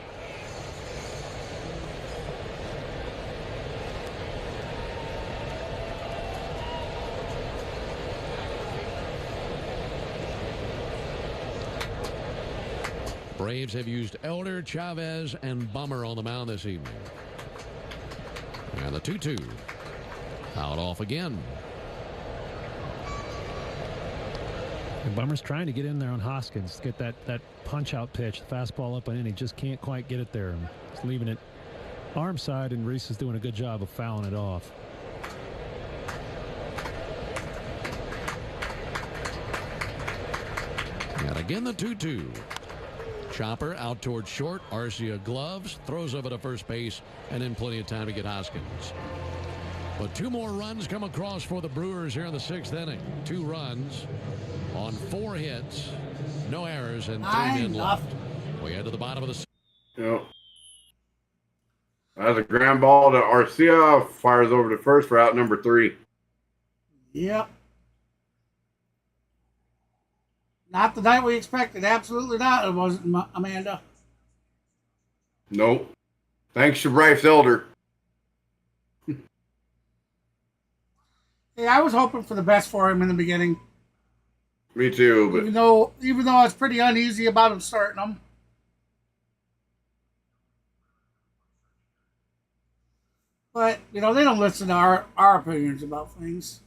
Braves have used Elder, Chavez, and Bummer on the mound this evening. And the 2-2. Fouled off again. And Bummer's trying to get in there on Hoskins, get that punch-out pitch, fastball up and in. He just can't quite get it there. He's leaving it arm side, and Reese is doing a good job of fouling it off. And again the 2-2. Chopper out towards short. Arcia gloves, throws over to first base, and then plenty of time to get Hoskins. But 2 more runs come across for the Brewers here in the 6th inning. 2 runs on 4 hits, no errors, and 3 men left. We head to the bottom of the. Yep. That's a ground ball to Arcia. Fires over to first for out number 3. Yep. Not the night we expected. Absolutely not. It wasn't, Amanda. Nope. Thanks to Bryce Elder. Hey, I was hoping for the best for him in the beginning. Me too, but even though I was pretty uneasy about him starting him. But, they don't listen to our opinions about things.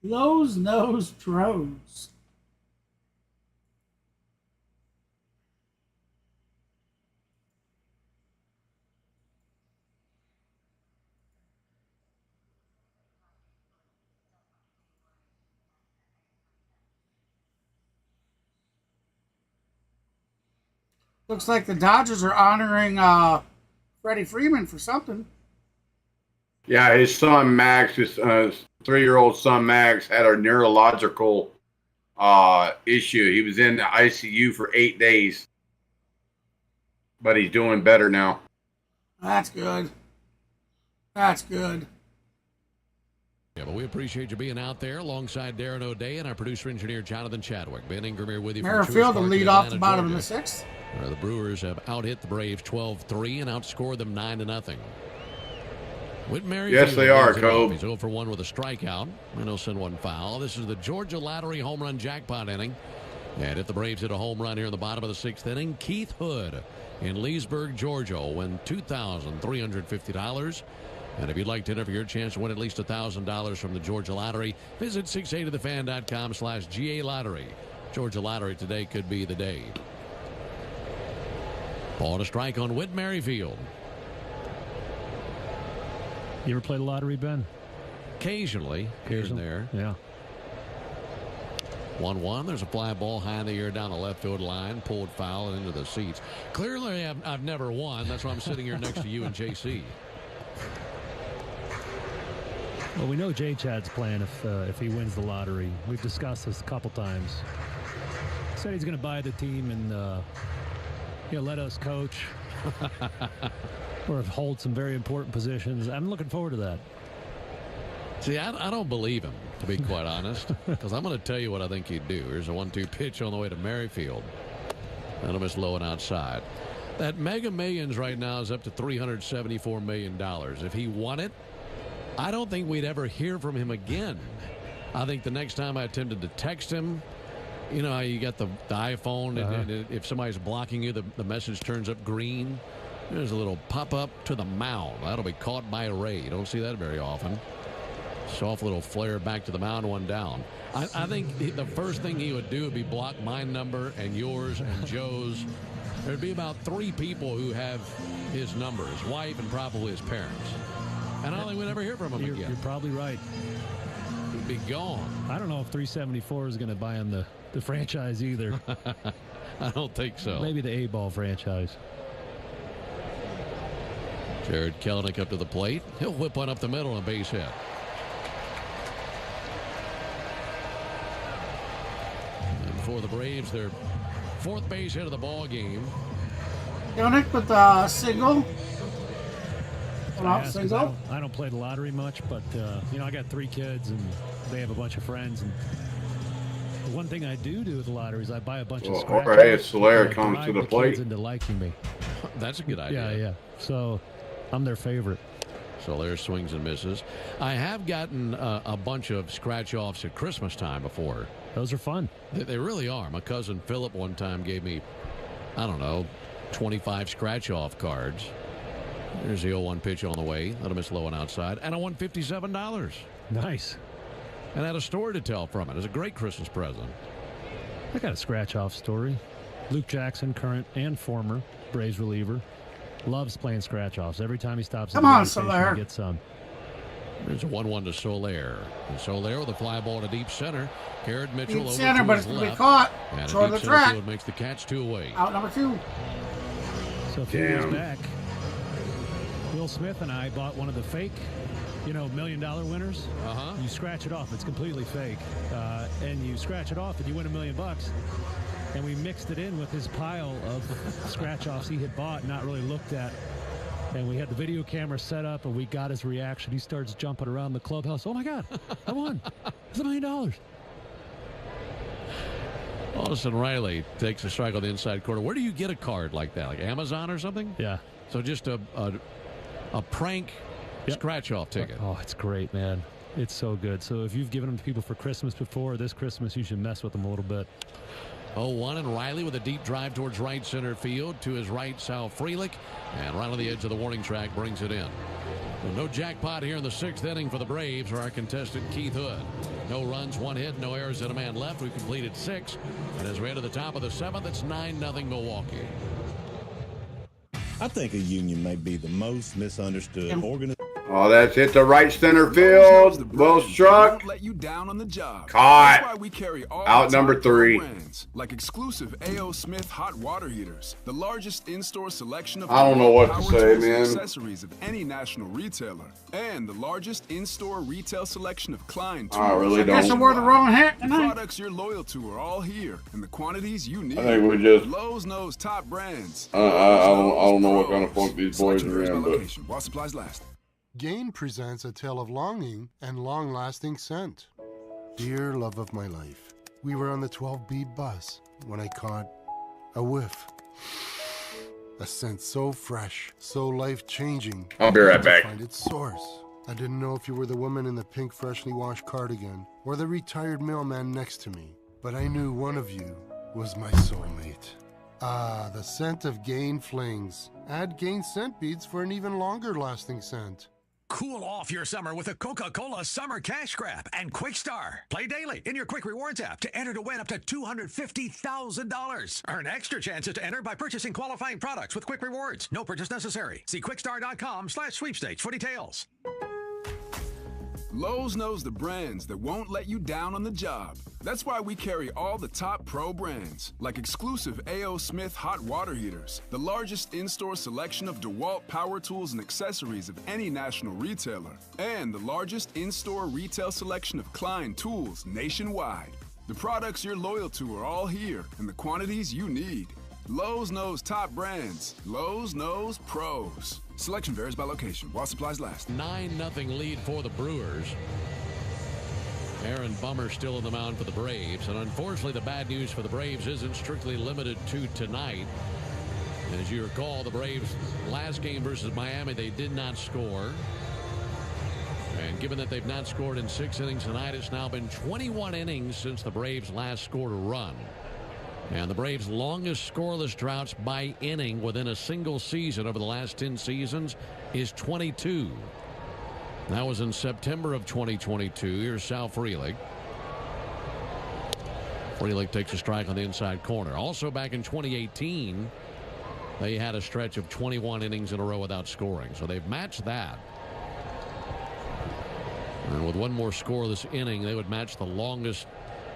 Lowe's knows pros. Looks like the Dodgers are honoring Freddie Freeman for something. yeah, his son Max, his 3-year-old son Max, had a neurological issue. He was in the ICU for 8 days, but he's doing better now. That's good. That's good. Yeah, but we appreciate you being out there alongside Darren O'Day and our producer-engineer Jonathan Chadwick. Ben Ingram here with you from Truist Merrifield Park will in lead off Atlanta, the bottom Georgia, of the 6th. where the Brewers have out-hit the Braves 12-3 and outscored them 9-0. Whit Merrifield Yes, they are, leads it off. Cobe. He's 0 for 1 with a strikeout, and he'll send one foul. This is the Georgia Lottery home run jackpot inning. And if the Braves hit a home run here in the bottom of the 6th inning, Keith Hood in Leesburg, Georgia will win $2,350. And if you'd like to enter for your chance to win at least $1,000 from the Georgia Lottery, visit 680thefan.com/GA Lottery. Georgia Lottery today could be the day. Ball to strike on Whit Merrifield. You ever play the lottery, Ben? Occasionally, here and there. Yeah. 1-1. There's a fly ball high in the air down the left field line, pulled foul and into the seats. Clearly, I've never won. That's why I'm sitting here next to you and JC. Well, we know J. Chad's plan if he wins the lottery. We've discussed this a couple times. Said he's going to buy the team and let us coach or hold some very important positions. I'm looking forward to that. See, I don't believe him, to be quite honest, because I'm going to tell you what I think he'd do. Here's a 1-2 pitch on the way to Merrifield. That'll miss low and outside. That Mega Millions right now is up to $374 million. If he won it, I don't think we'd ever hear from him again. I think the next time I attempted to text him, you know how you got the iPhone, and if somebody's blocking you, the message turns up green. There's a little pop-up to the mound. That'll be caught by a Ray. You don't see that very often. Soft little flare back to the mound, one down. I think the first thing he would do would be block my number and yours and Joe's. There'd be about 3 people who have his number, his wife and probably his parents. And I don't think we'd ever hear from him again. You're probably right. He'd be gone. I don't know if 374 is going to buy him the franchise either. I don't think so. Maybe the A-ball franchise. Jared Kelenic up to the plate. He'll whip one up the middle and base hit. And for the Braves, their 4th base hit of the ball game. Kelenic with a single. I don't play the lottery much, but I got 3 kids and they have a bunch of friends. And the one thing I do with the lottery is I buy a bunch of scratch. Jorge Soler comes to the plate. Into liking me. That's a good idea. Yeah. So I'm their favorite. Soler swings and misses. I have gotten a bunch of scratch-offs at Christmas time before. Those are fun. They really are. My cousin Philip one time gave me, 25 scratch-off cards. There's the 0-1 pitch on the way. That'll miss low and outside. And I won $57. Nice. And I had a story to tell from it. It was a great Christmas present. I got a scratch-off story. Luke Jackson, current and former Braves reliever, loves playing scratch-offs. Every time he stops, come on, Soler, he gets some. There's a 1-1 to Soler. And Soler with a fly ball to deep center. Garrett Mitchell deep over center, to but his it's going to left. be caught. And short of the track. Field makes the catch 2 away. Out number 2. So a few years back, Will Smith and I bought one of the fake, $1 million winners. You scratch it off. It's completely fake. And you scratch it off and you win $1 million. And we mixed it in with his pile of scratch-offs he had bought, not really looked at. And we had the video camera set up, and we got his reaction. He starts jumping around the clubhouse. Oh, my God, I won. It's $1 million. Austin Riley takes a strike on the inside corner. Where do you get a card like that? Like Amazon or something? Yeah. So just a prank scratch-off ticket. Oh, it's great, man. It's so good. So if you've given them to people for Christmas before, this Christmas you should mess with them a little bit. 0-1, and Riley with a deep drive towards right center field. To his right, Sal Frelick. And right on the edge of the warning track brings it in. Well, no jackpot here in the 6th inning for the Braves or our contestant Keith Hood. No runs, 1 hit, no errors, and a man left. We've completed 6. And as we head to the top of the 7th, it's 9-0 Milwaukee. I think a union may be the most misunderstood organization. Oh, that's hit to right center field. Well struck. Won't let you down on the job. Caught. That's why we carry all Out number 3. brands, like exclusive A.O. Smith hot water heaters, the largest in-store selection of I don't know what to power say, tools and man. accessories of any national retailer, and the largest in-store retail selection of Klein tools. I really don't. I guess I wore the wrong hat The tonight. products you're loyal to are all here, and the quantities you need. I think we just. Lowe's knows top brands. I don't know what kind of funk these boys are in, but While supplies last. Gain presents a tale of longing and long-lasting scent. Dear love of my life, we were on the 12B bus when I caught a whiff. A scent so fresh, so life-changing. I'll be right to back. Find its source. I didn't know if you were the woman in the pink freshly washed cardigan or the retired mailman next to me, but I knew one of you was my soulmate. Ah, the scent of Gain Flings. Add Gain scent beads for an even longer lasting scent. Cool off your summer with a Coca-Cola Summer Cash Grab and Quick Star. Play daily in your Quick Rewards app to enter to win up to $250,000. Earn extra chances to enter by purchasing qualifying products with Quick Rewards. No purchase necessary. See quickstar.com/sweepstakes for details. Lowe's knows the brands that won't let you down on the job. That's why we carry all the top pro brands, like exclusive A.O. Smith hot water heaters, the largest in-store selection of DeWalt power tools and accessories of any national retailer, and the largest in-store retail selection of Klein tools nationwide. The products you're loyal to are all here in the quantities you need. Lowe's knows top brands. Lowe's knows pros. Selection varies by location while supplies last. 9-0 lead for the Brewers. Aaron Bummer still in the mound for the Braves. And unfortunately, the bad news for the Braves isn't strictly limited to tonight. As you recall, the Braves' last game versus Miami, they did not score. And given that they've not scored in 6 innings tonight, it's now been 21 innings since the Braves last scored a run. And the Braves' longest scoreless droughts by inning within a single season over the last 10 seasons is 22. That was in September of 2022. Here's Sal Frelick. Frelick takes a strike on the inside corner. Also back in 2018, they had a stretch of 21 innings in a row without scoring. So they've matched that. And with one more scoreless inning, they would match the longest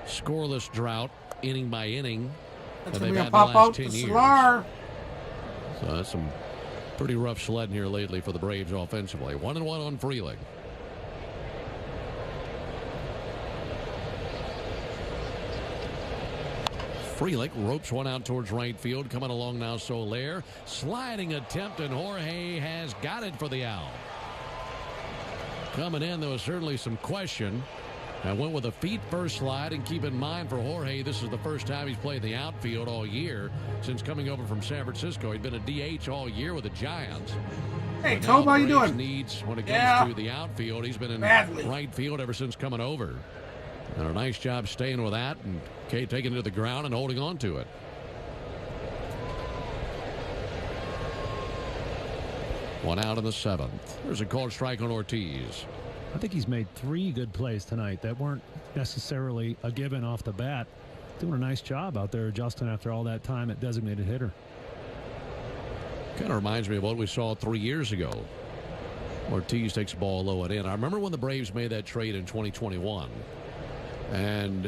scoreless drought inning by inning That's that going they've to be a had in the pop last out 10 to years. Solar. So that's some pretty rough sledding here lately for the Braves offensively. 1-1 on Frelick. Frelick ropes one out towards right field. Coming along now, Soler. Sliding attempt, and Jorge has got it for the out. Coming in, there was certainly some question. I went with a feet first slide, and keep in mind for Jorge, this is the first time he's played the outfield all year since coming over from San Francisco. He'd been a DH all year with the Giants. Hey, Cobb, how you doing? Needs, when it comes to the outfield, he's been in Badly. right field ever since coming over. And a nice job staying with that, and Kay taking it to the ground and holding on to it. One out in the 7th. There's a called strike on Ortiz. I think he's made 3 good plays tonight that weren't necessarily a given off the bat. Doing a nice job out there adjusting after all that time at designated hitter. Kind of reminds me of what we saw 3 years ago. Ortiz takes the ball low and in. I remember when the Braves made that trade in 2021. And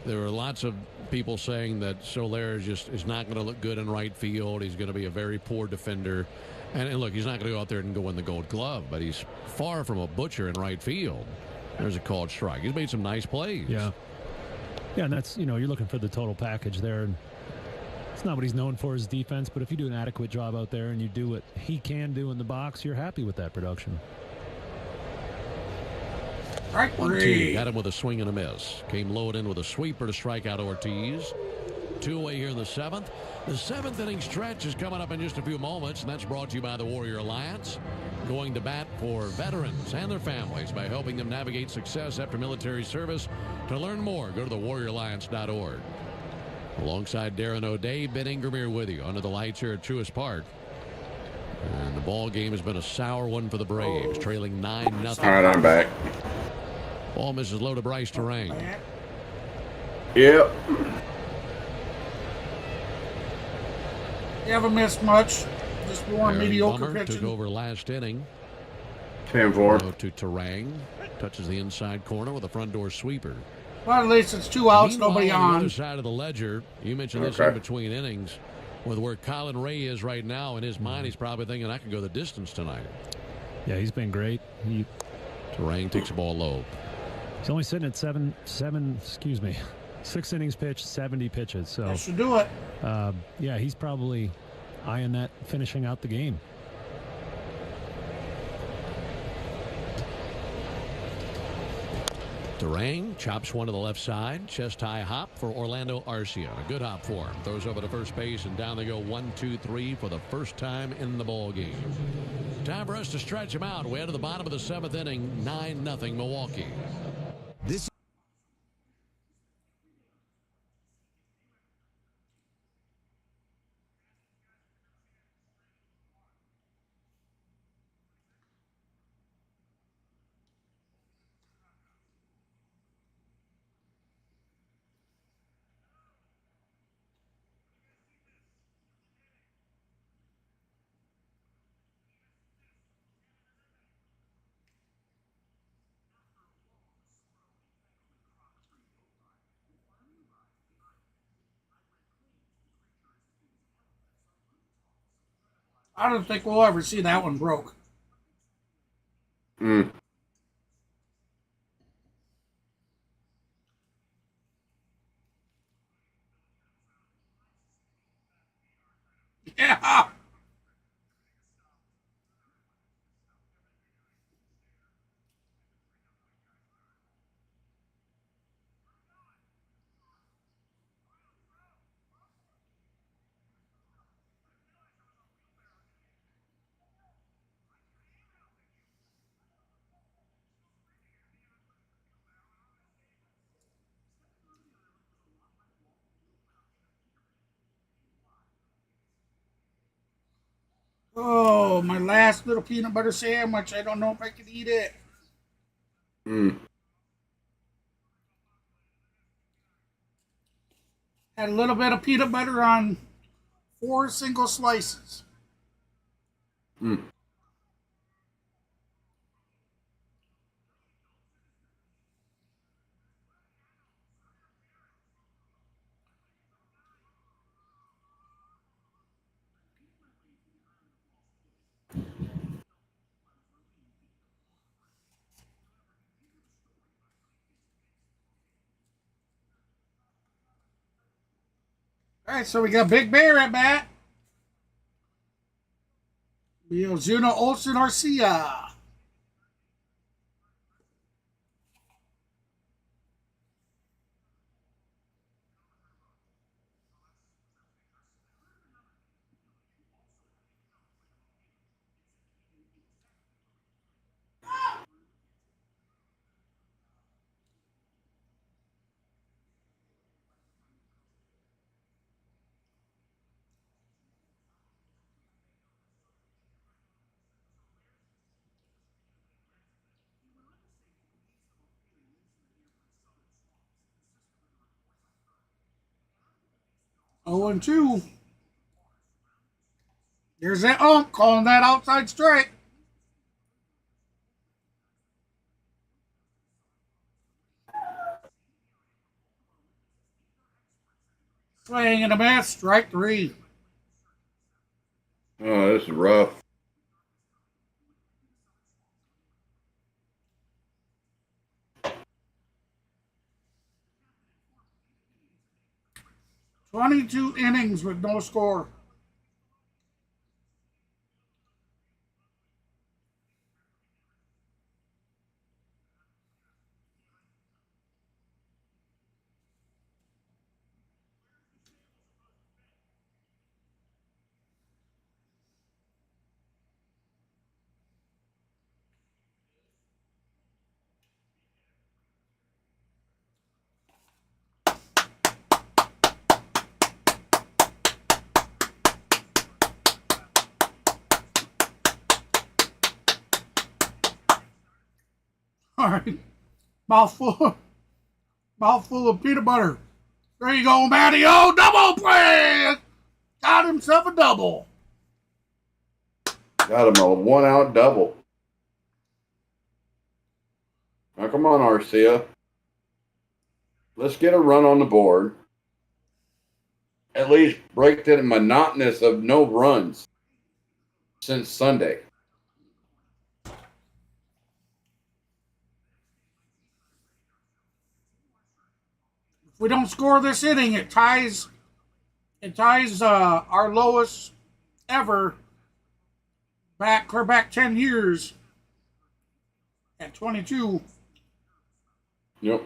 there were lots of people saying that Soler is not going to look good in right field. He's going to be a very poor defender. And look, he's not going to go out there and go win the Gold Glove, but he's far from a butcher in right field. There's a called strike. He's made some nice plays. Yeah. Yeah, and that's, you're looking for the total package there. And it's not what he's known for, his defense, but if you do an adequate job out there and you do what he can do in the box, you're happy with that production. Right, 1-2. Got him with a swing and a miss. Came low and in with a sweeper to strike out Ortiz. 2 away here in the 7th. The 7th inning stretch is coming up in just a few moments, and that's brought to you by the Warrior Alliance. Going to bat for veterans and their families by helping them navigate success after military service. To learn more, go to thewarrioralliance.org. Alongside Darren O'Day, Ben Ingermere with you under the lights here at Truist Park. And the ball game has been a sour one for the Braves, trailing 9-0. All right, I'm back. Ball misses low to Bryce Terang. Yep. You haven't missed much. Just more Aaron mediocre Bummer pitching. took over last inning. 10-4. To Terang. Touches the inside corner with a front door sweeper. Well, at least it's 2 outs, Meanwhile, nobody on the on. other side of the ledger, you mentioned this in between innings. With where Colin Ray is right now, in his mind, he's probably thinking, I can go the distance tonight. Yeah, he's been great. Terang takes the ball low. He's only sitting at 6 innings pitched, 70 pitches. So That should do it. Yeah, he's probably eyeing that finishing out the game. Terang chops one to the left side. Chest high hop for Orlando Arcia. A good hop for him. Throws over to first base, and down they go 1-2-3 for the first time in the ball game. Time for us to stretch them out. We're to the bottom of the 7th inning. 9-0 Milwaukee. This I don't think we'll ever see that one broke. Mm. Yeah. Oh, my last little peanut butter sandwich. I don't know if I can eat it. Mm. Had a little bit of peanut butter on 4 single slices. Mm. All right, so we got Big Bear at bat. Ozuna Olsen Arcia. Oh, and 2. There's that ump calling that outside strike. Swing and a miss. Strike 3. Oh, this is rough. "22 innings with no score." All right. Mouthful of peanut butter. There you go, Matty. Oh, double play! Got himself a double. Got him a 1-out double. Now, come on, Arcia. Let's get a run on the board. At least break the monotonous of no runs since Sunday. If we don't score this inning, it ties our lowest ever clear back 10 years at 22. Yep.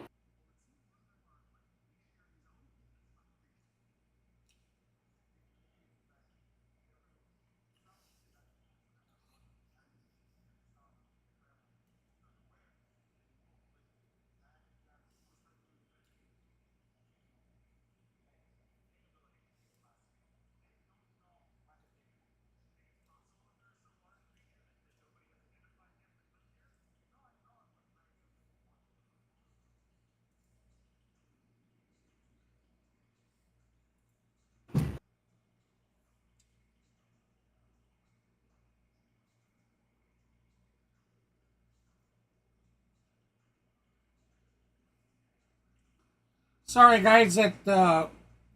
Sorry, guys, that the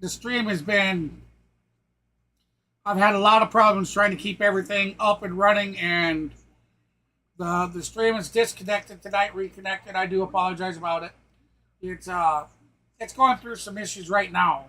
stream has been. I've had a lot of problems trying to keep everything up and running, and the stream is disconnected tonight, reconnected. I do apologize about it. It's going through some issues right now.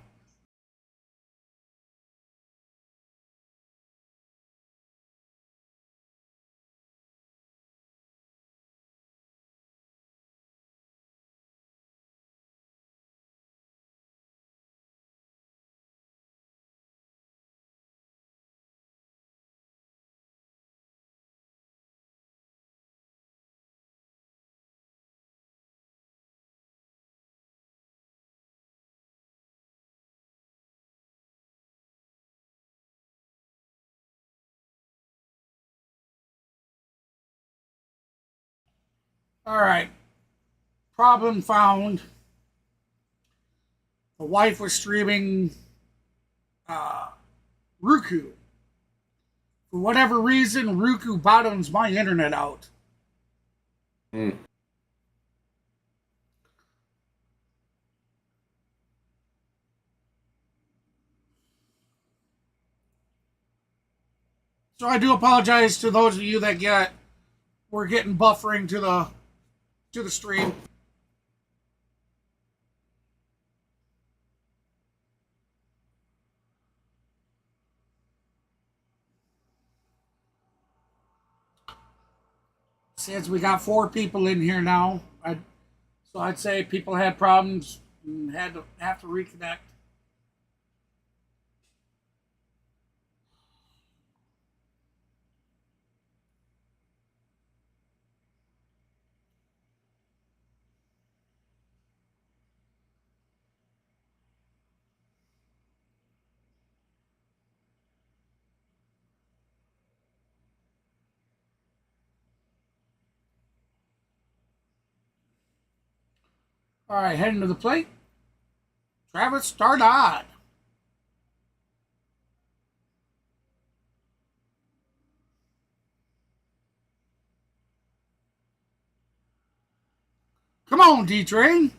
All right. Problem found. The wife was streaming Roku. For whatever reason, Roku bottoms my internet out. So I do apologize to those of you that were getting buffering to the stream. Since we got 4 people in here now, so I'd say people had problems and have to reconnect. All right, heading to the plate. Travis Stardot. Come on, D-Train.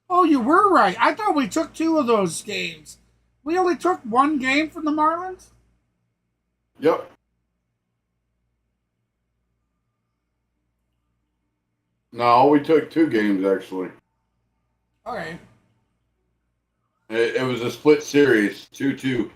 Oh, you were right. I thought we took 2 of those games. We only took 1 game from the Marlins? Yep. No, we took 2 games, actually. Okay. It was a split series, 2-2.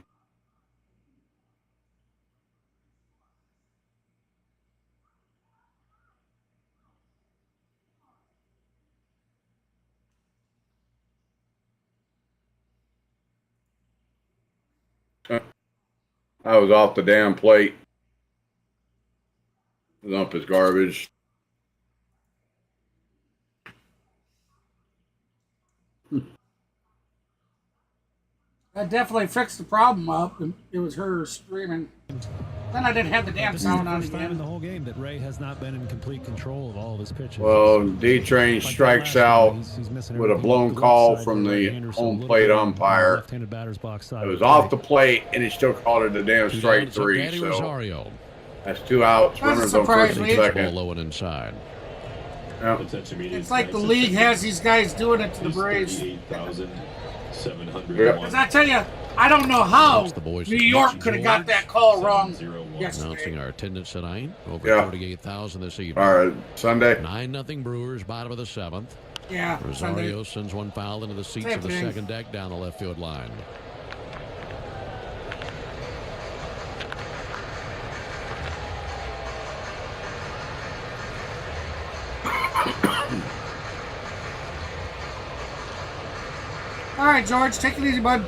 I was off the damn plate. Lump is garbage. That definitely fixed the problem up. It was her screaming. Then I didn't have the damn sound on First time in again. the whole game that Ray has not been in complete control of all of his pitches. Well, D-Train strikes out with a blown call from the home plate umpire. Left-handed batter's box side. It was off the plate, and he still called it a damn strike 3. So that's 2 outs. Runners on first and second. Low and inside. Yep. It's like the league has these guys doing it to the Braves. Because I tell you, I don't know how New York could have got that call wrong yesterday. Announcing our attendance tonight, over 48,000 this evening. All right, Sunday. 9-0 Brewers, bottom of the 7th. Yeah, Rosario sends one foul into the seats Same of the thing. second deck down the left field line. right, George. Take it easy, bud.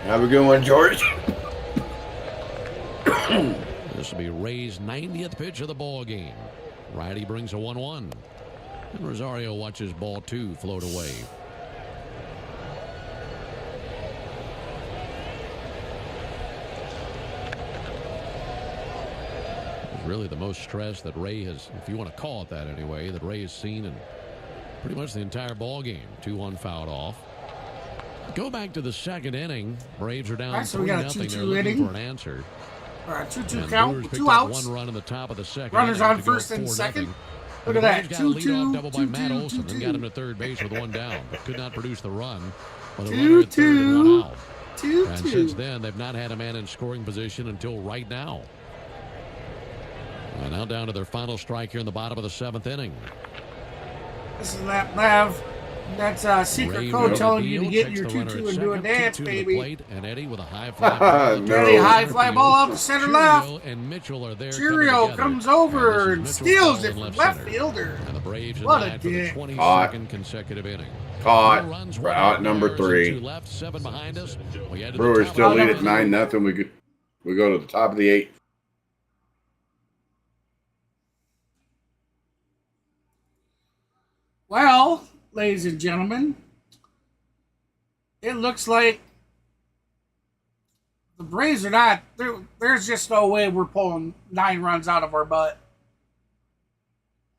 Have a good one, George. This will be Ray's 90th pitch of the ball game. Righty brings a 1-1. And Rosario watches ball 2 float away. It's really the most stress that Ray has, if you want to call it that anyway, that Ray has seen in pretty much the entire ball game. 2-1 fouled off. Go back to the second inning. Braves are down 3-0. They're looking for an answer. All right, 2-2 And count, Brewers 2 picked up outs. 1 run in the top of the second. Runners inning on to go first and 4-0. second. And Look at that, the Braves got a 2-2, leadoff double by Matt 2-2, Olson and 2-2. got him to third base with 1 down, but could not produce the run with a runner at third and 1 out. 2-2. And since then, they've not had a man in scoring position until right now. And now down to their final strike here in the bottom of the 7th inning. This is Lav. That's secret Ray code Miller telling you to get checks your the runner 2-2 at and do a second, dance, 2-2 to the baby. plate, and Eddie with a high fly ball. No. Eddie, high fly ball out to center left. Cheerio and Mitchell are there. Cheerio comes over and steals it from left center. fielder. And the Braves in What a line for the dick. 22nd consecutive inning. Caught. 4 runs, For 1 out out, number runners and 3. 2 left, 7 behind us. We head to the Brewers top still of the lead at ninth. 9-0. We go to the top of the 8th. Well, ladies and gentlemen, it looks like the Braves are not. There's just no way we're pulling 9 runs out of our butt.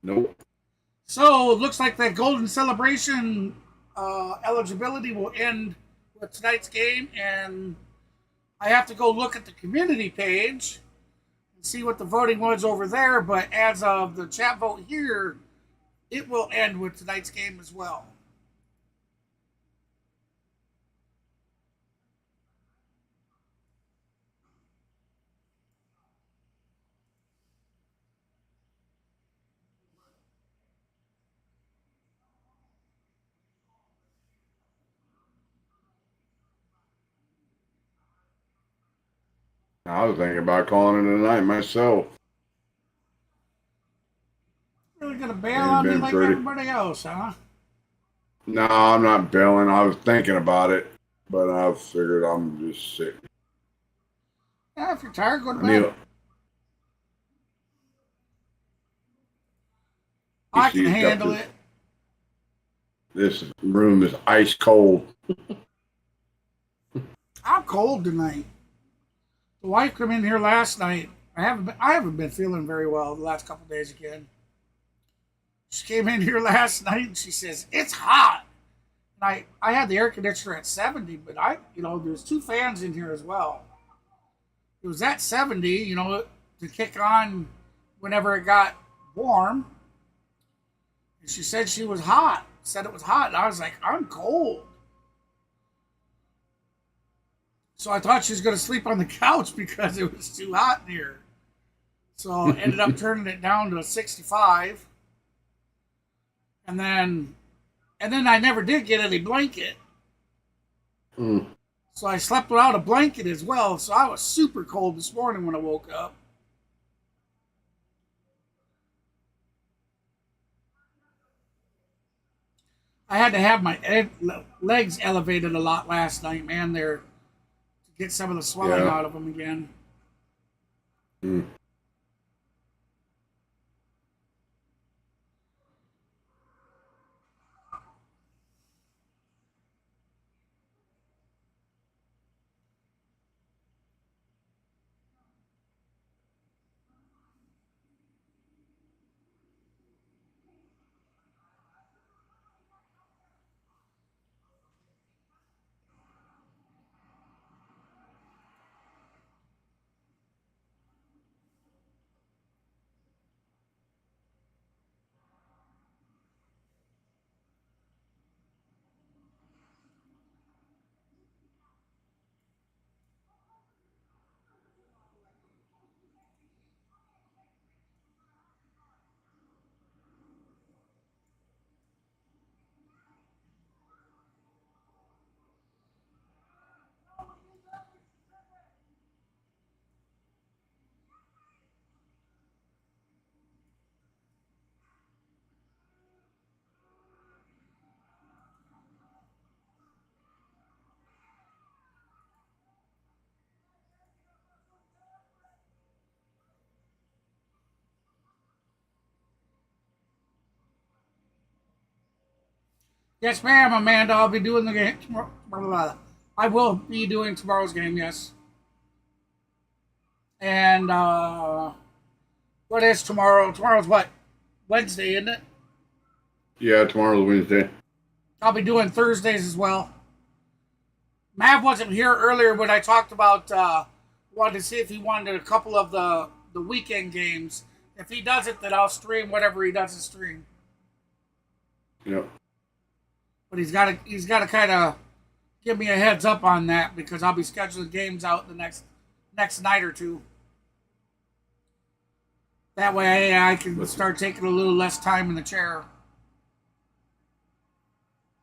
Nope. So it looks like that golden celebration eligibility will end with tonight's game, and I have to go look at the community page and see what the voting was over there. But as of the chat vote here, it will end with tonight's game as well. I was thinking about calling it a night myself. Really gonna bail on me like pretty. everybody else, huh? No, I'm not bailing. I was thinking about it, but I figured I'm just sick. Yeah, if you're tired, go to I mean, bed. I can he's got handle this- it. This room is ice cold. I'm cold tonight. The wife came in here last night. I haven't been feeling very well the last couple of days again. She came in here last night and she says, "It's hot." And I had the air conditioner at 70, but there's 2 fans in here as well. It was at 70, to kick on whenever it got warm. And she said she was hot. Said it was hot. And I was like, I'm cold. So I thought she was going to sleep on the couch because it was too hot in here. So I ended up turning it down to a 65. And then I never did get any blanket. Mm. So I slept without a blanket as well. So I was super cold this morning when I woke up. I had to have my legs elevated a lot last night, man. To get some of the swelling out of them again. Mm. Yes, ma'am, Amanda. I'll be doing the game tomorrow. Blah, blah, blah. I will be doing tomorrow's game, yes. And what is tomorrow? Tomorrow's what? Wednesday, isn't it? Yeah, tomorrow's Wednesday. I'll be doing Thursdays as well. Mav wasn't here earlier when I talked about wanted to see if he wanted a couple of the weekend games. If he does it, then I'll stream whatever he doesn't stream. Yep. But he's got to kind of give me a heads up on that because I'll be scheduling games out the next night or two. That way I can start taking a little less time in the chair.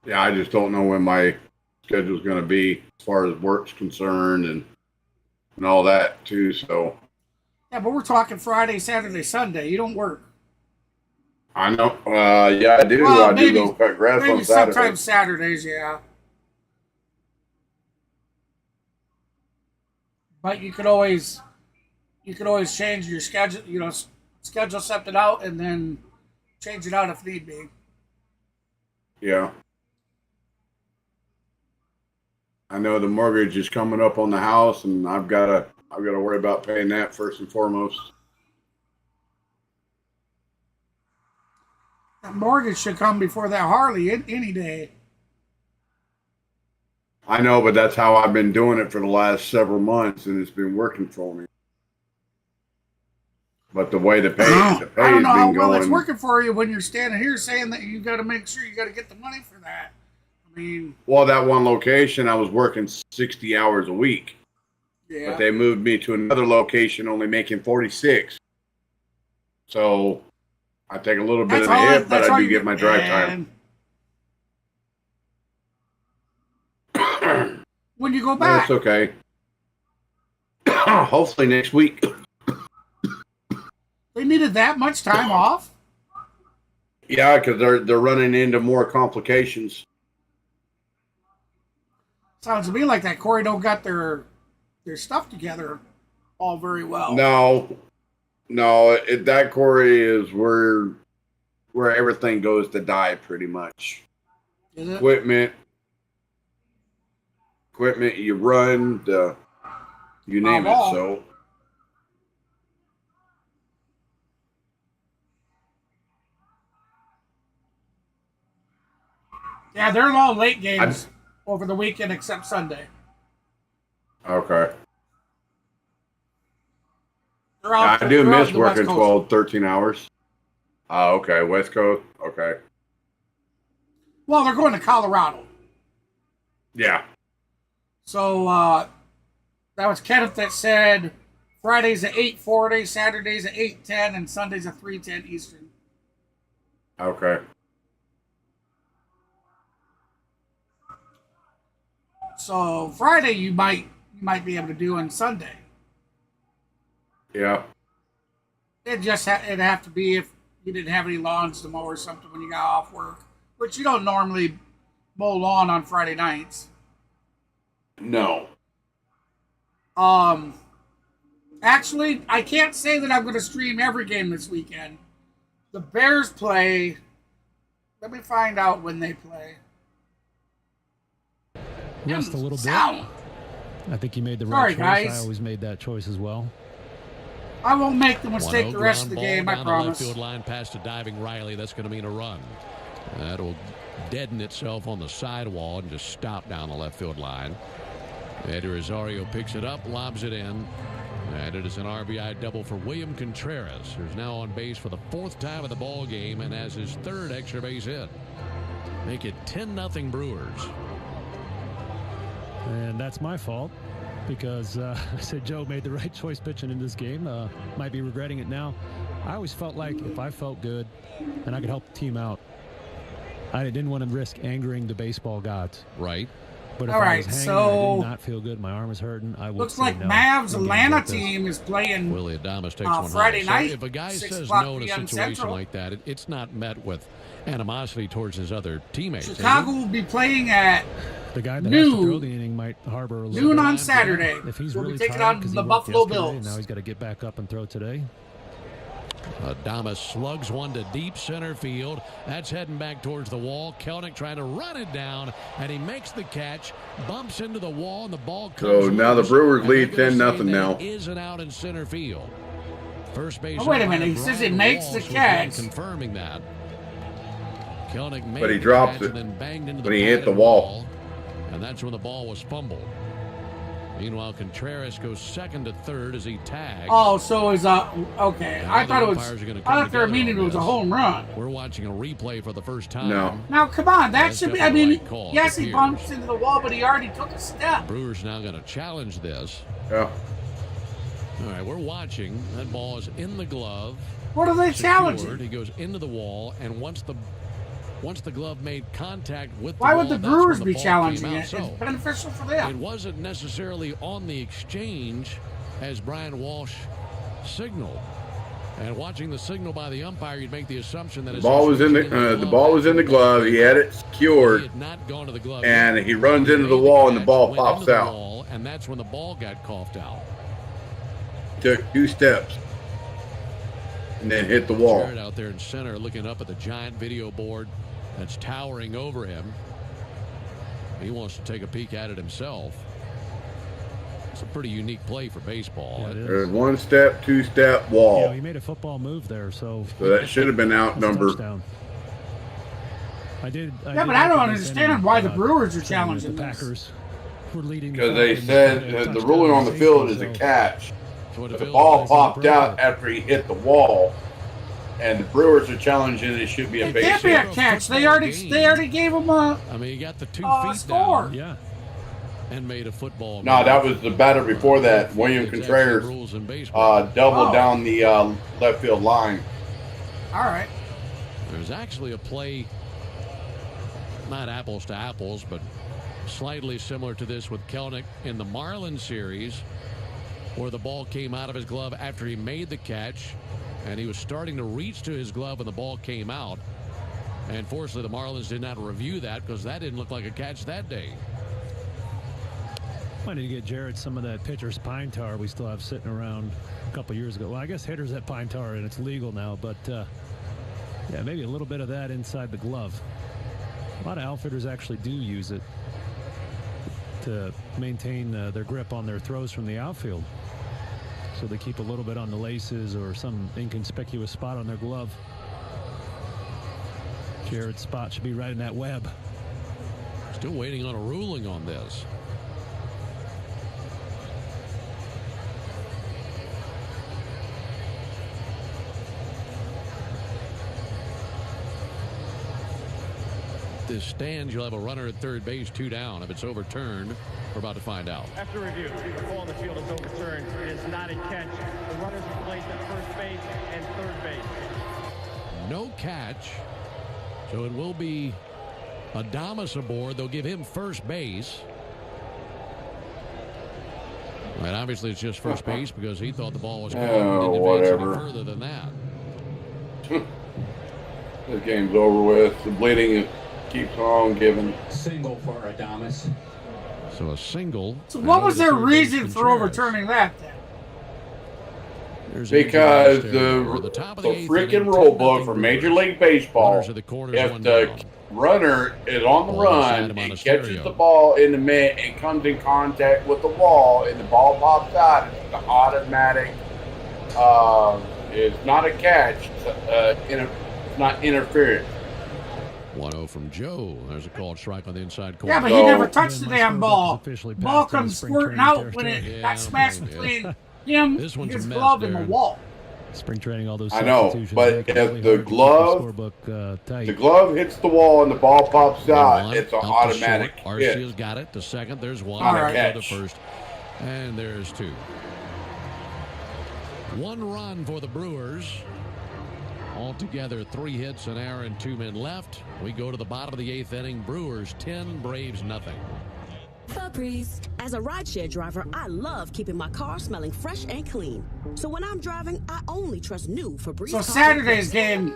Yeah, I just don't know when my schedule's going to be as far as work's concerned and all that too. So. Yeah, but we're talking Friday, Saturday, Sunday. You don't work. I know. Yeah, I do. Well, I do go cut grass on Saturday. Sometimes Saturdays, yeah. But you could always change your schedule. You know, schedule something out and then change it out if need be. Yeah. I know the mortgage is coming up on the house, and I've got to worry about paying that first and foremost. That mortgage should come before that Harley any day. I know, but that's how I've been doing it for the last several months, and it's been working for me. But the way the pay has been I don't know how well going, it's working for you when you're standing here saying that you got to make sure you got to get the money for that. I mean, well, that one location, I was working 60 hours a week. Yeah. But they moved me to another location, only making 46. So I take a little bit of a hit, but I do get my drive time. When you go back? That's okay. Hopefully next week. They needed that much time off? Yeah, because they're running into more complications. Sounds to me like that Corey don't got their stuff together all very well. No, that Corey is where everything goes to die pretty much. Is it? Equipment, you run, you name it. So. Yeah, they're all late games over the weekend except Sunday. Okay. I do miss working 12, 13 hours. Oh, okay. West Coast. Okay. Well, they're going to Colorado. Yeah. So that was Kenneth that said Fridays at 8:40, Saturdays at 8:10, and Sundays at 3:10 Eastern. Okay. So Friday you might be able to do, and Sunday. Yeah. It'd have to be if you didn't have any lawns to mow or something when you got off work, which you don't normally mow lawn on Friday nights. No. Actually, I can't say that I'm going to stream every game this weekend. The Bears play. Let me find out when they play. Rest a little bit. Sound. I think you made the right choice. Guys. I always made that choice as well. I won't make the mistake the rest of the game, I promise. The left field line past to diving Riley. That's going to mean a run. That'll deaden itself on the sidewall and just stop down the left field line. Eddie Rosario picks it up, lobs it in. And it is an RBI double for William Contreras, who's now on base for the fourth time of the ball game and has his third extra base hit. Make it 10-0 Brewers. And that's my fault because I said Joe made the right choice pitching in this game. Might be regretting it now. I always felt like if I felt good and I could help the team out, I didn't want to risk angering the baseball gods. Right. But if all I right, was hanging, so I did not feel good. My arm is hurting. I would looks like Mavs Atlanta team is playing Willie Adames takes one Friday night. So if a guy says 6 no in a p.m. situation Central. like that, it's not met with animosity towards his other teammates. Chicago will be playing at the guy that has to throw the inning might harbor a little noon bit on of Saturday. If he's we'll really be taking tired on 'cause he the worked Buffalo yesterday, Bills. Now he's got to get back up and throw today. Adames slugs one to deep center field. That's heading back towards the wall. Kelnick trying to run it down, and he makes the catch, bumps into the wall, and the ball comes So now the loose, Brewers and lead they're gonna 10-0 say that now. it is an out in center field. First base. Oh, wait a minute. He umpire says he Brian makes the Walsh was catch. confirming that. Kelnick made But he the drops catch it and then banged into when the he hit the batted wall. and that's when the ball was fumbled. Meanwhile, Contreras goes second to third as he tags. Oh, so is okay. I thought it was. I thought they were meaning it was a home run. We're watching a replay for the first time. No. Now, come on, that should be. I mean, yes, he appears. bumps into the wall, but he already took a step. Brewers now going to challenge this. Yeah. All right, we're watching. That ball is in the glove. What are they Secured. challenging? He goes into the wall, and once the glove made contact with the Why wall, would the that's Brewers when the be ball challenging came out. it? So, It's beneficial for them. it wasn't necessarily on the exchange as Brian Walsh signaled. And watching the signal by the umpire, you'd make the assumption that The ball was in the ball was in the glove. He had it secured, He had not gone to the glove and yet. he runs into the Made wall, and the catch, ball went pops into the out. wall, and that's when the ball got coughed out. Took 2 steps, and then hit the wall. Jared out there in center looking up at the giant video board that's towering over him. He wants to take a peek at it himself. It's a pretty unique play for baseball. Yeah, it is. There's 1 step, 2 step wall. You know, he made a football move there, so that should have been that's a outnumbered. touchdown. I did But I look don't at this understand inning, why the saying Brewers are that challenging the this. Packers were leading Because they five said and the touchdown ruling on the safety, field is a so- catch. So But the ball popped out after he hit the wall, and the Brewers are challenging it should be a It base can't be a hit. catch. They already gave him a. I mean, he got the 2 feet score. down. Yeah. And made a football. No, move. that was the batter before that. William It's Contreras actually rules in baseball. doubled Oh. down the left field line. All right. There's actually a play, not apples to apples, but slightly similar to this with Kelnick in the Marlins series, where the ball came out of his glove after he made the catch, and he was starting to reach to his glove, and the ball came out. And fortunately, the Marlins did not review that because that didn't look like a catch that day. I need to get Jared some of that pitcher's pine tar we still have sitting around a couple years ago. Well, I guess hitters have pine tar and it's legal now, but yeah, maybe a little bit of that inside the glove. A lot of outfitters actually do use it to maintain their grip on their throws from the outfield. So they keep a little bit on the laces or some inconspicuous spot on their glove. Jared's spot should be right in that web. Still waiting on a ruling on this. This stands, you'll have a runner at third base, 2 down. If it's overturned, we're about to find out. After review, the ball on the field is overturned. It is not a catch. The runners are placed at first base and third base. No catch, so it will be Adames aboard. They'll give him first base. And obviously it's just first base because he thought the ball was gone. Didn't advance any whatever. further than that. This game's over with. The bleeding keeps on giving. Single for Adames. So a single. So what was their reason for overturning that then? Because the top of the eighth freaking inning, rule 10-0 book for Major League Baseball, Runners at the corners, if 1 the down. runner is on the Ball inside run him on and the catches stereo. the ball in the mitt and comes in contact with the wall and the ball pops out, it's an automatic. It's not a catch. It's not interference. 1-0 from Joe. There's a called strike on the inside corner. Yeah, but he never touched the damn ball. Ball comes squirting out when it got smashed between him, This one's his a mess, glove, and the Darren. wall. Spring training, all those I know, substitutions but make it if really the hard to keep glove, scorebook, tight. the glove hits the wall and the ball pops out, One it's an up to automatic short. hit. Arcia's got it. The second, there's one. Not a There's catch. the first. And there's 2. 1 run for the Brewers. Altogether, 3 hits, an error, and 2 men left. We go to the bottom of the 8th inning. Brewers 10, Braves nothing. Febreze. As a rideshare driver, I love keeping my car smelling fresh and clean. So when I'm driving, I only trust new Febreze. So Saturday's game,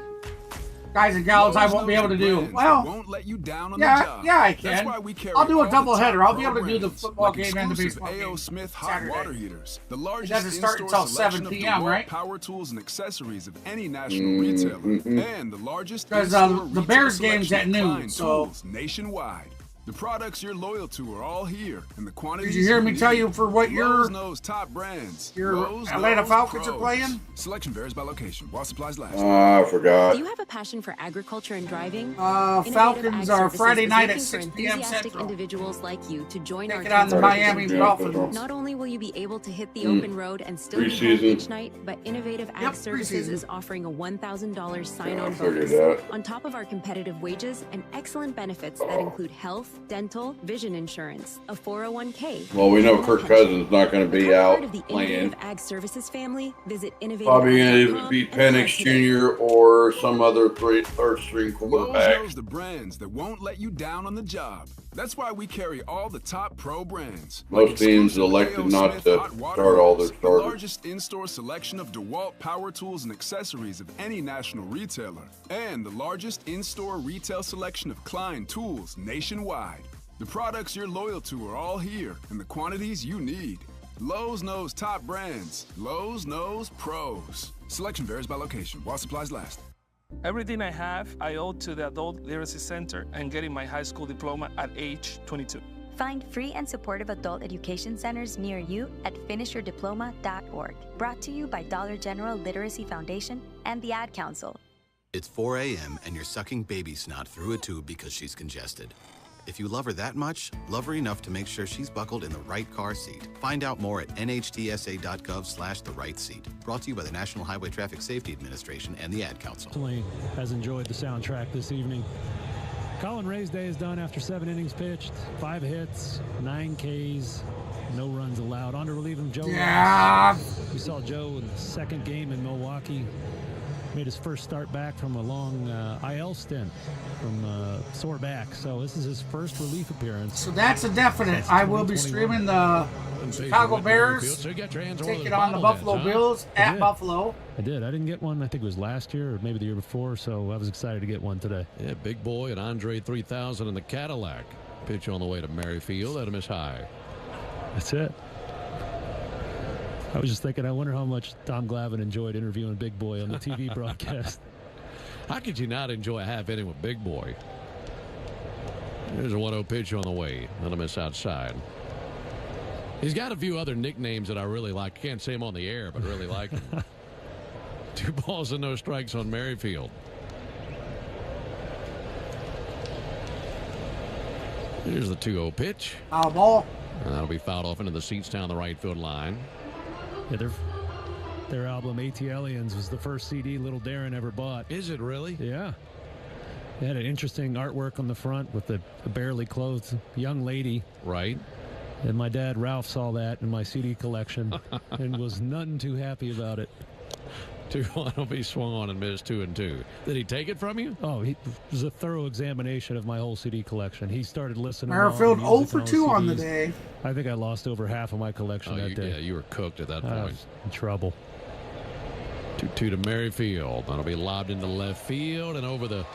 guys and gals, I won't be able to do. Well, won't let you down on the yeah, job. yeah, I That's can. why we carry I'll do a all the double top header. I'll be able to do brands, the football like game and the exclusive baseball A.O. game Smith hot Saturday. water heaters, the It largest doesn't start in-store until 7 selection p.m., of right? power tools and accessories of any national retailer, and the largest Because in-store the retail Bears game's selection at of noon, Klein so. tools nationwide. The products you're loyal to are all here, and the quantities. Did you hear me tell you for what Lowe's knows top brands. your Lowe's Atlanta knows Falcons are pros. playing? Selection varies by location. While supplies last. I forgot. Do you have a passion for agriculture and driving? Falcons are Friday night at 6 p.m. Central. Individuals like you to join our Take it on the Miami Dolphins. Not only will you be able to hit the open road and still be home Preseason. each night, but Innovative Ag Services preseason. is offering a $1,000 Yeah, I sign-on figured bonus. that. On top of our competitive wages and excellent benefits that include health, dental, vision insurance, a 401k. Well, we know Kirk Cousins not going to be out Part of the playing. Innovative Ag Services family. Visit Probably going to innovative.com be and start Penix today. Jr. or some other third string Lowe's quarterback. knows the brands that won't let you down on the job. That's why we carry all the top pro brands. Most teams exclusive elected A.O. not Smith to hot water start all their heaters, starters. The largest in-store selection of DeWalt power tools and accessories of any national retailer. And the largest in-store retail selection of Klein tools nationwide. The products you're loyal to are all here in the quantities you need. Lowe's knows top brands. Lowe's knows pros. Selection varies by location while supplies last. Everything I have, I owe to the Adult Literacy Center and getting my high school diploma at age 22. Find free and supportive adult education centers near you at finishyourdiploma.org. Brought to you by Dollar General Literacy Foundation and the Ad Council. It's 4 a.m. and you're sucking baby snot through a tube because she's congested. If you love her that much, love her enough to make sure she's buckled in the right car seat. Find out more at nhtsa.gov/the right seat. Brought to you by the National Highway Traffic Safety Administration and the Ad Council. Has enjoyed the soundtrack this evening. Colin Ray's day is done after 7 innings pitched, 5 hits, 9 Ks, no runs allowed. On to relieve him, Joe. Yeah. Ross. We saw Joe in the second game in Milwaukee. Made his first start back from a long IL stint from sore back. So this is his first relief appearance. So that's a definite. I will be streaming the Chicago Bears taking on the Buffalo Bills at Buffalo. I did. I didn't get one. I think it was last year or maybe the year before. So I was excited to get one today. Yeah, Big Boy and Andre 3000 in the Cadillac. Pitch on the way to Merrifield. Let him miss high. That's it. I was just thinking, I wonder how much Tom Glavine enjoyed interviewing Big Boy on the TV broadcast. How could you not enjoy a half inning with Big Boy? There's a 1-0 pitch on the way. Let him miss outside. He's got a few other nicknames that I really like. Can't say them on the air, but really like them. 2 balls and no strikes on Merrifield. Here's the 2-0 pitch. Foul ball. And that'll be fouled off into the seats down the right field line. Yeah, their album ATLians was the first CD Little Darren ever bought. Is it really? Yeah. They had an interesting artwork on the front with a barely clothed young lady. Right. And my dad, Ralph, saw that in my CD collection and was none too happy about it. 2-1 will be swung on and missed 2-2. Did he take it from you? Oh, it was a thorough examination of my whole CD collection. He started listening. Merrifield 0 for 2 on the day. I think I lost over half of my collection that day. Yeah, you were cooked at that point. I was in trouble. 2-2 to Merrifield. That'll be lobbed into left field and over the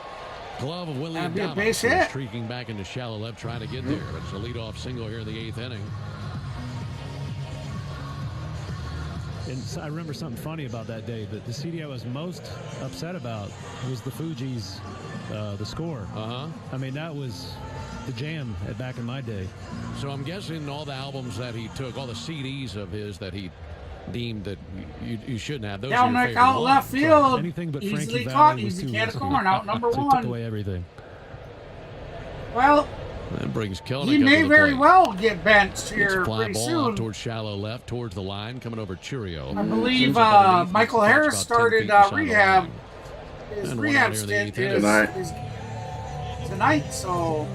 glove of William That'd be a base Thomas. hit. Streaking back into shallow left, trying to get there. It's a leadoff single here in the 8th inning. And I remember something funny about that day. But the CD I was most upset about was the Fugees, the Score. I mean, that was the jam back in my day. So I'm guessing all the albums that he took, all the CDs of his that he deemed that you shouldn't have. Those Down are your neck out favorite left ones. field. Anything but Easily Frankie caught. Valli was Easy too can of risky. corn out number So he 1. took away everything. Well, that brings Kelnick he up may to the very plate. well get benched It's here a fly pretty ball soon. out towards shallow left, towards the line, coming over Churio. I believe Sends it underneath, Michael and Harris spots about 10 feet started inside the rehab. line. His And one rehab out here in the stint 8th inning. is tonight, so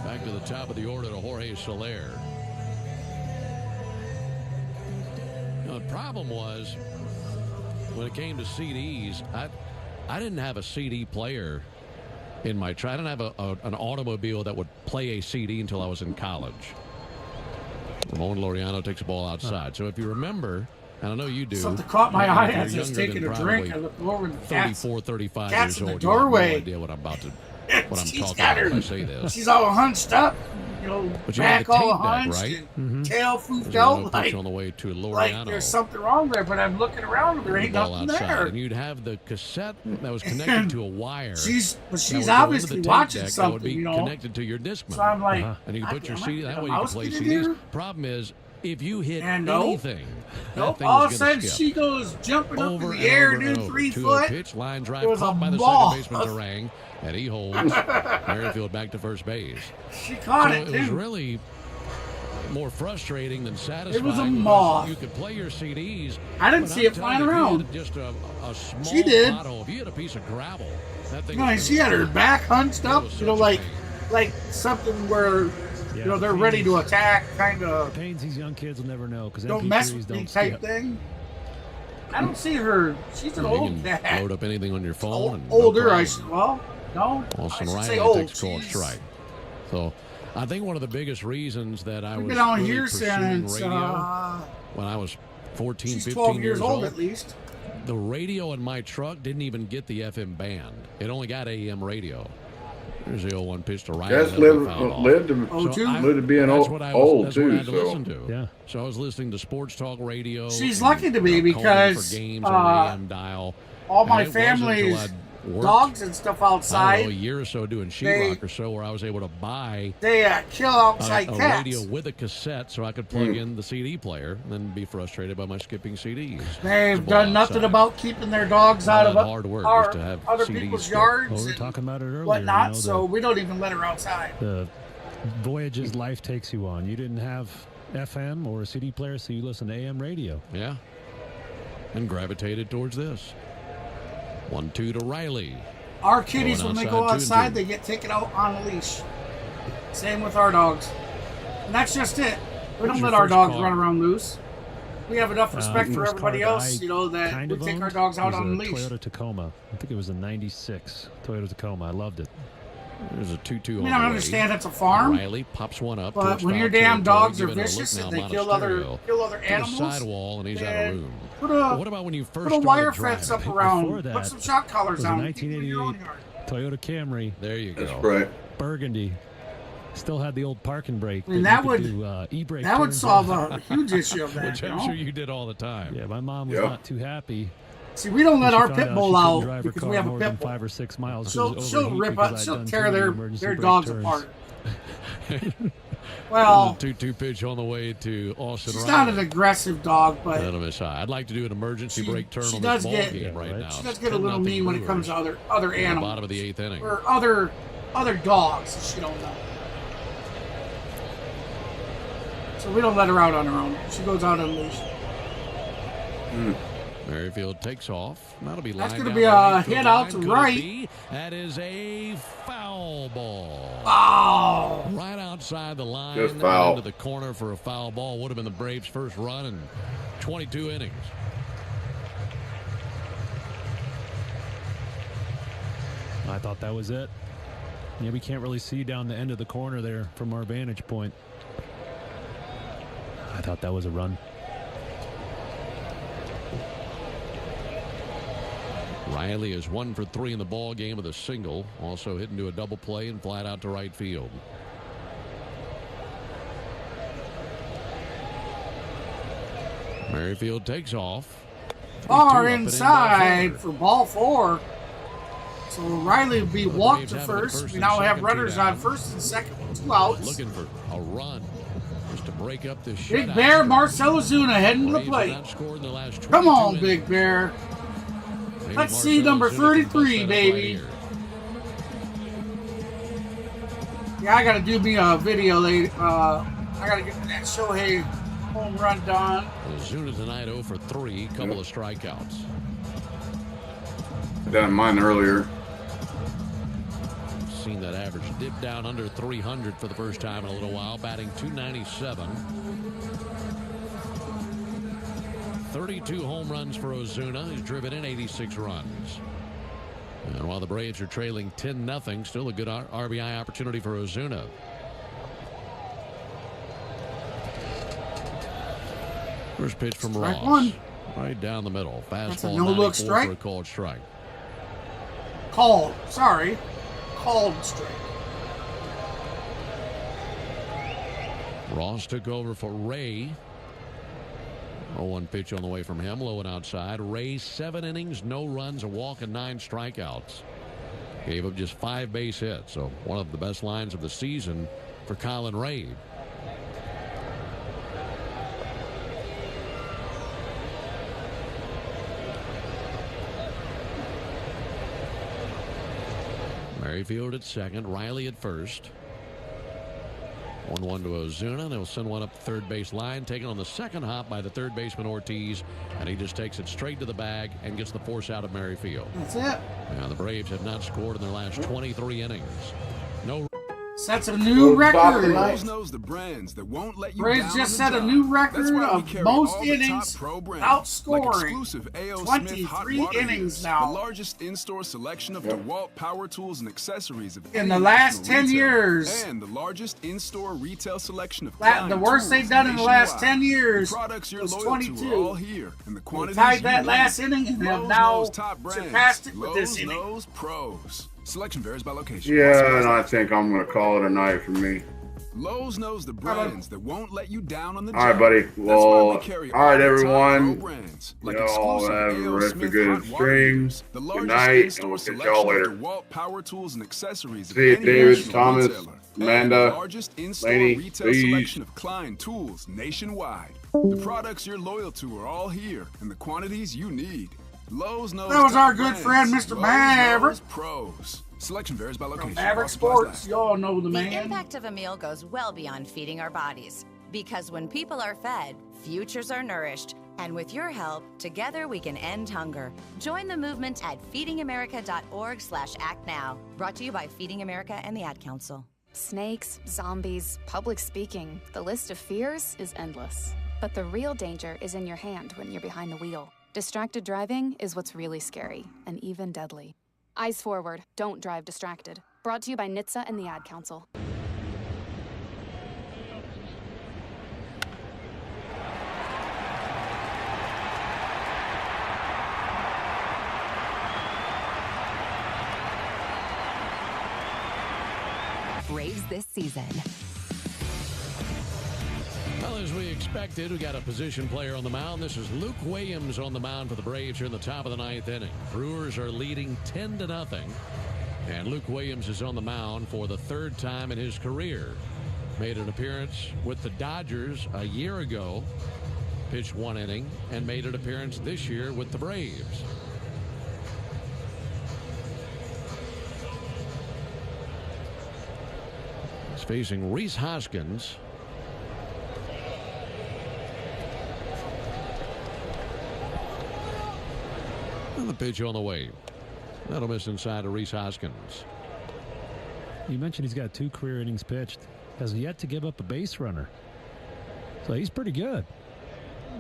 Back to the top of the order to Jorge Soler. Now, the problem was when it came to CDs, I didn't have a CD player in my truck. I didn't have an automobile that would play a CD until I was in college. Ramon Laureano takes the ball outside. So if you remember, And I know you do. Something caught my eye You're as I was younger taking than a drink. I probably looked over and the 34, 35 cat's years in the old. You have doorway. no idea what I'm about to, what I'm She's talking got about her. when I say this. She's all hunched up, you know, But you have back the all tape deck, hunched, right? and tail foofed There's no out pitch on the way to like Laureano. there's something wrong there. But I'm looking around and there ain't Ball nothing outside, there. and you'd have the cassette that was connected to a wire. She's that would obviously go into the tape watching deck something, that would be you know. connected to your Discman. So I'm like, and you can put your CD that way. You can mouse play get in CDs. here? Problem is, if you hit And anything, that nope. thing All was of a gonna sudden skip. she goes jumping up Over in and the air, over and dude, over. 3 To foot. a pitch, line drive It was caught a by the ball. second baseman Durang, and he holds Merrifield back to first base. She caught So it, it was too. really more frustrating than satisfying. It was a because moth. You could play your CDs. I didn't but see I'm it telling flying you, if you around. hit just a small She did. pothole, if you had a piece of gravel, that thing No, was she had her back hunched up, was you know, such a like something where, you know, the they're ready to pains- attack, kind of The pains these young kids will never know because don't mess with me type thing. I don't see her. She's an You old can cat. load up anything on your phone. and no Older, problem. I should. Well, no. Austin I should Riley say old. takes called She's- strike. So I think one of the biggest reasons that I We've was been on really here pursuing since, radio when I was 14, she's 15 12 years old at least. The radio in my truck didn't even get the FM band. It only got AM radio. There's the 0-1 pitch to Riley. That's lived to being that's old, what I old that's what I too. had to So listen to. Yeah. So I was listening to sports talk radio. She's and, lucky to be Colin because, for games on the AM dial. all And my it wasn't until family's I'd worked, dogs and stuff I don't outside, know, a year or so doing sheetrock or so, where I was able to buy they kill outside a cats. radio with a cassette so I could plug in the CD player and then be frustrated by my skipping CDs. They've done nothing about keeping their dogs out of hard work our, just to have other CDs people's skip. yards Well, we were and talking about it earlier. whatnot, you know, so we don't even let her outside. the voyages life takes you on. You didn't have FM or a CD player, so you listened to AM radio. Yeah. And gravitated towards this. 1-2 to Riley. Our kitties, when they go outside, 2-2. they get taken out on a leash. Same with our dogs. And that's just it. We don't your let our first dogs car? run around loose. We have enough respect for First everybody car that else, I you know, that kind we of take our owned dogs out was on a a leash. Toyota Tacoma. I think it was a '96 Toyota Tacoma. I loved it. There's a 2-2 I on mean, the I way. understand it's a farm, Riley pops one up. but towards when your foul damn territory, dogs are giving a look vicious now and they about kill a other stereo. To animals, the sidewall, and he's out of then room. put What about when you first put a started wire driving? fence up Before around. that, Put some shot It collars was a on. 1988 Toyota Camry. There you go. that's right. Burgundy. Still had the old parking brake. I mean, you that could would do, e-brake that would turns solve on. a huge issue of that. Which you I'm know? sure you did all the time. Yeah, my mom was Yep. not too happy. See, we don't let When she our found pit out bull she couldn't out drive her because car we have a more pit than bull. 5 or 6 miles. She'll overheat rip because up. I'd She'll done tear too many their emergency brake dogs turns. apart. Well, The 2-2 pitch on the way to Austin she's Riley. not an aggressive dog, but That'll miss high. I'd like to do an emergency brake turn she on does this ball get- game Yeah, right right. now. she does It's get a little 10-0 mean when it comes Brewers. to other In the animals bottom of the 8th inning. or other dogs. She don't know. So we don't let her out on her own. She goes out on a leash. Merrifield takes off. That'll be That's lined going to down be the a right hit field out line. to Could it right. be? That is a foul ball. Oh! Right outside the line. Just foul. Into the corner for a foul ball. Would have been the Braves' first run in 22 innings. I thought that was it. Yeah, we can't really see down the end of the corner there from our vantage point. I thought that was a run. Riley is 1 for 3 in the ball game with a single. Also hit into a double play and flat out to right field. Merrifield takes off. Far 2 up and in, inside ball for ball 4. So Riley will be Well, the walked Braves to have it at first. first We and now have second, 2 runners down. on first and second with 2 outs. Looking for a run just to break up this Big shutout. Bear Marcelo Zuna heading to the Braves have plate. not scored in the last Come 22 on, innings. Big Bear. Maybe Let's see Marcelo number Zuna can bust 33, that up baby. right here. Yeah, I got to do me a video later. I got to get that Shohei home run done. Zuna tonight 0 for 3, couple of strikeouts. Done mine earlier. Seen that average dip down under 300 for the first time in a little while, batting .297. 32 home runs for Ozuna. He's driven in 86 runs. And while the Braves are trailing 10-0, still a good RBI opportunity for Ozuna. First pitch from Strike Ross. 1. Right down the middle. That's a Fastball no-look 94 strike? for a called strike. Called strike. Ross took over for Ray. 0-1 pitch on the way from him, low and outside. Ray, 7 innings, no runs, a walk, and 9 strikeouts. Gave up just 5 base hits, so one of the best lines of the season for Colin Ray. Merrifield at second, Riley at first. 1-1 to Ozuna. They'll send one up the third base line, taken on the second hop by the third baseman Ortiz, and he just takes it straight to the bag and gets the force out of Merrifield. That's it. Now the Braves have not scored in their last 23 innings. No. Sets a new record. Lowe's knows the brands that won't let you Braves down just on set the a new job. record That's why we of carry most all the top innings pro brands, outscoring like exclusive A.O. Smith hot 23 water innings heaters, now. The largest in-store selection of DeWalt power tools and accessories of In any the last national 10 retailer. years. And the largest in-store retail selection of The worst they've done in the last 10 years The products you're was loyal 22. to are all here, and the They quantities tied you that need. last inning and have Lowe's now knows top brands. surpassed it with this Lowe's inning. knows pros. Selection varies by location. Yeah, and I think I'm going to call it a night for me. Lowe's knows the brands that won't let you down on the job. All right, buddy. That's why Well, we carry all right, the top everyone. pro brands, like Y'all exclusive have a A.O. rest of Smith good hot water stream. heaters, the Good largest night, and in-store we'll catch selection y'all of later. DeWalt power tools and accessories of See you, any David, national Thomas, retailer. Amanda, And the largest in-store Laney, retail please. selection of Klein tools nationwide. The products you're loyal to are all here, and the quantities you need. Lowe's knows That was top our good brands. friend, Mr. Lowe's Maverick. knows pros. Selection varies by location. Maverick While supplies Sports, y'all know the The man. impact of a meal goes well beyond feeding our bodies. Because when people are fed, futures are nourished. And with your help, together we can end hunger. Join the movement at feedingamerica.org/act now. Brought to you by Feeding America and the Ad Council. Snakes, zombies, public speaking. The list of fears is endless. But the real danger is in your hand when you're behind the wheel. Distracted driving is what's really scary and even deadly. Eyes forward, don't drive distracted. Brought to you by NHTSA and the Ad Council. Braves this season. Well, as we expected, we got a position player on the mound. This is Luke Williams on the mound for the Braves here in the top of the 9th inning. Brewers are leading 10-0. And Luke Williams is on the mound for the 3rd time in his career. Made an appearance with the Dodgers a year ago. Pitched 1 inning and made an appearance this year with the Braves. He's facing Rhys Hoskins. And the pitch on the way. That'll miss inside of Rhys Hoskins. You mentioned he's got 2 career innings pitched. Has yet to give up a base runner. So he's pretty good.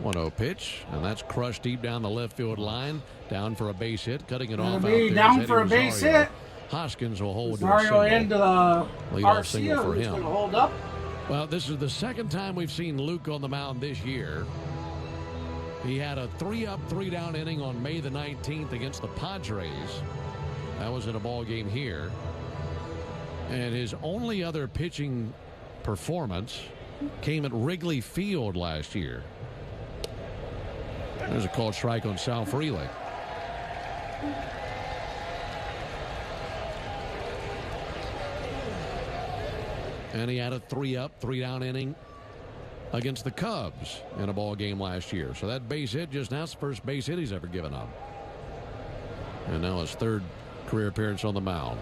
1-0 pitch, and that's crushed deep down the left field line. Down for a base hit, cutting it off out there. Down for a base hit. Hoskins will hold to a Rosario single. into the Leadoff single for who's him. going to hold up. Well, this is the 2nd time we've seen Luke on the mound this year. He had a 3-up, 3-down inning on May the 19th against the Padres. That was in a ball game here. And his only other pitching performance came at Wrigley Field last year. There's a called strike on Sal Freely. And he had a 3-up, 3-down inning against the Cubs in a ball game last year. So that base hit just now is the first base hit he's ever given up. And now his 3rd career appearance on the mound.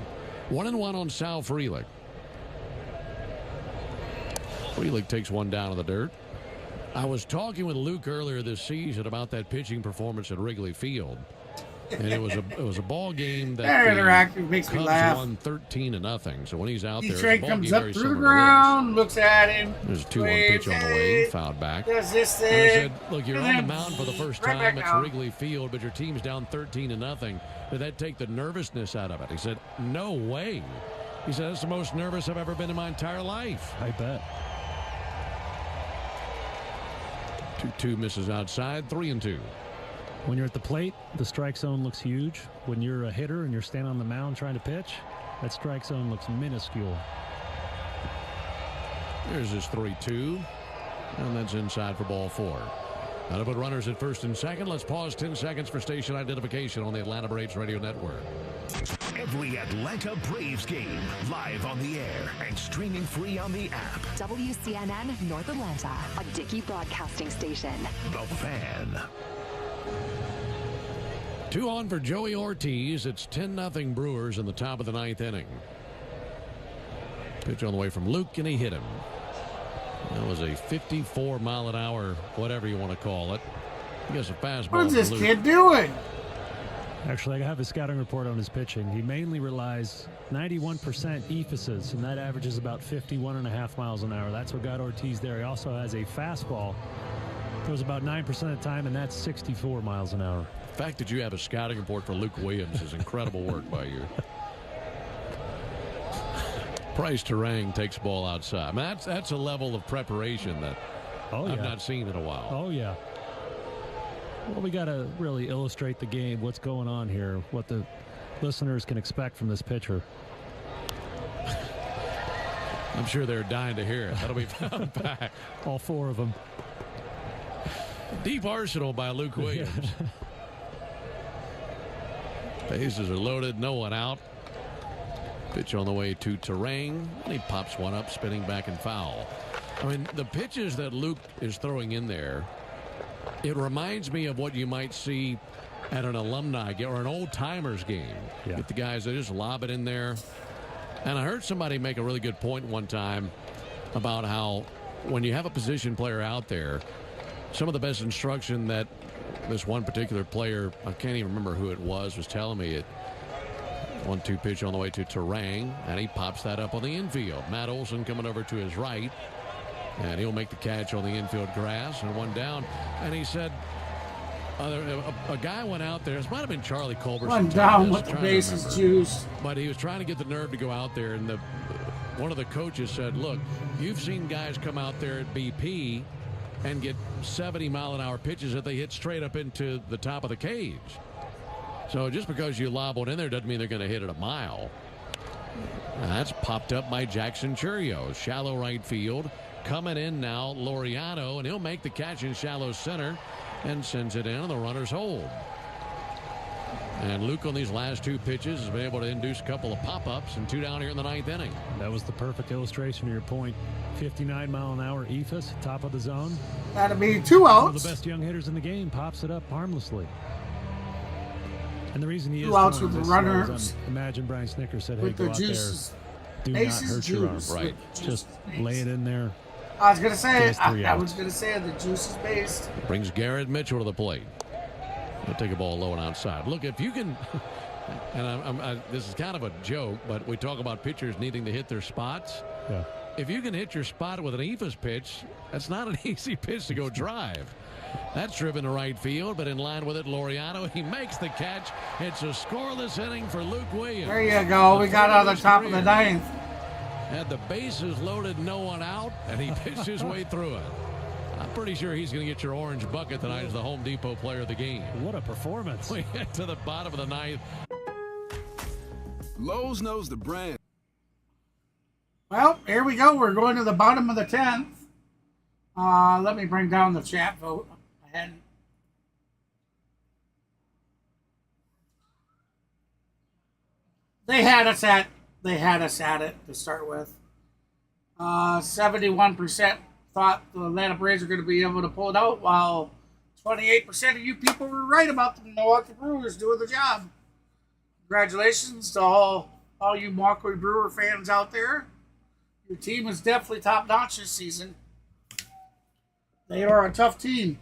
1-1 on Sal Freely. Freely takes one down in the dirt. I was talking with Luke earlier this season about that pitching performance at Wrigley Field. And it was a ball game that That the interactive makes me Cubs laugh. won 13-0. So when he's out there, Trey it's a ball comes game up very through the similar to ground, looks at him. this. There's a 2-1 pitch on the way, fouled back. Does this And I thing. said, look, you're and on the then mound for the first right time back at down. Wrigley Field, but your team's down 13-0. Did that take the nervousness out of it? He said, no way. He said, that's the most nervous I've ever been in my entire life. I bet. 2-2 misses outside, 3-2. When you're at the plate, the strike zone looks huge. When you're a hitter and you're standing on the mound trying to pitch, that strike zone looks minuscule. There's his 3-2, and that's inside for ball 4. Now to put runners at first and second, let's pause 10 seconds for station identification on the Atlanta Braves Radio Network. Every Atlanta Braves game, live on the air and streaming free on the app. WCNN North Atlanta, a Dickey broadcasting station. The Fan. 2 on for Joey Ortiz. It's 10-0 Brewers in the top of the 9th inning. Pitch on the way from Luke, and he hit him. That was a 54-mile-an-hour, whatever you want to call it. He gets a fastball. What's this kid doing? Actually, I have a scouting report on his pitching. He mainly relies 91% ephesus, and that averages about 51.5 miles an hour. That's what got Ortiz there. He also has a fastball. Throws about 9% of the time, and that's 64 miles an hour. The fact that you have a scouting report for Luke Williams is incredible work by you. Bryce Terang takes ball outside. I mean, that's a level of preparation that I've not seen in a while. Oh, yeah. Well, we got to really illustrate the game, what's going on here, what the listeners can expect from this pitcher. I'm sure they're dying to hear it. That'll be found back. All 4 of them. Deep arsenal by Luke Williams. Bases are loaded, no one out. Pitch on the way to Terang, and he pops one up, spinning back and foul. I mean, the pitches that Luke is throwing in there, it reminds me of what you might see at an alumni game or an old-timers game. Yeah. Get the guys that just lob it in there. And I heard somebody make a really good point one time about how when you have a position player out there, some of the best instruction that this one particular player, I can't even remember who it was telling me it. 1-2 pitch on the way to Terang, and he pops that up on the infield. Matt Olson coming over to his right, and he'll make the catch on the infield grass, and one down. And he said a guy went out there. This might have been Charlie Culberson. One down with the bases juiced. But he was trying to get the nerve to go out there, and one of the coaches said, look, you've seen guys come out there at BP and get 70-mile-an-hour pitches that they hit straight up into the top of the cage. So just because you lob one in there doesn't mean they're going to hit it a mile. And that's popped up by Jackson Churios. Shallow right field. Coming in now, Laureano, and he'll make the catch in shallow center and sends it in, and the runners hold. And Luke on these last 2 pitches has been able to induce a couple of pop-ups and 2 down here in the 9th inning. That was the perfect illustration of your point. 59-mile-an-hour ephus, top of the zone. That'll be 2 outs. One of the best young hitters in the game pops it up harmlessly. And the reason he is 2 outs with the runners. Imagine Brian Snicker said, hey, with go the out juices. there. Do not hurt your arm. Right. Just lay it in there. I was going to say, the juice is based. Brings Garrett Mitchell to the plate. He'll take a ball low and outside. Look, if you can, and this is kind of a joke, but we talk about pitchers needing to hit their spots. Yeah. If you can hit your spot with an ephus pitch, that's not an easy pitch to go drive. That's driven to right field, but in line with it, Laureano, he makes the catch. It's a scoreless inning for Luke Williams. There you go. We got out of the top of the 9th. Had the bases loaded, no one out, and he pitched his way through it. I'm pretty sure he's going to get your orange bucket tonight as the Home Depot player of the game. What a performance. We get to the bottom of the 9th. Lowe's knows the brand. Well, here we go. We're going to the bottom of the 10th. Let me bring down the chat vote. They had us at it to start with. 71% thought the Atlanta Braves were going to be able to pull it out, while 28% of you people were right about the Milwaukee Brewers doing the job. Congratulations to all you Milwaukee Brewer fans out there. Your team is definitely top-notch this season. They are a tough team.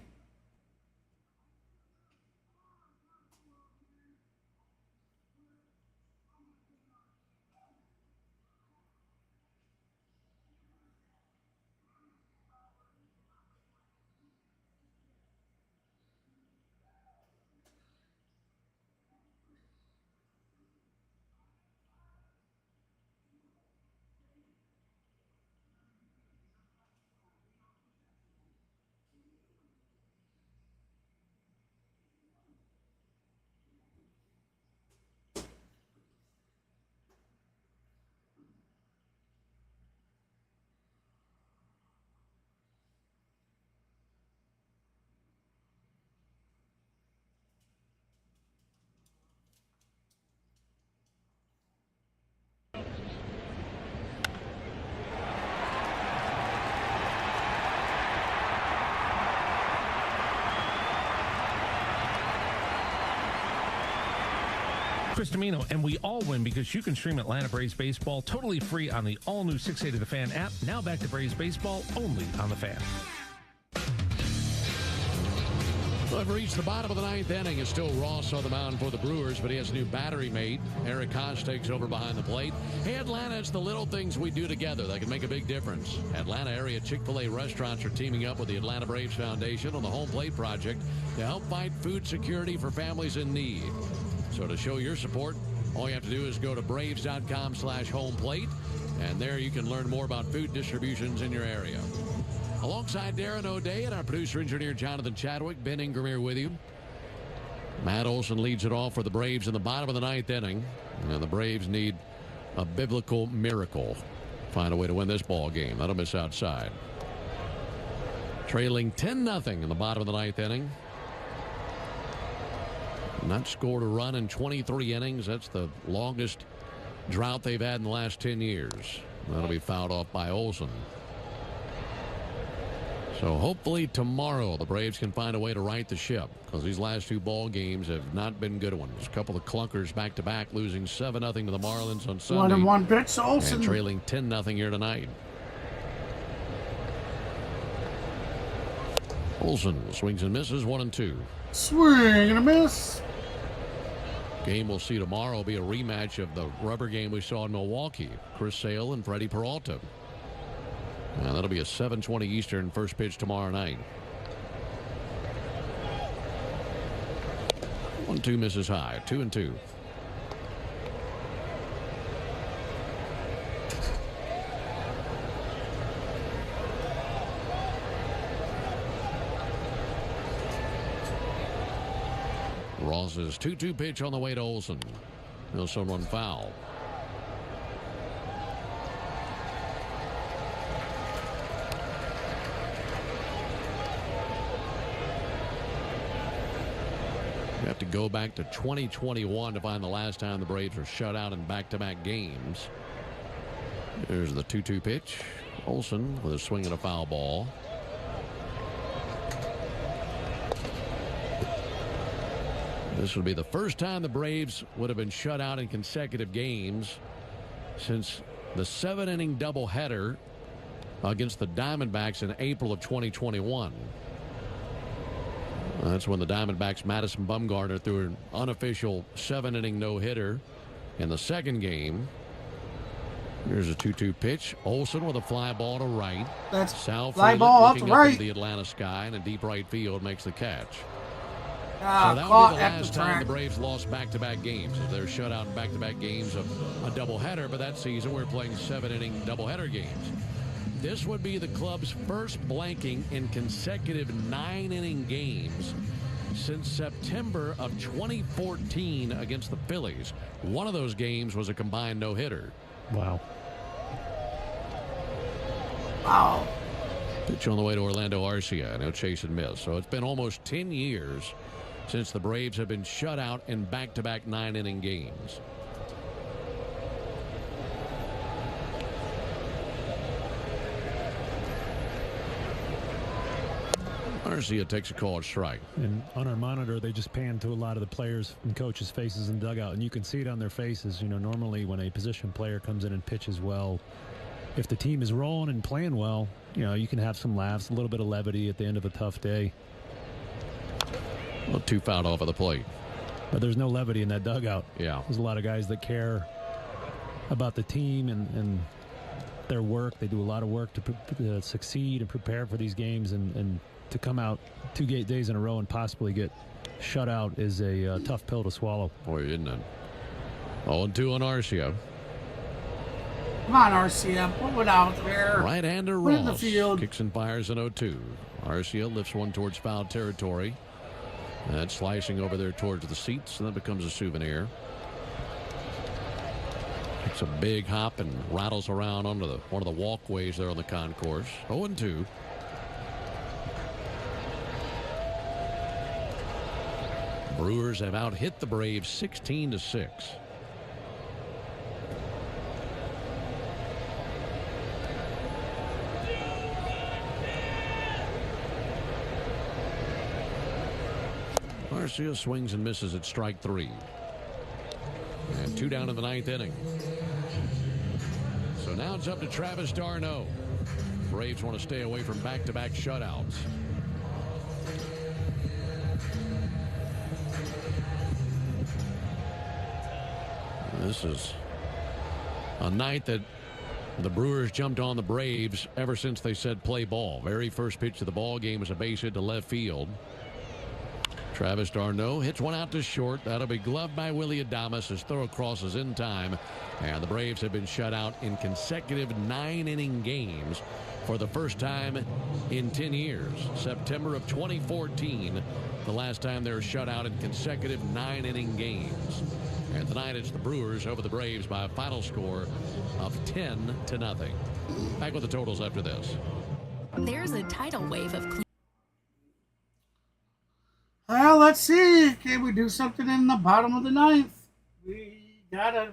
Chris Domino, and we all win because you can stream Atlanta Braves baseball totally free on the all-new 680 The Fan app. Now back to Braves baseball only on The Fan. Well, we've reached the bottom of the ninth inning. It's still Ross on the mound for the Brewers, but he has a new battery mate. Eric Haas takes over behind the plate. Hey, Atlanta, it's the little things we do together that can make a big difference. Atlanta area Chick-fil-A restaurants are teaming up with the Atlanta Braves Foundation on the Home Plate Project to help fight food security for families in need. So to show your support, all you have to do is go to braves.com/homeplate, and there you can learn more about food distributions in your area. Alongside Darren O'Day and our producer-engineer Jonathan Chadwick, Ben Ingram here with you. Matt Olson leads it off for the Braves in the bottom of the ninth inning. And the Braves need a biblical miracle. Find a way to win this ball game. That'll miss outside. Trailing 10-0 in the bottom of the ninth inning. Not scored a run in 23 innings. That's the longest drought they've had in the last 10 years. That'll be fouled off by Olson. So hopefully tomorrow the Braves can find a way to right the ship, because these last two ball games have not been good ones. A couple of clunkers back-to-back, losing 7-0 to the Marlins on Sunday. 1-1 pitch, Olsen. And trailing 10-0 here tonight. Olsen swings and misses, 1-2. Swing and a miss. Game we'll see tomorrow will be a rematch of the rubber game we saw in Milwaukee. Chris Sale and Freddie Peralta. And that'll be a 7:20 Eastern first pitch tomorrow night. 1-2 misses high. 2-2. Ross's 2-2 pitch on the way to Olsen. He'll still run foul. We have to go back to 2021 to find the last time the Braves were shut out in back-to-back games. There's the 2-2 pitch. Olsen with a swing and a foul ball. This would be the first time the Braves would have been shut out in consecutive games since the 7-inning doubleheader against the Diamondbacks in April of 2021. That's when the Diamondbacks' Madison Bumgarner threw an unofficial 7-inning no-hitter in the second game. Here's a 2-2 pitch. Olsen with a fly ball to right. That's Sal fly ball up to looking right. into the Atlanta sky, and in deep right field makes the catch. So Caught that would be the at last the time track. the Braves lost back-to-back games. They're shut out in back-to-back games of a doubleheader, but that season we're playing 7-inning doubleheader games. This would be the club's first blanking in consecutive 9-inning games since September of 2014 against the Phillies. One of those games was a combined no-hitter. Wow. Wow. Pitch on the way to Orlando Arcia. No chase and miss. So it's been almost 10 years since the Braves have been shut out in back-to-back 9-inning games. Arcia takes a called strike. And on our monitor, they just pan to a lot of the players and coaches' faces in dugout, and you can see it on their faces. You know, normally when a position player comes in and pitches well, if the team is rolling and playing well, you know, you can have some laughs, a little bit of levity at the end of a tough day. Well, 2 fouled off of the plate. But there's no levity in that dugout. Yeah. There's a lot of guys that care about the team and their work. They do a lot of work to succeed and prepare for these games, and to come out 2 days in a row and possibly get shut out is a tough pill to swallow. Boy, isn't it? 0-2 on Arcia. Come on, Arcia. Pull it out there. Right-hander Put it in the Ross field. kicks and fires an 0-2. Arcia lifts one towards foul territory. That's slicing over there towards the seats, and that becomes a souvenir. It's a big hop and rattles around onto one of the walkways there on the concourse. 0-2. Brewers have out-hit the Braves 16-6. Arcia swings and misses at strike 3. And 2 down in the 9th inning. So now it's up to Travis d'Arnaud. Braves want to stay away from back-to-back shutouts. This is a night that the Brewers jumped on the Braves ever since they said play ball. Very first pitch of the ball game was a base hit to left field. Travis d'Arnaud hits one out to short. That'll be gloved by Willy Adames. His throw crosses in time. And the Braves have been shut out in consecutive 9-inning games for the first time in 10 years. September of 2014, the last time they were shut out in consecutive 9-inning games. And tonight it's the Brewers over the Braves by a final score of 10-0. Back with the totals after this. There's a tidal wave of clean. Well, let's see. Can we do something in the bottom of the 9th? We gotta.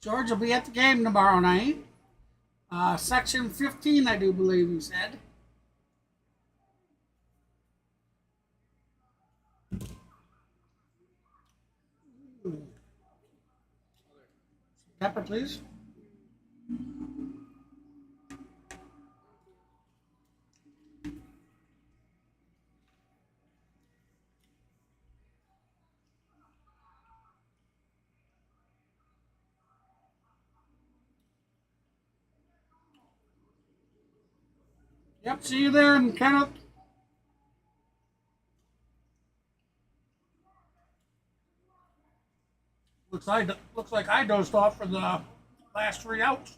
George will be at the game tomorrow night. Section 15, I do believe you said. Pepper, please. Yep, see you there, and Kenneth. Looks like I dozed off for the last 3 outs.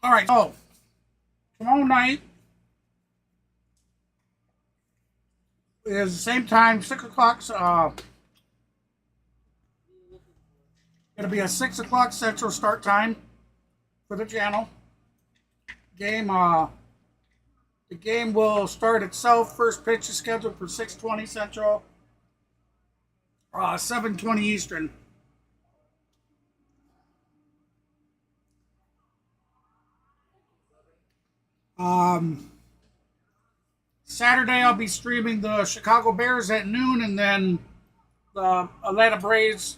All right, so tomorrow night, is the same time, 6 o'clock. It'll be a 6 o'clock Central start time for the channel. The game will start itself. First pitch is scheduled for 6:20 Central, 7:20 Eastern. Saturday I'll be streaming the Chicago Bears at noon, and then the Atlanta Braves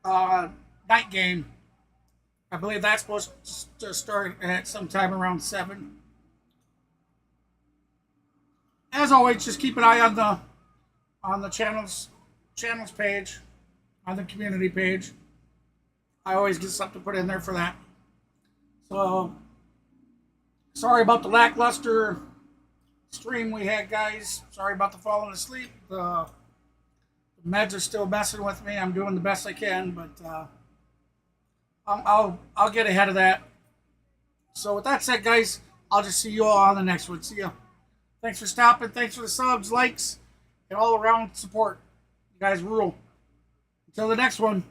night game. I believe that's supposed to start at sometime around 7. As always, just keep an eye on the channel's page, on the community page. I always get something to put in there for that. So, sorry about the lackluster stream we had, guys. Sorry about the falling asleep. The meds are still messing with me. I'm doing the best I can, but I'll get ahead of that. So with that said, guys, I'll just see you all on the next one. See ya. Thanks for stopping. Thanks for the subs, likes, and all around support. You guys rule. Until the next one.